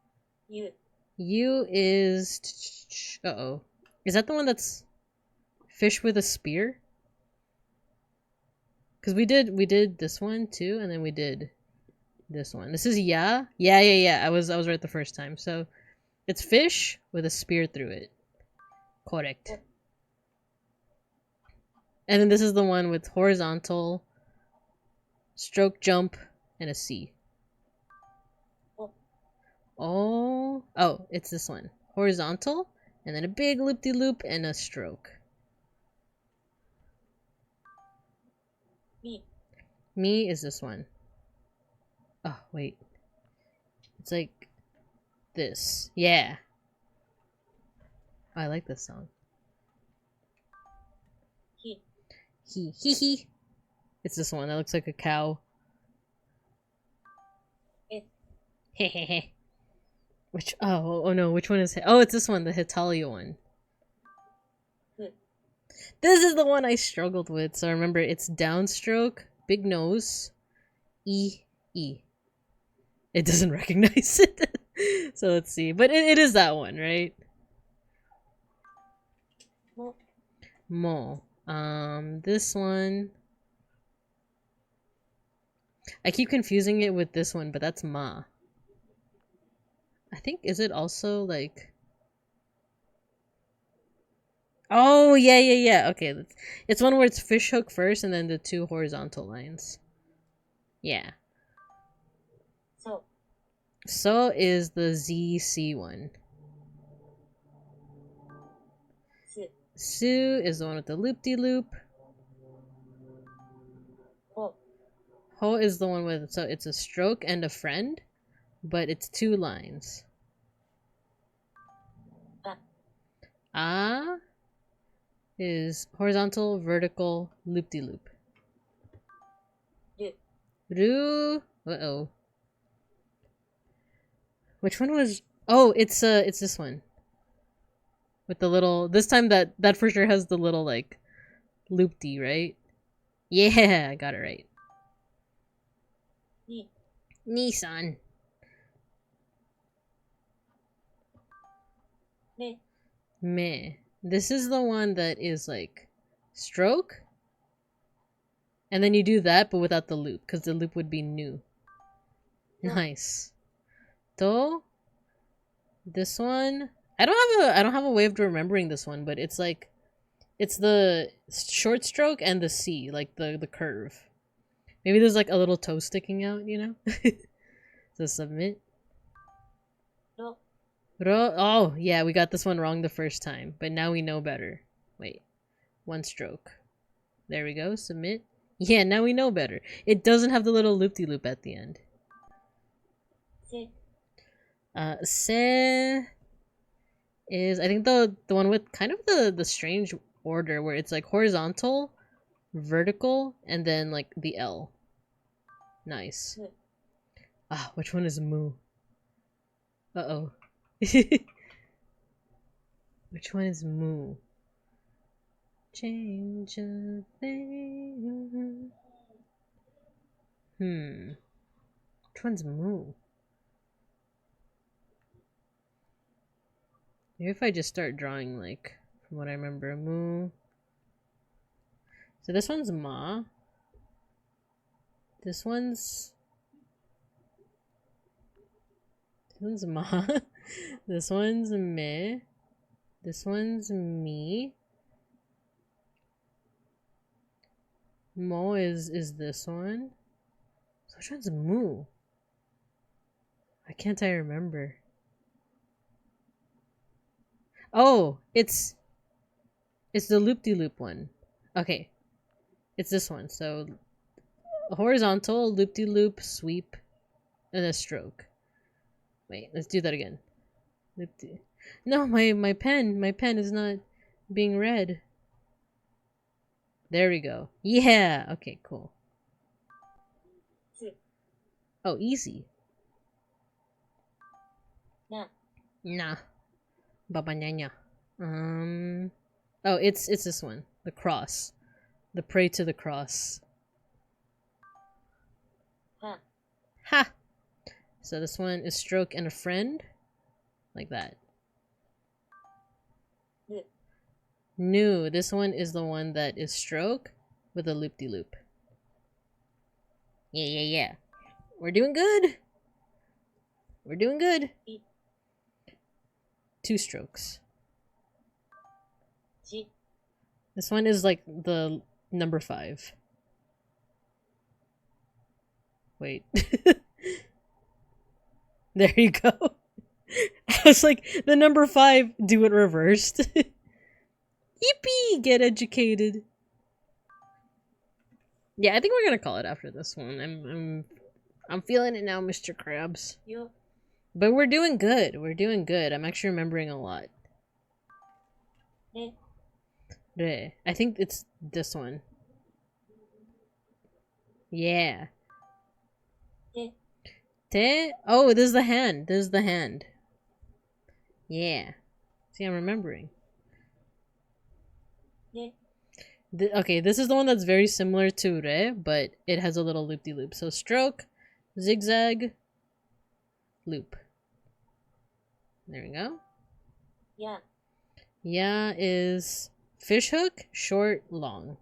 U. U is, uh-oh. Is that the one that's fish with a spear? Because we did this one too, and then we did this one. This is ya. Yeah. I was right the first time. So it's fish with a spear through it. Correct. And then this is the one with horizontal, stroke jump, and a C. Oh, it's this one. Horizontal, and then a big loop-de-loop and a stroke. Mi. Mi is this one. Oh, wait. It's like this. Yeah. Oh, I like this song. Hi. He. It's this one that looks like a cow. It. Which, oh no, which one is, it's this one, the Hitalia one. Good. This is the one I struggled with. So remember, it's downstroke, big nose, E. It doesn't recognize it. So let's see. But it is that one, right? Mo. This one. I keep confusing it with this one, but that's Ma. I think, is it also like... Oh, yeah. Okay, it's one where it's fish hook first and then the 2 horizontal lines. Yeah. So is the ZC one. Su is the one with the loop-de-loop. Ho is the one with, so it's a stroke and a friend, but it's 2 lines. Ah is horizontal, vertical, loop-de-loop. Ru. Uh-oh. Which one was... Oh, it's this one. With the little... This time that for sure has the little, like, loop-de, right? Yeah, I got it right. Nissan. Me. This is the one that is, like, stroke. And then you do that, but without the loop, because the loop would be new. Nice. To. This one, I don't have a way of remembering this one, but it's like, it's the short stroke and the C, like the curve. Maybe there's like a little toe sticking out, you know? So submit. Ro. Oh, yeah, we got this one wrong the first time, but now we know better. Wait, 1 stroke. There we go, submit. Yeah, now we know better. It doesn't have the little loop-de-loop at the end. Se is, I think, the one with kind of the strange order where it's like horizontal, vertical, and then like the L. Nice. Ah, which one is Mu? Uh-oh. Which one is Mu? Change a thing. Which one's Mu? Maybe if I just start drawing, like, from what I remember, Mu. So this one's Ma. This one's Ma. This one's Me. This one's Me. Mo is this one. So which one's Mu? Why can't I remember? Oh, it's the loop-de-loop one. Okay. It's this one. So horizontal, loop-de-loop, sweep, and a stroke. Wait, let's do that again. No, my pen is not being read. There we go. Yeah. Okay, cool. Oh, easy. Na. Nah. Baba nyanya. Oh, it's this one. The cross. The pray to the cross. Ha. Ha! So this one is stroke and a friend. Like that. Nu. No, this one is the one that is stroke with a loop-de-loop. Yeah. We're doing good. We're doing good. I. 2 strokes. Ji. This one is like the number 5. Wait. There you go. I was like, the number 5, do it reversed. Yippee! Get educated. Yeah, I think we're gonna call it after this one. I'm feeling it now, Mr. Krabs. Yo. But we're doing good. We're doing good. I'm actually remembering a lot. Ne. Re. I think it's this one. Yeah. Te. Te. Oh, there's the hand. There's the hand. Yeah. See, I'm remembering. Ne. Okay, this is the one that's very similar to Re, but it has a little loop-de-loop. So stroke, zigzag, loop. There we go. Ya. Ya is fish hook, short, long.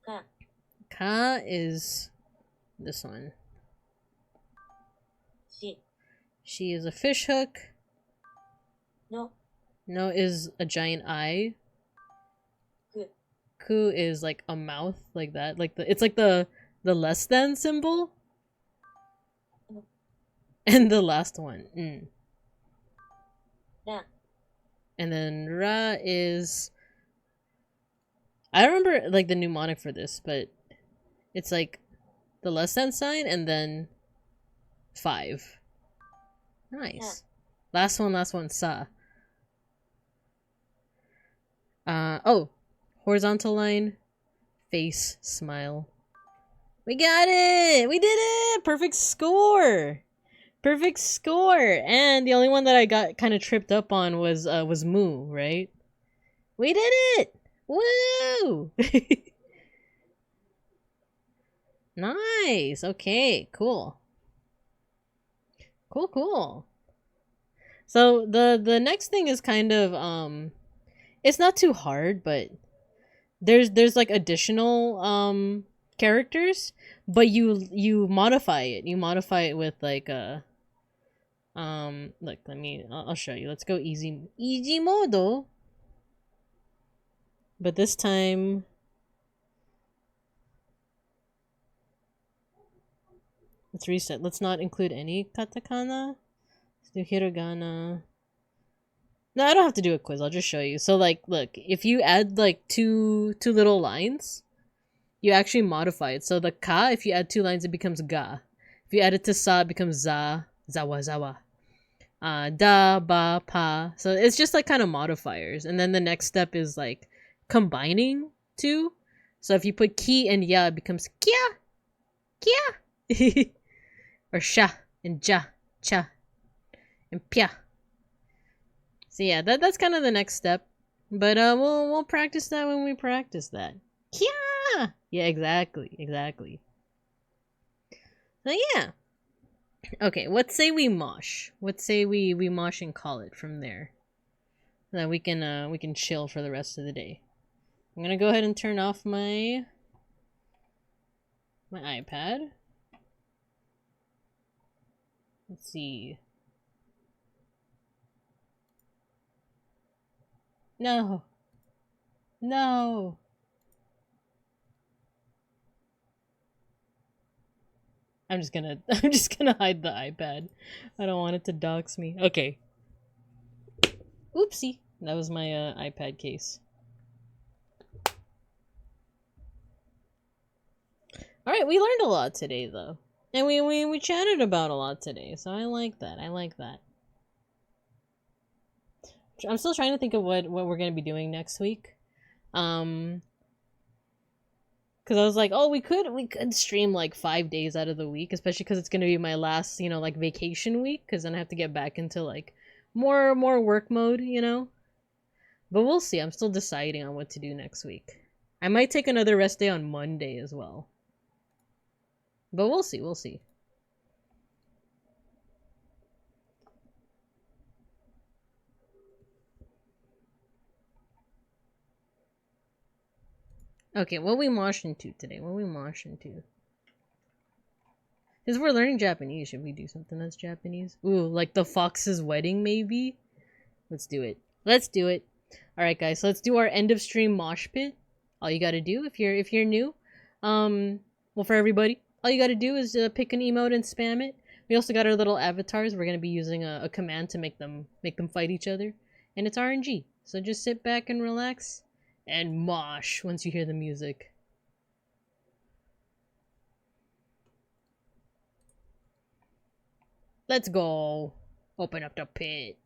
Ka. Ka is this one. Shi. She is a fish hook. No. No is a giant eye. Ku. Ku is like a mouth, like that. Like it's like the less than symbol. And the last one. Na. And then Ra is, I don't remember like the mnemonic for this, but it's like the less than sign and then 5. Nice. Last one, Sa. Oh, horizontal line, face, smile. We got it! We did it! Perfect score! Perfect score! And the only one that I got kind of tripped up on was Moo, right? We did it! Woo! Nice! Okay, cool. Cool. So the next thing is kind of it's not too hard, but there's like additional characters, but you modify it. You modify it with like look, I'll show you. Let's go easy mode. But this time let's reset. Let's not include any katakana. Let's do hiragana. No, I don't have to do a quiz. I'll just show you. So like, look, if you add like two little lines, you actually modify it. So the ka, if you add 2 lines, it becomes ga. If you add it to sa, it becomes za, zawa. Da, ba, pa. So it's just like kind of modifiers. And then the next step is like combining 2. So if you put ki and ya, it becomes kia. Or sha and ja, cha, and pya. So yeah, that's kind of the next step. But we'll practice that when we practice that. Kia! Yeah, exactly. So yeah. Okay, let's say we mosh. Let's say we mosh and call it from there. So that we can chill for the rest of the day. I'm gonna go ahead and turn off my iPad. Let's see. No. I'm just gonna hide the iPad. I don't want it to dox me. Okay. Oopsie. That was my iPad case. Alright, we learned a lot today though. And we chatted about a lot today, so I like that. I like that. I'm still trying to think of what we're gonna be doing next week. Because I was like, oh, we could stream like 5 days out of the week, especially because it's gonna be my last, like vacation week. Because then I have to get back into like more work mode, But we'll see. I'm still deciding on what to do next week. I might take another rest day on Monday as well. But we'll see. We'll see. Okay, what we moshing to today? What we moshing to? Because we're learning Japanese, should we do something that's Japanese? Ooh, like the fox's wedding, maybe? Let's do it. Let's do it. Alright, guys, so let's do our end of stream mosh pit. All you gotta do, if you're new, well, for everybody, all you gotta do is pick an emote and spam it. We also got our little avatars. We're gonna be using a command to make them fight each other. And it's RNG. So just sit back and relax and mosh once you hear the music. Let's go. Open up the pit.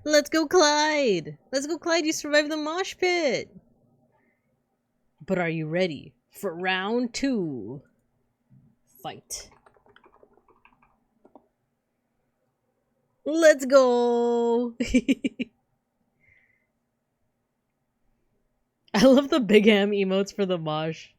Let's go, Clyde! Let's go, Clyde! You survived the mosh pit! But are you ready for round 2? Fight. Let's go! I love the big ham emotes for the mosh.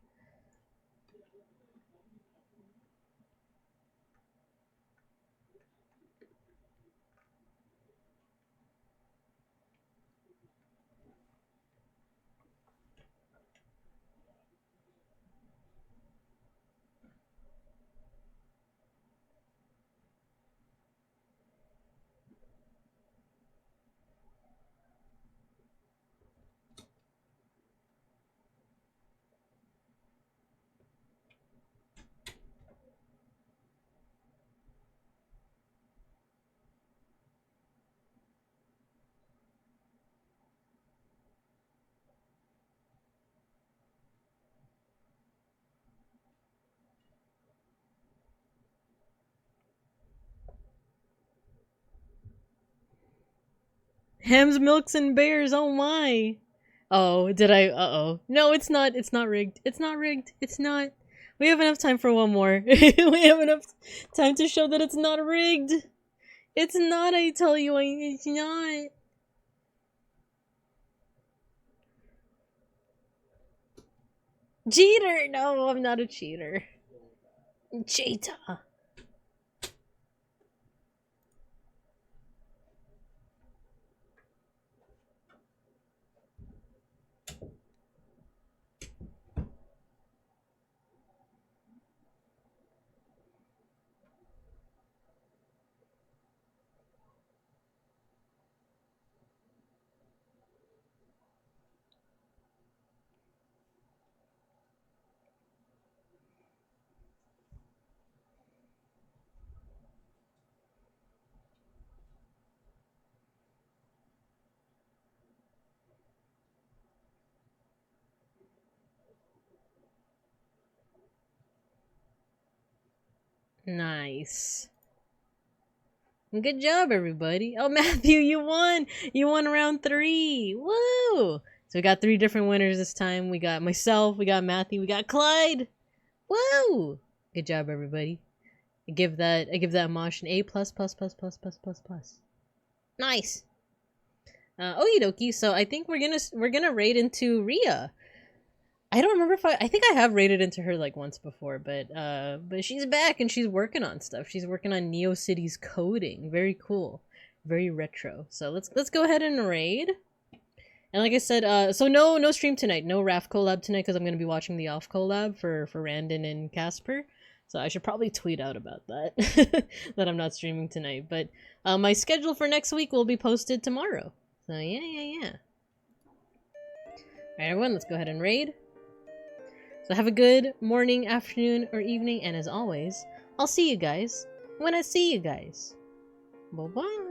Hams, milks, and bears, oh my! Oh, did I? Uh-oh. No, it's not rigged. It's not rigged. It's not. We have enough time for one more. We have enough time to show that it's not rigged. It's not, I tell you, it's not. Cheater! No, I'm not a cheater. Cheetah. Nice. Good job, everybody. Oh, Matthew, you won! You won round 3! Woo! So we got 3 different winners this time. We got myself, we got Matthew, we got Clyde! Woo! Good job, everybody. I give that Mosh an A++++++++. Nice! Okie dokie, so I think we're gonna raid into Rhea. I don't remember if I think I have raided into her like once before, but she's back and she's working on stuff. She's working on Neo City's coding. Very cool. Very retro. So let's go ahead and raid. And like I said, so no stream tonight. No RAF collab tonight because I'm gonna be watching the off collab for Randon and Casper. So I should probably tweet out about that. That I'm not streaming tonight. But my schedule for next week will be posted tomorrow. So yeah. Alright everyone, let's go ahead and raid. So have a good morning, afternoon, or evening, and as always, I'll see you guys when I see you guys. Bye-bye.